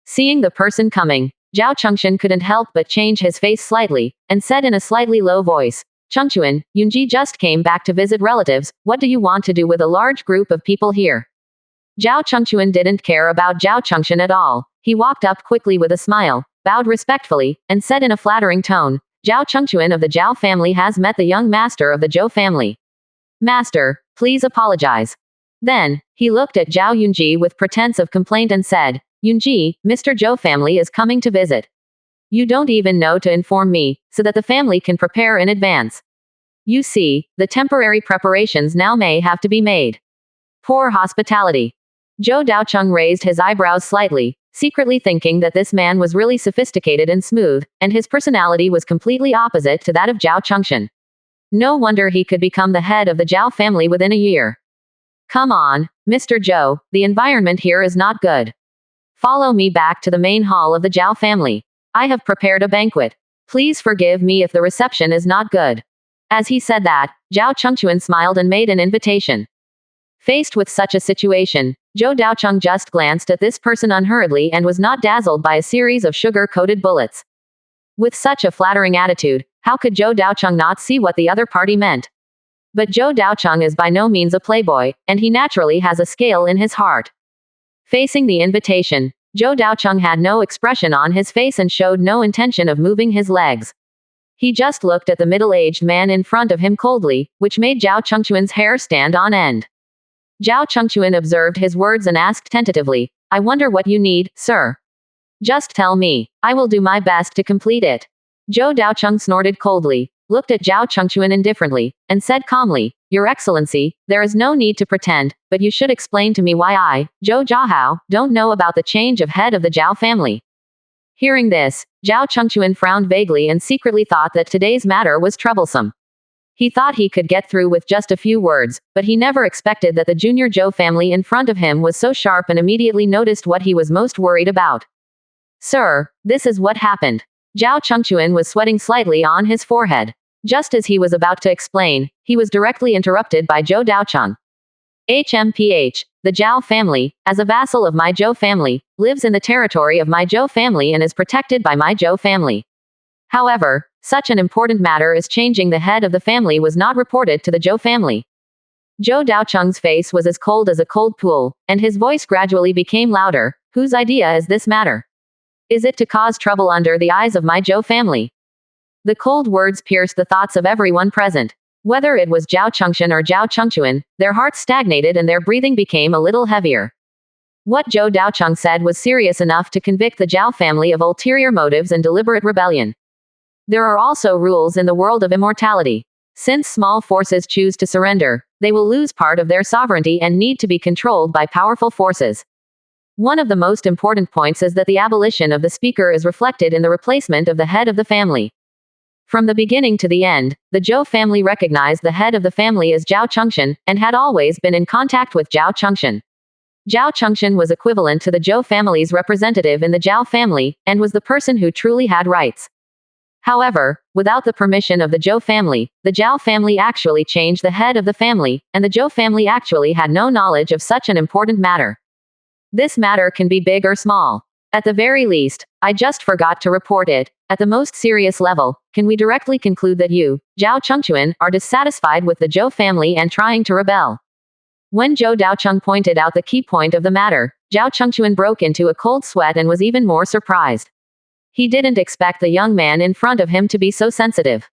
Seeing the person coming, Zhao Chengxian couldn't help but change his face slightly, and said in a slightly low voice, Chengxuan, Yunji just came back to visit relatives, what do you want to do with a large group of people here? Zhao Chengxuan didn't care about Zhao Chengxian at all. He walked up quickly with a smile, bowed respectfully, and said in a flattering tone, Zhao Chengxuan of the Zhao family has met the young master of the Zhou family. Master, please apologize. Then, he looked at Zhao Yunji with pretense of complaint and said, Yunji, Mr. Zhou family is coming to visit. You don't even know to inform me, so that the family can prepare in advance. You see, the temporary preparations now may have to be made. Poor hospitality. Zhou Daocheng raised his eyebrows slightly, secretly thinking that this man was really sophisticated and smooth, and his personality was completely opposite to that of Zhao Chengxian. No wonder he could become the head of the Zhao family within a year. Come on, Mr. Zhou, the environment here is not good. Follow me back to the main hall of the Zhao family. I have prepared a banquet. Please forgive me if the reception is not good. As he said that, Zhao Chengxuan smiled and made an invitation. Faced with such a situation, Zhou Daocheng just glanced at this person unhurriedly and was not dazzled by a series of sugar-coated bullets. With such a flattering attitude, how could Zhou Daocheng not see what the other party meant? But Zhou Daocheng is by no means a playboy, and he naturally has a scale in his heart. Facing the invitation, Zhou Daocheng had no expression on his face and showed no intention of moving his legs. He just looked at the middle-aged man in front of him coldly, which made Zhao Chengxuan's hair stand on end. Zhao Chengxuan observed his words and asked tentatively, I wonder what you need, sir. Just tell me. I will do my best to complete it. Zhou Daocheng snorted coldly, looked at Zhao Chengxuan indifferently, and said calmly, Your Excellency, there is no need to pretend, but you should explain to me why I, Zhou Jiahao, don't know about the change of head of the Zhao family. Hearing this, Zhao Chengxuan frowned vaguely and secretly thought that today's matter was troublesome. He thought he could get through with just a few words, but he never expected that the junior Zhou family in front of him was so sharp and immediately noticed what he was most worried about. Sir, this is what happened. Zhao Chengxuan was sweating slightly on his forehead. Just as he was about to explain, he was directly interrupted by Zhou Daocheng. HMPH, the Zhao family, as a vassal of my Zhou family, lives in the territory of my Zhou family and is protected by my Zhou family. However, such an important matter as changing the head of the family was not reported to the Zhou family. Zhou Daocheng's face was as cold as a cold pool, and his voice gradually became louder. Whose idea is this matter? Is it to cause trouble under the eyes of my Zhou family? The cold words pierced the thoughts of everyone present. Whether it was Zhao Chengxian or Zhao Chengchuan, their hearts stagnated and their breathing became a little heavier. What Zhou Daocheng said was serious enough to convict the Zhao family of ulterior motives and deliberate rebellion. There are also rules in the world of immortality. Since small forces choose to surrender, they will lose part of their sovereignty and need to be controlled by powerful forces. One of the most important points is that the abolition of the speaker is reflected in the replacement of the head of the family. From the beginning to the end, the Zhou family recognized the head of the family as Zhao Chengxian, and had always been in contact with Zhao Chengxian. Zhao Chengxian was equivalent to the Zhou family's representative in the Zhao family, and was the person who truly had rights. However, without the permission of the Zhou family, the Zhao family actually changed the head of the family, and the Zhou family actually had no knowledge of such an important matter. This matter can be big or small. At the very least, I just forgot to report it. At the most serious level, can we directly conclude that you, Zhao Chengchuan, are dissatisfied with the Zhou family and trying to rebel? When Zhou Daocheng pointed out the key point of the matter, Zhao Chengchuan broke into a cold sweat and was even more surprised. He didn't expect the young man in front of him to be so sensitive.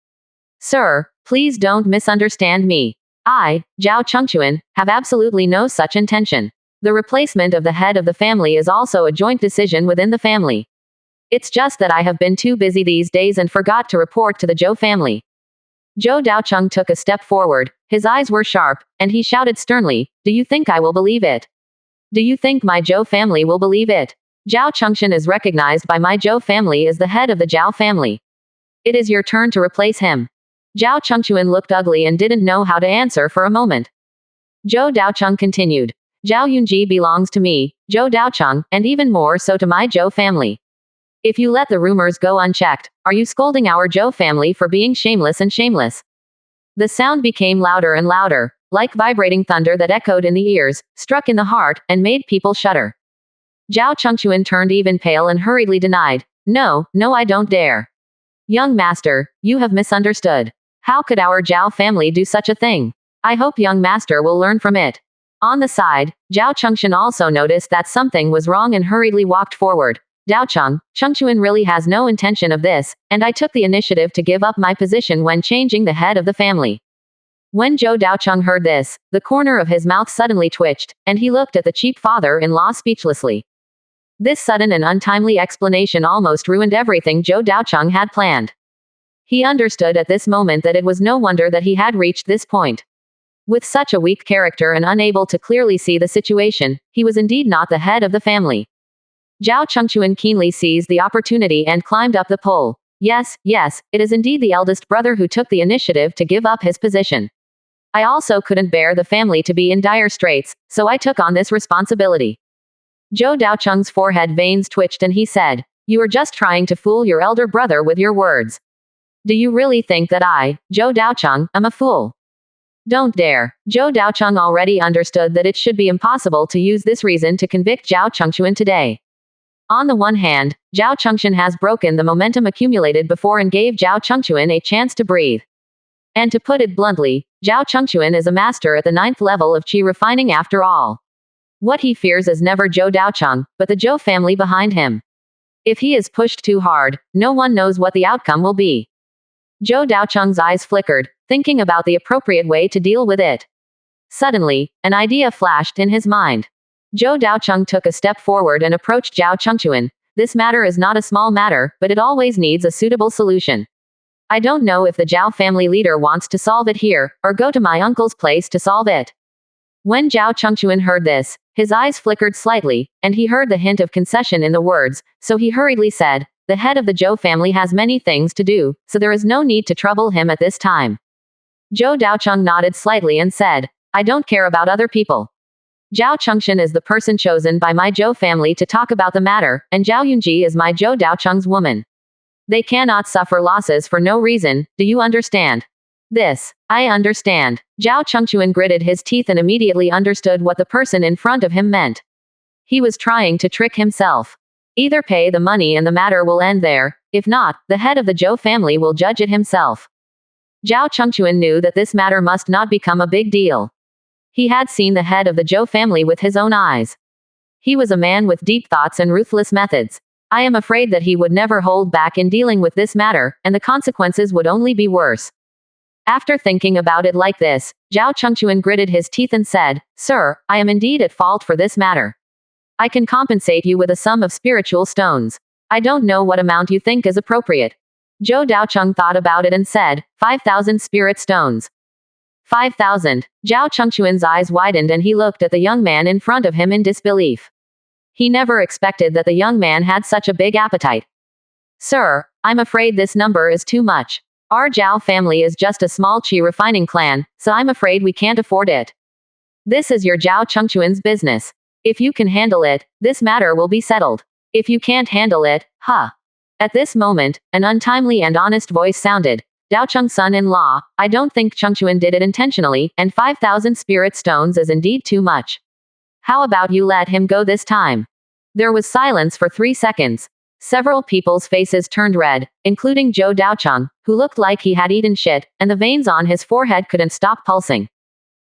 Sir, please don't misunderstand me. I, Zhao Chengchuan, have absolutely no such intention. The replacement of the head of the family is also a joint decision within the family. It's just that I have been too busy these days and forgot to report to the Zhou family. Zhou Daocheng took a step forward, his eyes were sharp, and he shouted sternly, "Do you think I will believe it? Do you think my Zhou family will believe it? Zhao Chengxian is recognized by my Zhou family as the head of the Zhao family. It is your turn to replace him." Zhao Chengchuan looked ugly and didn't know how to answer for a moment. Zhou Daocheng continued. Zhao Yunji belongs to me, Zhou Daocheng, and even more so to my Zhou family. If you let the rumors go unchecked, are you scolding our Zhou family for being shameless and shameless? The sound became louder and louder, like vibrating thunder that echoed in the ears, struck in the heart, and made people shudder. Zhao Chengchuan turned even pale and hurriedly denied, "No, no, I don't dare. Young master, you have misunderstood. How could our Zhao family do such a thing? I hope young master will learn from it." On the side, Zhao Chengxian also noticed that something was wrong and hurriedly walked forward. "Daocheng, Chengchuan really has no intention of this, and I took the initiative to give up my position when changing the head of the family." When Zhou Daocheng heard this, the corner of his mouth suddenly twitched, and he looked at the cheap father-in-law speechlessly. This sudden and untimely explanation almost ruined everything Zhou Daocheng had planned. He understood at this moment that it was no wonder that he had reached this point. With such a weak character and unable to clearly see the situation, he was indeed not the head of the family. Zhao Chengchuan keenly seized the opportunity and climbed up the pole. Yes, it is indeed the eldest brother who took the initiative to give up his position. I also couldn't bear the family to be in dire straits, so I took on this responsibility. Zhou Daocheng's forehead veins twitched and he said, "You are just trying to fool your elder brother with your words. Do you really think that I, Zhou Daocheng, am a fool? Don't dare." Zhou Daocheng already understood that it should be impossible to use this reason to convict Zhao Chengchuan today. On the one hand, Zhao Chengxian has broken the momentum accumulated before and gave Zhao Chengchuan a chance to breathe. And to put it bluntly, Zhao Chengchuan is a master at the 9th level of qi refining after all. What he fears is never Zhou Daocheng, but the Zhou family behind him. If he is pushed too hard, no one knows what the outcome will be. Zhou Daocheng's eyes flickered, thinking about the appropriate way to deal with it. Suddenly, an idea flashed in his mind. Zhou Daocheng took a step forward and approached Zhao Chengchuan. "This matter is not a small matter, but it always needs a suitable solution. I don't know if the Zhao family leader wants to solve it here, or go to my uncle's place to solve it." When Zhao Chengchuan heard this, his eyes flickered slightly, and he heard the hint of concession in the words, so he hurriedly said, "The head of the Zhou family has many things to do, so there is no need to trouble him at this time." Zhou Daocheng nodded slightly and said, "I don't care about other people. Zhao Chengxian is the person chosen by my Zhou family to talk about the matter, and Zhao Yunji is my Zhou Daocheng's woman. They cannot suffer losses for no reason, do you understand?" "This, I understand." Zhao Chengchuan gritted his teeth and immediately understood what the person in front of him meant. He was trying to trick himself. Either pay the money and the matter will end there, if not, the head of the Zhou family will judge it himself. Zhao Chengchuan knew that this matter must not become a big deal. He had seen the head of the Zhou family with his own eyes. He was a man with deep thoughts and ruthless methods. I am afraid that he would never hold back in dealing with this matter, and the consequences would only be worse. After thinking about it like this, Zhao Chengquan gritted his teeth and said, "Sir, I am indeed at fault for this matter. I can compensate you with a sum of spiritual stones. I don't know what amount you think is appropriate." Zhou Daocheng thought about it and said, 5,000 spirit stones. 5,000. Zhao Chengquan's eyes widened and he looked at the young man in front of him in disbelief. He never expected that the young man had such a big appetite. "Sir, I'm afraid this number is too much. Our Zhao family is just a small qi refining clan, so I'm afraid we can't afford it. This is your Zhao Chengquan's business. If you can handle it, this matter will be settled. If you can't handle it, huh?" At this moment, an untimely and honest voice sounded. "Daocheng's son-in-law, I don't think Chengquan did it intentionally, and 5,000 spirit stones is indeed too much. How about you let him go this time?" There was silence for 3 seconds. Several people's faces turned red, including Zhou Daocheng, who looked like he had eaten shit, and the veins on his forehead couldn't stop pulsing.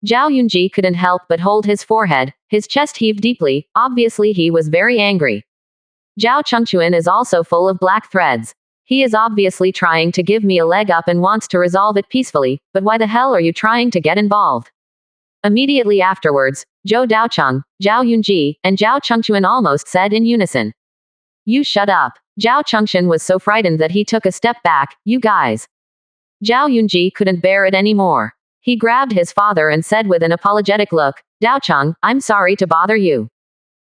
Zhao Yunji couldn't help but hold his forehead, his chest heaved deeply, obviously he was very angry. Zhao Chengquan is also full of black threads. He is obviously trying to give me a leg up and wants to resolve it peacefully, but why the hell are you trying to get involved? Immediately afterwards, Zhou Daocheng, Zhao Yunji, and Zhao Chengquan almost said in unison. "You shut up." Zhao Chengquan was so frightened that he took a step back. "You guys." Zhao Yunji couldn't bear it anymore. He grabbed his father and said with an apologetic look, "Daocheng, I'm sorry to bother you.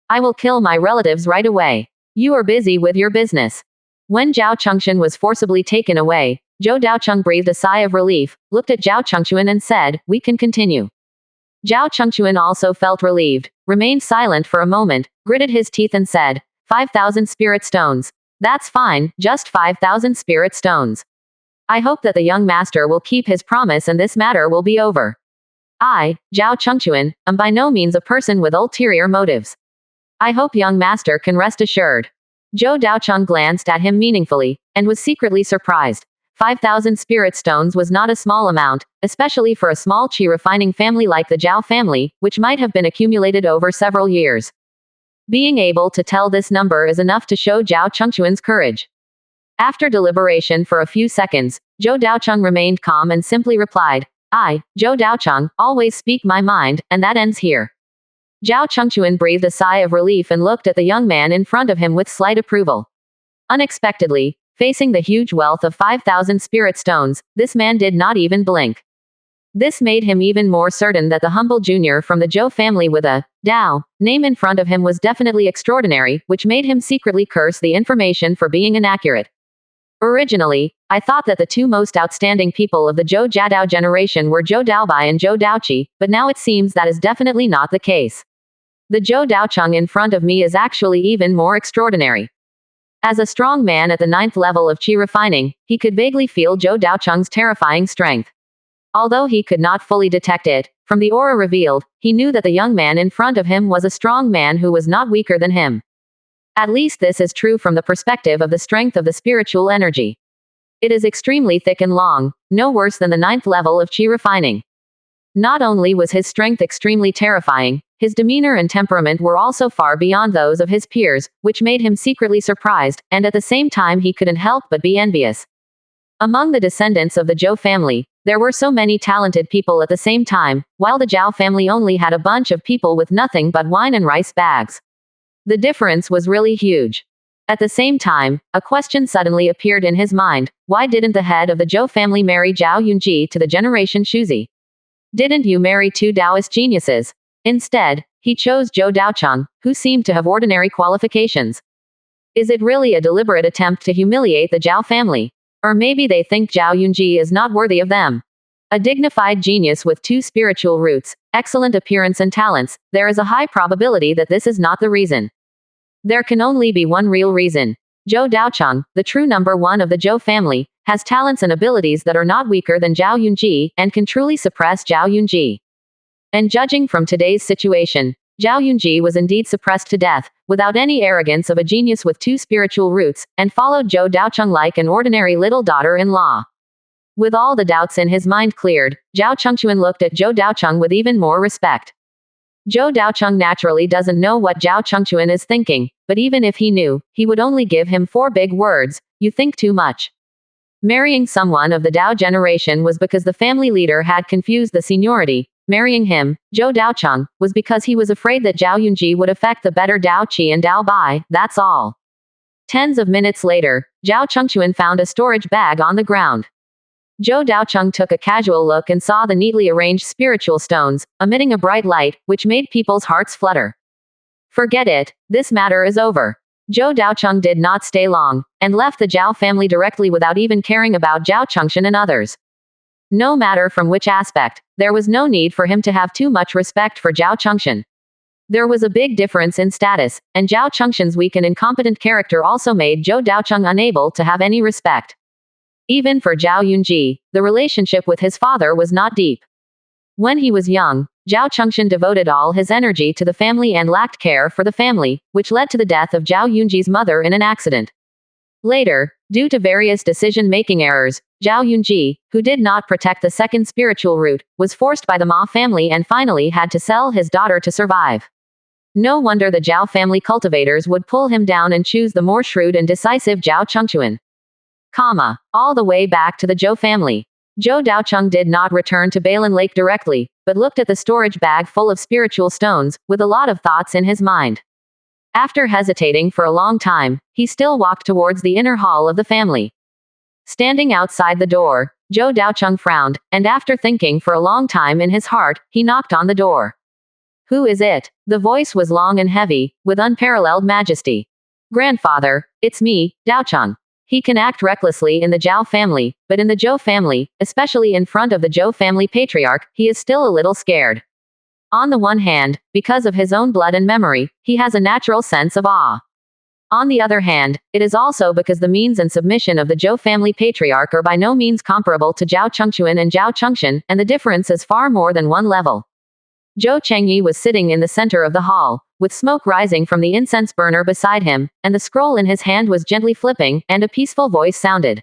I will kill my relatives right away. You are busy with your business." When Zhao Chengquan was forcibly taken away, Zhou Daocheng breathed a sigh of relief, looked at Zhao Chengquan and said, "We can continue." Zhao Chengquan also felt relieved, remained silent for a moment, gritted his teeth and said, 5,000 spirit stones. That's fine, just 5,000 spirit stones. I hope that the young master will keep his promise and this matter will be over. I, Zhao Chengquan, am by no means a person with ulterior motives. I hope young master can rest assured. Zhou Daocheng glanced at him meaningfully, and was secretly surprised. 5,000 spirit stones was not a small amount, especially for a small qi refining family like the Zhao family, which might have been accumulated over several years. Being able to tell this number is enough to show Zhao Chengquan's courage. After deliberation for a few seconds, Zhou Daocheng remained calm and simply replied, I, Zhou Daocheng, always speak my mind, and that ends here. Zhao Chengquan breathed a sigh of relief and looked at the young man in front of him with slight approval. Unexpectedly, facing the huge wealth of 5,000 spirit stones, this man did not even blink. This made him even more certain that the humble junior from the Zhou family with a Dao name in front of him was definitely extraordinary, which made him secretly curse the information for being inaccurate. Originally, I thought that the two most outstanding people of the Zhou Jiadao generation were Zhou Daobai and Zhou Daoqi, but now it seems that is definitely not the case. The Zhou Daocheng in front of me is actually even more extraordinary. As a strong man at the 9th level of qi refining, he could vaguely feel Zhou Daocheng's terrifying strength. Although he could not fully detect it, from the aura revealed, he knew that the young man in front of him was a strong man who was not weaker than him. At least this is true from the perspective of the strength of the spiritual energy. It is extremely thick and long, no worse than the 9th level of qi refining. Not only was his strength extremely terrifying, his demeanor and temperament were also far beyond those of his peers, which made him secretly surprised, and at the same time he couldn't help but be envious. Among the descendants of the Zhou family, there were so many talented people at the same time, while the Zhao family only had a bunch of people with nothing but wine and rice bags. The difference was really huge. At the same time, a question suddenly appeared in his mind: why didn't the head of the Zhou family marry Zhao Yunji to the generation Shuzi? Didn't you marry two Taoist geniuses? Instead, he chose Zhou Daocheng, who seemed to have ordinary qualifications. Is it really a deliberate attempt to humiliate the Zhao family? Or maybe they think Zhao Yunji is not worthy of them. A dignified genius with two spiritual roots, excellent appearance and talents, there is a high probability that this is not the reason. There can only be one real reason. Zhou Daocheng, the true number one of the Zhou family, has talents and abilities that are not weaker than Zhao Yunji, and can truly suppress Zhao Yunji. And judging from today's situation, Zhao Yunji was indeed suppressed to death, without any arrogance of a genius with two spiritual roots, and followed Zhou Daocheng like an ordinary little daughter-in-law. With all the doubts in his mind cleared, Zhao Chengquan looked at Zhou Daocheng with even more respect. Zhou Daocheng naturally doesn't know what Zhao Chengquan is thinking, but even if he knew, he would only give him 4 big words: "You think too much." Marrying someone of the Dao generation was because the family leader had confused the seniority. Marrying him, Zhou Daocheng, was because he was afraid that Zhao Yunji would affect the better Dao Qi and Dao Bai, that's all. Tens of minutes later, Zhao Chengquan found a storage bag on the ground. Zhou Daocheng took a casual look and saw the neatly arranged spiritual stones, emitting a bright light, which made people's hearts flutter. Forget it, this matter is over. Zhou Daocheng did not stay long, and left the Zhao family directly without even caring about Zhao Chengquan and others. No matter from which aspect, there was no need for him to have too much respect for Zhao Chengquan. There was a big difference in status, and Zhao Chengquan's weak and incompetent character also made Zhou Daocheng unable to have any respect. Even for Zhao Yunji, the relationship with his father was not deep. When he was young, Zhao Chengquan devoted all his energy to the family and lacked care for the family, which led to the death of Zhao Yunji's mother in an accident. Later, due to various decision-making errors, Zhao Yunji, who did not protect the second spiritual route, was forced by the Ma family and finally had to sell his daughter to survive. No wonder the Zhao family cultivators would pull him down and choose the more shrewd and decisive Zhao Chengquan. All the way back to the Zhou family. Zhou Daocheng did not return to Balan Lake directly, but looked at the storage bag full of spiritual stones, with a lot of thoughts in his mind. After hesitating for a long time, he still walked towards the inner hall of the family. Standing outside the door, Zhou Daocheng frowned, and after thinking for a long time in his heart, he knocked on the door. "Who is it?" The voice was long and heavy, with unparalleled majesty. "Grandfather, it's me, Daocheng." He can act recklessly in the Zhao family, but in the Zhou family, especially in front of the Zhou family patriarch, he is still a little scared. On the one hand, because of his own blood and memory, he has a natural sense of awe. On the other hand, it is also because the means and submission of the Zhou family patriarch are by no means comparable to Zhao Chengquan and Zhao Chengquan, and the difference is far more than one level. Zhou Chengyi was sitting in the center of the hall, with smoke rising from the incense burner beside him, and the scroll in his hand was gently flipping, and a peaceful voice sounded.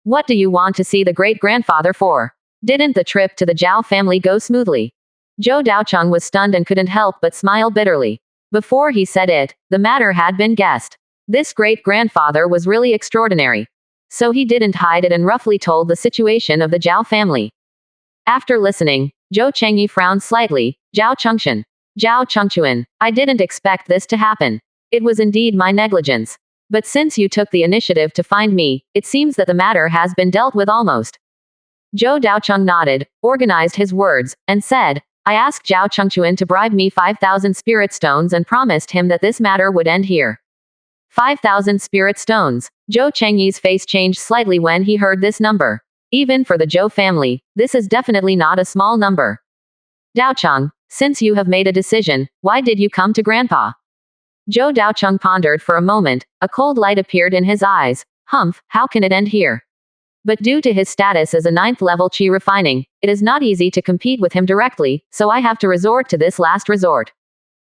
"What do you want to see the great-grandfather for? Didn't the trip to the Zhao family go smoothly?" Zhou Daocheng was stunned and couldn't help but smile bitterly. Before he said it, the matter had been guessed. This great-grandfather was really extraordinary. So he didn't hide it and roughly told the situation of the Zhao family. After listening, Zhou Chengyi frowned slightly. "Zhao Chengquan. Zhao Chengquan, I didn't expect this to happen. It was indeed my negligence. But since you took the initiative to find me, it seems that the matter has been dealt with almost." Zhou Daocheng nodded, organized his words, and said, "I asked Zhao Chengquan to bribe me 5,000 spirit stones and promised him that this matter would end here." 5,000 spirit stones. Zhou Chengyi's face changed slightly when he heard this number. Even for the Zhou family, this is definitely not a small number. "Daocheng, since you have made a decision, why did you come to Grandpa?" Zhou Daocheng pondered for a moment, a cold light appeared in his eyes. "Humph, how can it end here?" But due to his status as a 9th level Qi refining, it is not easy to compete with him directly, so I have to resort to this last resort.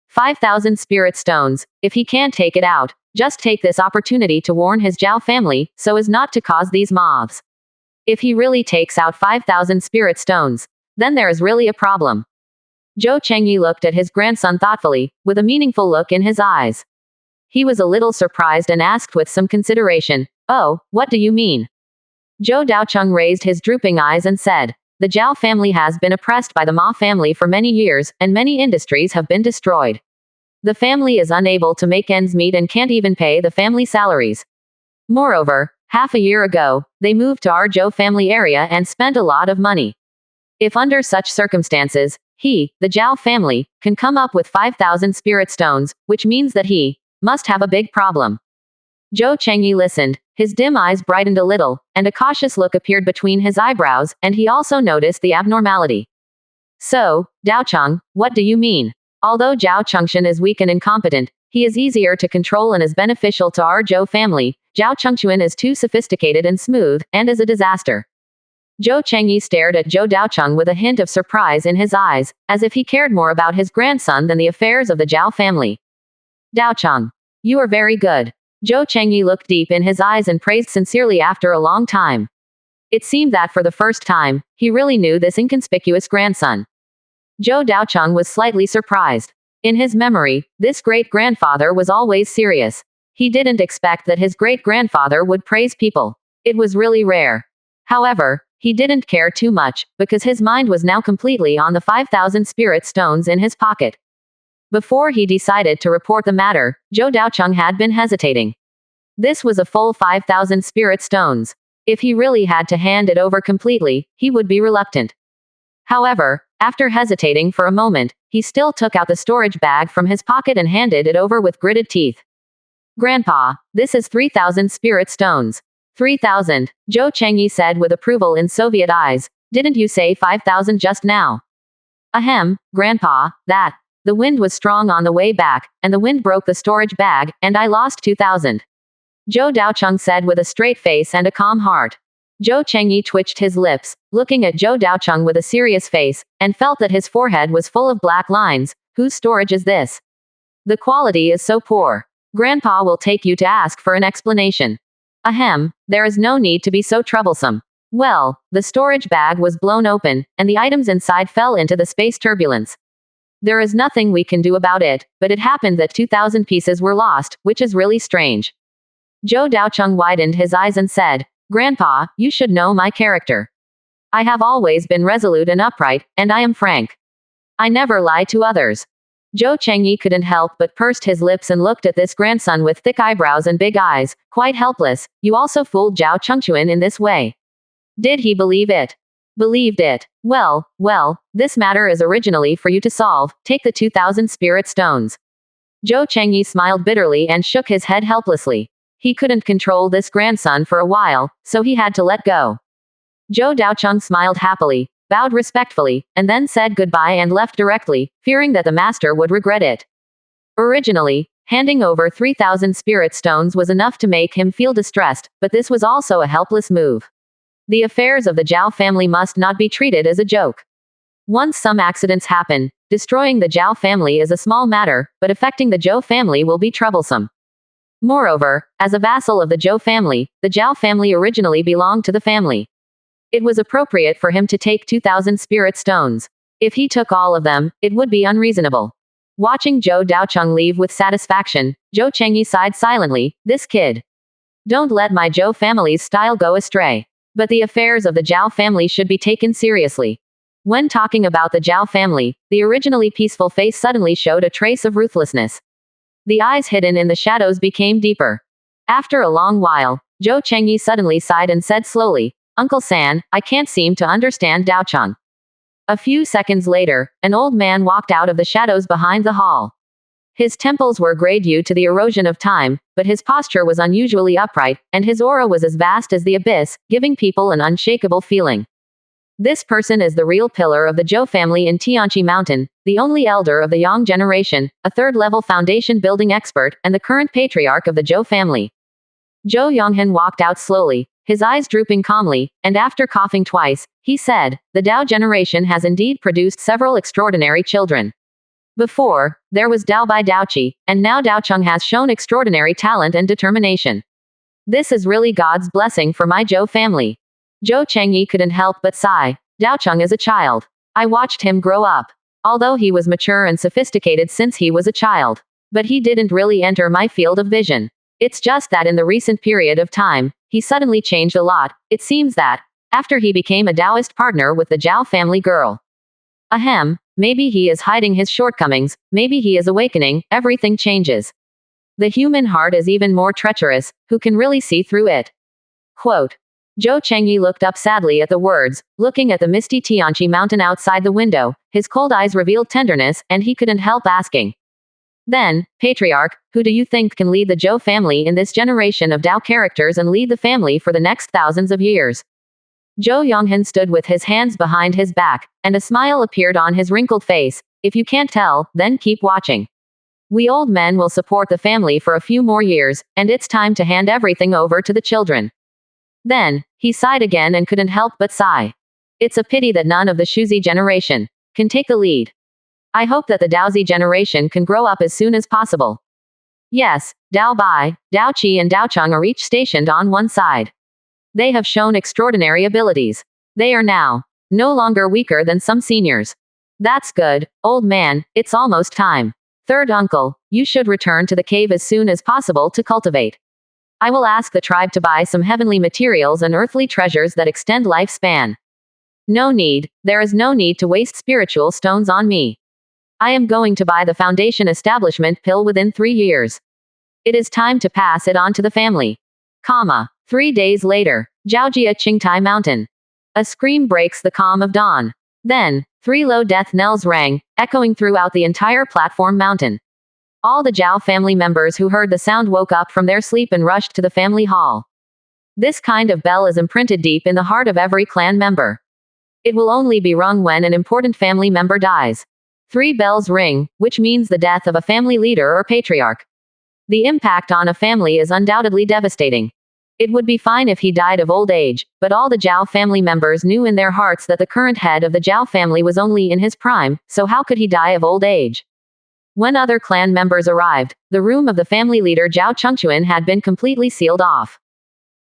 5,000 spirit stones. If he can't take it out, just take this opportunity to warn his Zhao family, so as not to cause these moths. If he really takes out 5,000 spirit stones, then there is really a problem. Zhou Chengyi looked at his grandson thoughtfully, with a meaningful look in his eyes. He was a little surprised and asked with some consideration, "Oh, what do you mean?" Zhou Daocheng raised his drooping eyes and said, "The Zhao family has been oppressed by the Ma family for many years, and many industries have been destroyed. The family is unable to make ends meet and can't even pay the family salaries. Moreover, half a year ago, they moved to our Zhou family area and spent a lot of money. If under such circumstances, he, the Zhao family, can come up with 5,000 spirit stones, which means that he must have a big problem." Zhou Chengyi listened, his dim eyes brightened a little, and a cautious look appeared between his eyebrows, and he also noticed the abnormality. "So, Daocheng, what do you mean? Although Zhao Chengquan is weak and incompetent, he is easier to control and is beneficial to our Zhou family. Zhao Chengquan is too sophisticated and smooth, and is a disaster." Zhou Chengyi stared at Zhou Daocheng with a hint of surprise in his eyes, as if he cared more about his grandson than the affairs of the Zhao family. "Daocheng, you are very good." Zhou Chengyi looked deep in his eyes and praised sincerely after a long time. It seemed that for the first time, he really knew this inconspicuous grandson. Zhou Daocheng was slightly surprised. In his memory, this great-grandfather was always serious. He didn't expect that his great-grandfather would praise people. It was really rare. However, he didn't care too much, because his mind was now completely on the 5,000 spirit stones in his pocket. Before he decided to report the matter, Zhou Daocheng had been hesitating. This was a full 5,000 spirit stones. If he really had to hand it over completely, he would be reluctant. However, after hesitating for a moment, he still took out the storage bag from his pocket and handed it over with gritted teeth. Grandpa, this is 3,000 spirit stones. 3,000, Zhou Chengyi said with approval in Soviet eyes. Didn't you say 5,000 just now? Ahem, Grandpa, that. The wind was strong on the way back, and the wind broke the storage bag, and I lost 2,000. Zhou Daocheng said with a straight face and a calm heart. Zhou Chengyi twitched his lips, looking at Zhou Daocheng with a serious face, and felt that his forehead was full of black lines. Whose storage is this? The quality is so poor. Grandpa will take you to ask for an explanation. Ahem, there is no need to be so troublesome. Well, the storage bag was blown open, and the items inside fell into the space turbulence. There is nothing we can do about it, but it happened that 2,000 pieces were lost, which is really strange. Zhou Daocheng widened his eyes and said, Grandpa, you should know my character. I have always been resolute and upright, and I am frank. I never lie to others. Zhou Chengyi couldn't help but pursed his lips and looked at this grandson with thick eyebrows and big eyes, quite helpless. You also fooled Zhao Chengchuan in this way. Did he believe it? Believed it. Well, this matter is originally for you to solve. Take the 2,000 spirit stones. Zhou Chengyi smiled bitterly and shook his head helplessly. He couldn't control this grandson for a while, so he had to let go. Zhou Daocheng smiled happily, bowed respectfully, and then said goodbye and left directly, fearing that the master would regret it. Originally, handing over 3,000 spirit stones was enough to make him feel distressed, but this was also a helpless move. The affairs of the Zhao family must not be treated as a joke. Once some accidents happen, destroying the Zhao family is a small matter, but affecting the Zhou family will be troublesome. Moreover, as a vassal of the Zhou family, the Zhao family originally belonged to the family. It was appropriate for him to take 2,000 spirit stones. If he took all of them, it would be unreasonable. Watching Zhou Daocheng leave with satisfaction, Zhou Chengyi sighed silently. This kid. Don't let my Zhou family's style go astray. But the affairs of the Zhao family should be taken seriously. When talking about the Zhao family, the originally peaceful face suddenly showed a trace of ruthlessness. The eyes hidden in the shadows became deeper. After a long while, Zhou Chengyi suddenly sighed and said slowly, Uncle San, I can't seem to understand Daocheng. A few seconds later, an old man walked out of the shadows behind the hall. His temples were gray due to the erosion of time, but his posture was unusually upright, and his aura was as vast as the abyss, giving people an unshakable feeling. This person is the real pillar of the Zhou family in Tianqi Mountain, the only elder of the Yang generation, a third-level foundation building expert, and the current patriarch of the Zhou family. Zhou Yonghan walked out slowly, his eyes drooping calmly, and after coughing twice, he said, the Dao generation has indeed produced several extraordinary children. Before, there was Dao Bai Daoqi, and now Daocheng has shown extraordinary talent and determination. This is really God's blessing for my Zhou family. Zhou Chengyi couldn't help but sigh. Daocheng is a child. I watched him grow up. Although he was mature and sophisticated since he was a child. But he didn't really enter my field of vision. It's just that in the recent period of time, he suddenly changed a lot. It seems that, after he became a Taoist partner with the Zhao family girl. Ahem, maybe he is hiding his shortcomings, maybe he is awakening, everything changes. The human heart is even more treacherous, who can really see through it? Quote. Zhou Chengyi looked up sadly at the words, looking at the misty Tianqi mountain outside the window. His cold eyes revealed tenderness, and he couldn't help asking. Then, Patriarch, who do you think can lead the Zhou family in this generation of Dao characters and lead the family for the next thousands of years? Zhou Yonghan stood with his hands behind his back, and a smile appeared on his wrinkled face. If you can't tell, then keep watching. We old men will support the family for a few more years, and it's time to hand everything over to the children. Then, he sighed again and couldn't help but sigh. It's a pity that none of the Shuzi generation can take the lead. I hope that the Daozi generation can grow up as soon as possible. Yes, Dao Bai, Dao Qi and Dao Cheng are each stationed on one side. They have shown extraordinary abilities. They are now no longer weaker than some seniors. That's good, old man, it's almost time. Third uncle, you should return to the cave as soon as possible to cultivate. I will ask the tribe to buy some heavenly materials and earthly treasures that extend lifespan. No need, there is no need to waste spiritual stones on me. I am going to buy the foundation establishment pill within 3 years. It is time to pass it on to the family. 3 days later, Jiaojia Qingtai Mountain. A scream breaks the calm of dawn. Then, 3 low death knells rang, echoing throughout the entire platform mountain. All the Zhao family members who heard the sound woke up from their sleep and rushed to the family hall. This kind of bell is imprinted deep in the heart of every clan member. It will only be rung when an important family member dies. 3 bells ring, which means the death of a family leader or patriarch. The impact on a family is undoubtedly devastating. It would be fine if he died of old age, but all the Zhao family members knew in their hearts that the current head of the Zhao family was only in his prime, so how could he die of old age? When other clan members arrived, the room of the family leader Zhao Chengquan had been completely sealed off.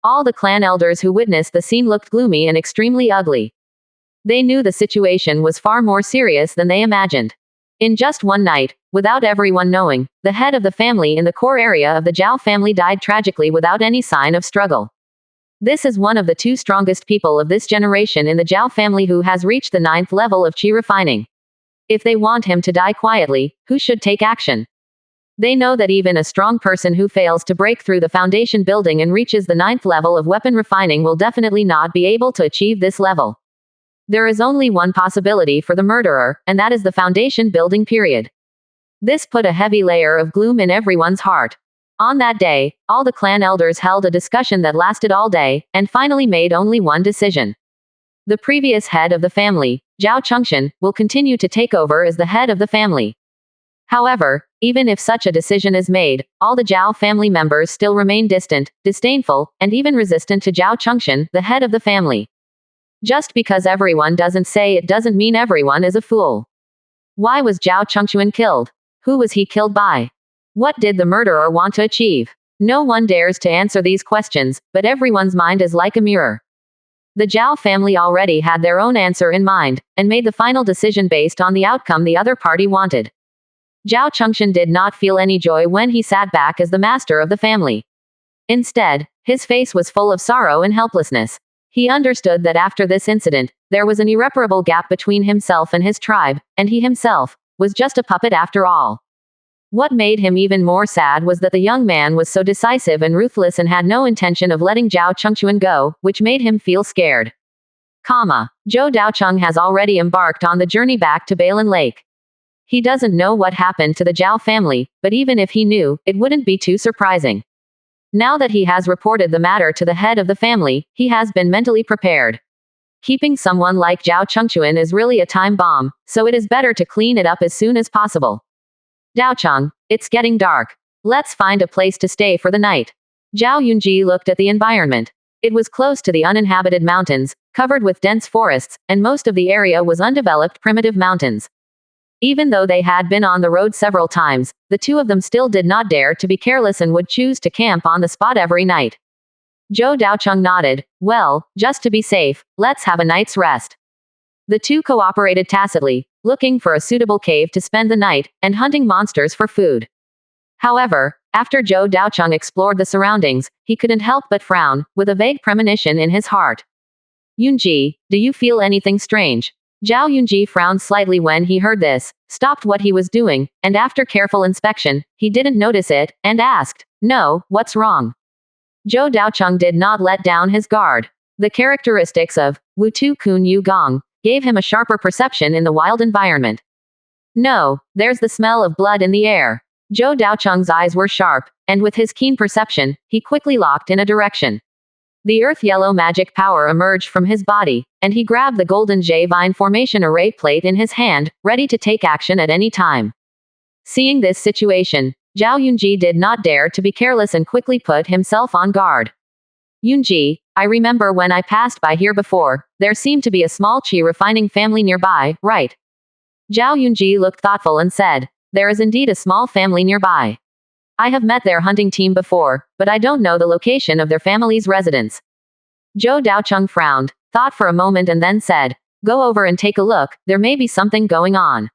All the clan elders who witnessed the scene looked gloomy and extremely ugly. They knew the situation was far more serious than they imagined. In just one night, without everyone knowing, the head of the family in the core area of the Zhao family died tragically without any sign of struggle. This is one of the 2 strongest people of this generation in the Zhao family who has reached the 9th level of qi refining. If they want him to die quietly, who should take action? They know that even a strong person who fails to break through the foundation building and reaches the 9th level of weapon refining will definitely not be able to achieve this level. There is only one possibility for the murderer, and that is the foundation building period. This put a heavy layer of gloom in everyone's heart. On that day, all the clan elders held a discussion that lasted all day, and finally made only one decision. The previous head of the family, Zhao Chengquan, will continue to take over as the head of the family. However, even if such a decision is made, all the Zhao family members still remain distant, disdainful, and even resistant to Zhao Chengquan, the head of the family. Just because everyone doesn't say it doesn't mean everyone is a fool. Why was Zhao Chengquan killed? Who was he killed by? What did the murderer want to achieve? No one dares to answer these questions, but everyone's mind is like a mirror. The Zhao family already had their own answer in mind, and made the final decision based on the outcome the other party wanted. Zhao Chengquan did not feel any joy when he sat back as the master of the family. Instead, his face was full of sorrow and helplessness. He understood that after this incident, there was an irreparable gap between himself and his tribe, and he himself was just a puppet after all. What made him even more sad was that the young man was so decisive and ruthless and had no intention of letting Zhao Chengquan go, which made him feel scared. Zhou Daocheng has already embarked on the journey back to Balan Lake. He doesn't know what happened to the Zhao family, but even if he knew, it wouldn't be too surprising. Now that he has reported the matter to the head of the family, he has been mentally prepared. Keeping someone like Zhao Chengquan is really a time bomb, so it is better to clean it up as soon as possible. Daocheng, it's getting dark. Let's find a place to stay for the night. Zhao Yunji looked at the environment. It was close to the uninhabited mountains, covered with dense forests, and most of the area was undeveloped primitive mountains. Even though they had been on the road several times, the 2 of them still did not dare to be careless and would choose to camp on the spot every night. Zhou Daocheng nodded. Well, just to be safe, let's have a night's rest. The 2 cooperated tacitly, looking for a suitable cave to spend the night, and hunting monsters for food. However, after Zhou Daocheng explored the surroundings, he couldn't help but frown, with a vague premonition in his heart. Yunji, do you feel anything strange? Zhao Yunji frowned slightly when he heard this, stopped what he was doing, and after careful inspection, he didn't notice it, and asked, No, what's wrong? Zhou Daocheng did not let down his guard. The characteristics of Wutu Kun Yu Gong gave him a sharper perception in the wild environment. No, there's the smell of blood in the air. Zhou Daocheng's eyes were sharp, and with his keen perception, he quickly locked in a direction. The earth-yellow magic power emerged from his body, and he grabbed the golden Jade Vine formation array plate in his hand, ready to take action at any time. Seeing this situation, Zhao Yunji did not dare to be careless and quickly put himself on guard. Yunji, I remember when I passed by here before, there seemed to be a small qi refining family nearby, right? Zhao Yunji looked thoughtful and said, There is indeed a small family nearby. I have met their hunting team before, but I don't know the location of their family's residence. Zhou Daocheng frowned, thought for a moment and then said, "Go over and take a look, there may be something going on."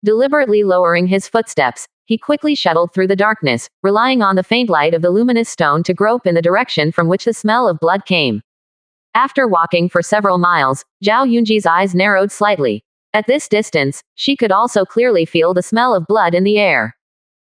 Deliberately lowering his footsteps, he quickly shuttled through the darkness, relying on the faint light of the luminous stone to grope in the direction from which the smell of blood came. After walking for several miles, Zhao Yunji's eyes narrowed slightly. At this distance, she could also clearly feel the smell of blood in the air.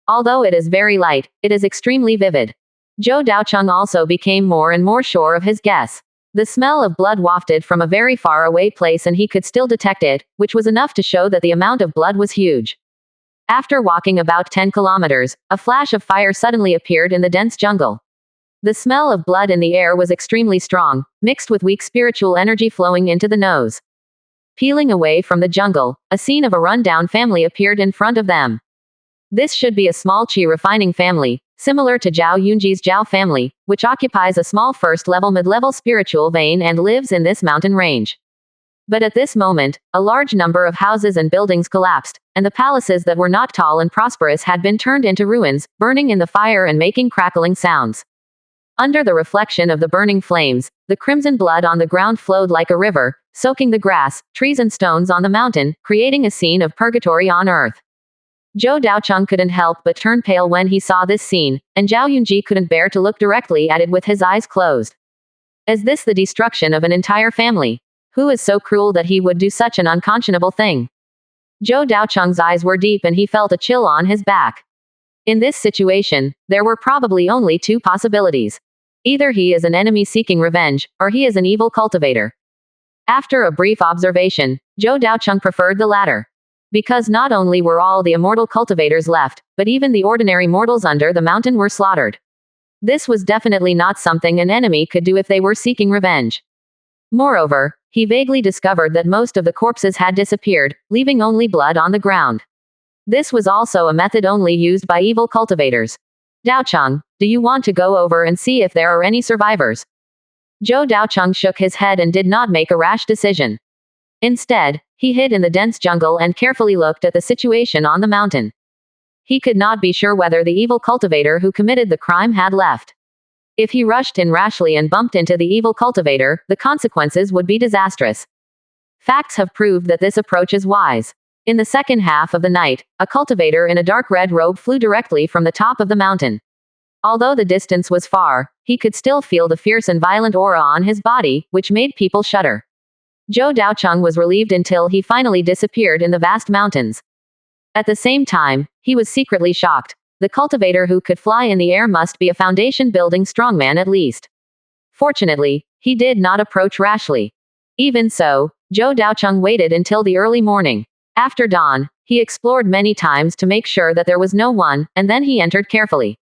Although it is very light, it is extremely vivid. Zhou Daocheng also became more and more sure of his guess. The smell of blood wafted from a very far away place and he could still detect it, which was enough to show that the amount of blood was huge. After walking about 10 kilometers, a flash of fire suddenly appeared in the dense jungle. The smell of blood in the air was extremely strong, mixed with weak spiritual energy flowing into the nose. Peeling away from the jungle, a scene of a run-down family appeared in front of them. This should be a small qi refining family, similar to Zhao Yunji's Zhao family, which occupies a small first-level mid-level spiritual vein and lives in this mountain range. But at this moment, a large number of houses and buildings collapsed, and the palaces that were not tall and prosperous had been turned into ruins, burning in the fire and making crackling sounds. Under the reflection of the burning flames, the crimson blood on the ground flowed like a river, soaking the grass, trees and stones on the mountain, creating a scene of purgatory on earth. Zhou Daocheng couldn't help but turn pale when he saw this scene, and Zhao Yunji couldn't bear to look directly at it with his eyes closed. Is this the destruction of an entire family? Who is so cruel that he would do such an unconscionable thing? Zhou Daocheng's eyes were deep and he felt a chill on his back. In this situation, there were probably only two possibilities. Either he is an enemy seeking revenge, or he is an evil cultivator. After a brief observation, Zhou Daocheng preferred the latter. Because not only were all the immortal cultivators left, but even the ordinary mortals under the mountain were slaughtered. This was definitely not something an enemy could do if they were seeking revenge. Moreover, he vaguely discovered that most of the corpses had disappeared, leaving only blood on the ground. This was also a method only used by evil cultivators. Daocheng, do you want to go over and see if there are any survivors? Zhou Daocheng shook his head and did not make a rash decision. Instead, he hid in the dense jungle and carefully looked at the situation on the mountain. He could not be sure whether the evil cultivator who committed the crime had left. If he rushed in rashly and bumped into the evil cultivator, the consequences would be disastrous. Facts have proved that this approach is wise. In the second half of the night, a cultivator in a dark red robe flew directly from the top of the mountain. Although the distance was far, he could still feel the fierce and violent aura on his body, which made people shudder. Zhou Daocheng was relieved until he finally disappeared in the vast mountains. At the same time, he was secretly shocked. The cultivator who could fly in the air must be a foundation-building strongman at least. Fortunately, he did not approach rashly. Even so, Zhou Daocheng waited until the early morning. After dawn, he explored many times to make sure that there was no one, and then he entered carefully.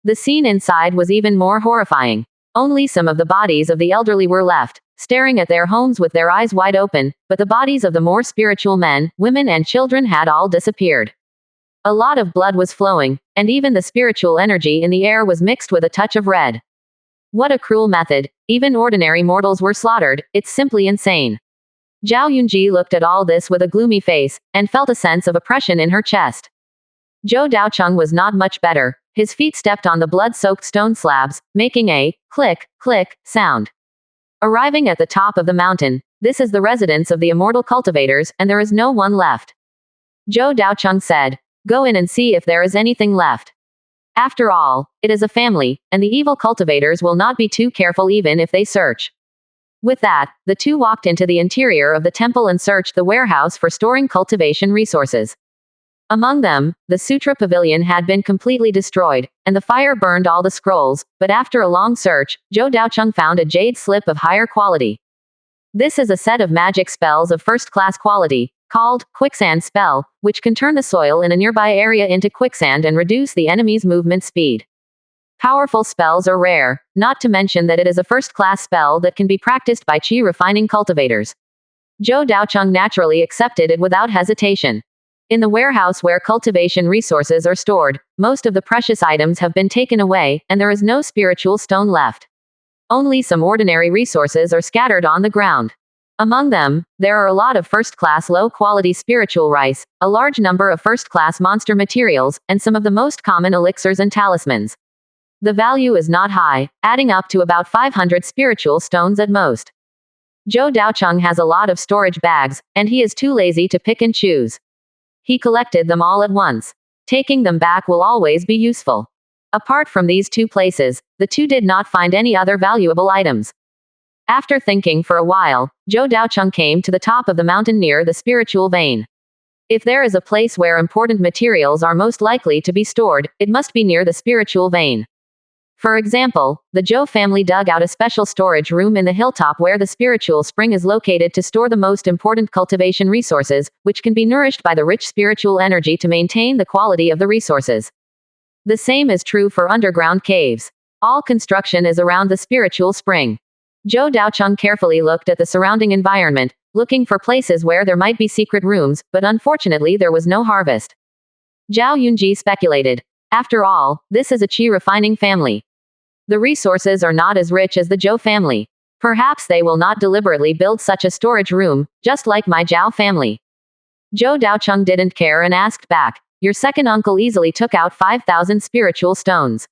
The scene inside was even more horrifying. Only some of the bodies of the elderly were left, staring at their homes with their eyes wide open, but the bodies of the more spiritual men, women and children had all disappeared. A lot of blood was flowing, and even the spiritual energy in the air was mixed with a touch of red. What a cruel method. Even ordinary mortals were slaughtered, it's simply insane. Zhao Yunji looked at all this with a gloomy face, and felt a sense of oppression in her chest. Zhou Daocheng was not much better. His feet stepped on the blood-soaked stone slabs, making a click, click sound. Arriving at the top of the mountain, this is the residence of the immortal cultivators, and there is no one left. Zhou Daocheng said, "Go in and see if there is anything left. After all, it is a family, and the evil cultivators will not be too careful even if they search." With that, the two walked into the interior of the temple and searched the warehouse for storing cultivation resources. Among them, the Sutra pavilion had been completely destroyed, and the fire burned all the scrolls, but after a long search, Zhou Daocheng found a jade slip of higher quality. This is a set of magic spells of first-class quality, called Quicksand Spell, which can turn the soil in a nearby area into quicksand and reduce the enemy's movement speed. Powerful spells are rare, not to mention that it is a first-class spell that can be practiced by qi refining cultivators. Zhou Daocheng naturally accepted it without hesitation. In the warehouse where cultivation resources are stored, most of the precious items have been taken away, and there is no spiritual stone left. Only some ordinary resources are scattered on the ground. Among them, there are a lot of first-class low-quality spiritual rice, a large number of first-class monster materials, and some of the most common elixirs and talismans. The value is not high, adding up to about 500 spiritual stones at most. Zhou Daocheng has a lot of storage bags, and he is too lazy to pick and choose. He collected them all at once. Taking them back will always be useful. Apart from these two places, the two did not find any other valuable items. After thinking for a while, Zhou Daocheng came to the top of the mountain near the spiritual vein. If there is a place where important materials are most likely to be stored, it must be near the spiritual vein. For example, the Zhou family dug out a special storage room in the hilltop where the spiritual spring is located to store the most important cultivation resources, which can be nourished by the rich spiritual energy to maintain the quality of the resources. The same is true for underground caves. All construction is around the spiritual spring. Zhou Daocheng carefully looked at the surrounding environment, looking for places where there might be secret rooms, but unfortunately there was no harvest. Zhao Yunji speculated. After all, this is a qi refining family. The resources are not as rich as the Zhou family. Perhaps they will not deliberately build such a storage room, just like my Zhao family. Zhou Daocheng didn't care and asked back. Your second uncle easily took out 5,000 spiritual stones.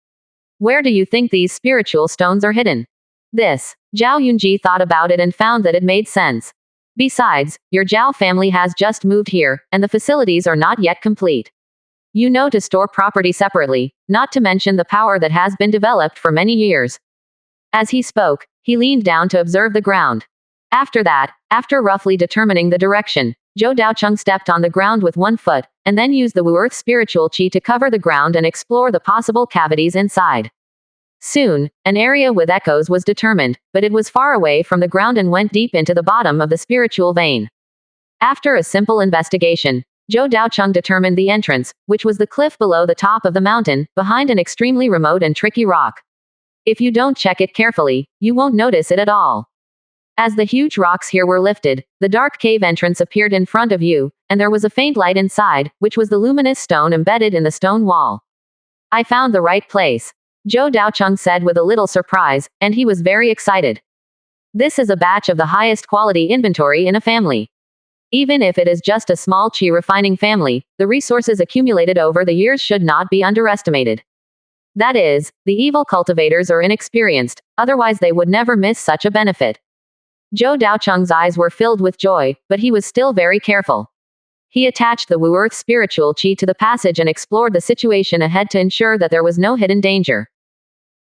Where do you think these spiritual stones are hidden? This. Zhao Yunji thought about it and found that it made sense. Besides, your Zhao family has just moved here, and the facilities are not yet complete. You know to store property separately, not to mention the power that has been developed for many years. As he spoke, he leaned down to observe the ground. After that, after roughly determining the direction, Zhou Daocheng stepped on the ground with one foot, and then used the Wu Earth spiritual qi to cover the ground and explore the possible cavities inside. Soon, an area with echoes was determined, but it was far away from the ground and went deep into the bottom of the spiritual vein. After a simple investigation, Zhou Daocheng determined the entrance, which was the cliff below the top of the mountain, behind an extremely remote and tricky rock. If you don't check it carefully, you won't notice it at all. As the huge rocks here were lifted, the dark cave entrance appeared in front of you, and there was a faint light inside, which was the luminous stone embedded in the stone wall. I found the right place. Zhou Daocheng said with a little surprise, and he was very excited. This is a batch of the highest quality inventory in a family. Even if it is just a small qi refining family, the resources accumulated over the years should not be underestimated. That is, the evil cultivators are inexperienced, otherwise they would never miss such a benefit. Zhou Daocheng's eyes were filled with joy, but he was still very careful. He attached the Wu Earth spiritual qi to the passage and explored the situation ahead to ensure that there was no hidden danger.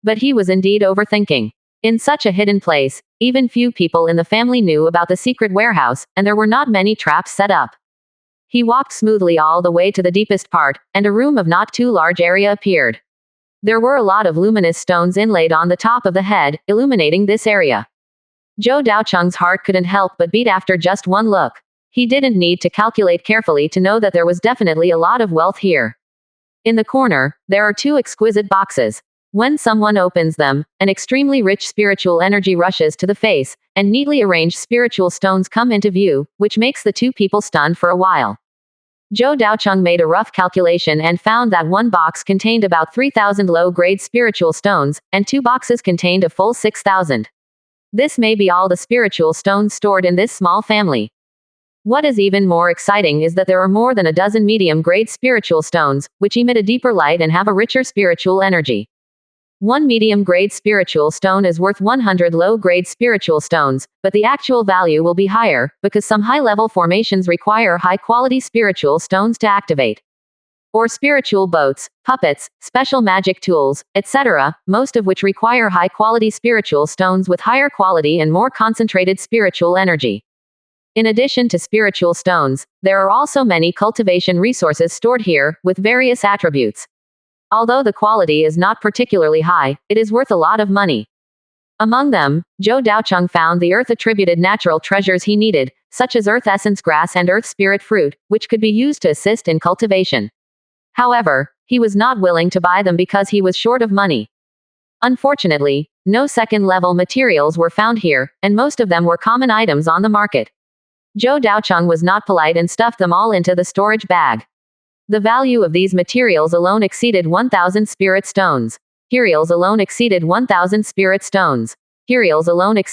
But he was indeed overthinking. In such a hidden place, even few people in the family knew about the secret warehouse, and there were not many traps set up. He walked smoothly all the way to the deepest part, and a room of not too large area appeared. There were a lot of luminous stones inlaid on the top of the head, illuminating this area. Zhou Daocheng's heart couldn't help but beat after just one look. He didn't need to calculate carefully to know that there was definitely a lot of wealth here. In the corner, there are two exquisite boxes. When someone opens them, an extremely rich spiritual energy rushes to the face, and neatly arranged spiritual stones come into view, which makes the two people stunned for a while. Zhou Daocheng made a rough calculation and found that one box contained about 3,000 low-grade spiritual stones, and two boxes contained a full 6,000. This may be all the spiritual stones stored in this small family. What is even more exciting is that there are more than a dozen medium-grade spiritual stones, which emit a deeper light and have a richer spiritual energy. One medium-grade spiritual stone is worth 100 low-grade spiritual stones, but the actual value will be higher, because some high-level formations require high-quality spiritual stones to activate. Or spiritual boats, puppets, special magic tools, etc., most of which require high-quality spiritual stones with higher quality and more concentrated spiritual energy. In addition to spiritual stones, there are also many cultivation resources stored here, with various attributes. Although the quality is not particularly high, it is worth a lot of money. Among them, Zhou Daocheng found the earth-attributed natural treasures he needed, such as earth essence grass and earth spirit fruit, which could be used to assist in cultivation. However, he was not willing to buy them because he was short of money. Unfortunately, no second-level materials were found here, and most of them were common items on the market. Zhou Daocheng was not polite and stuffed them all into the storage bag. The value of these materials alone exceeded 1,000 spirit stones. Materials alone exceeded 1,000 spirit stones. Materials alone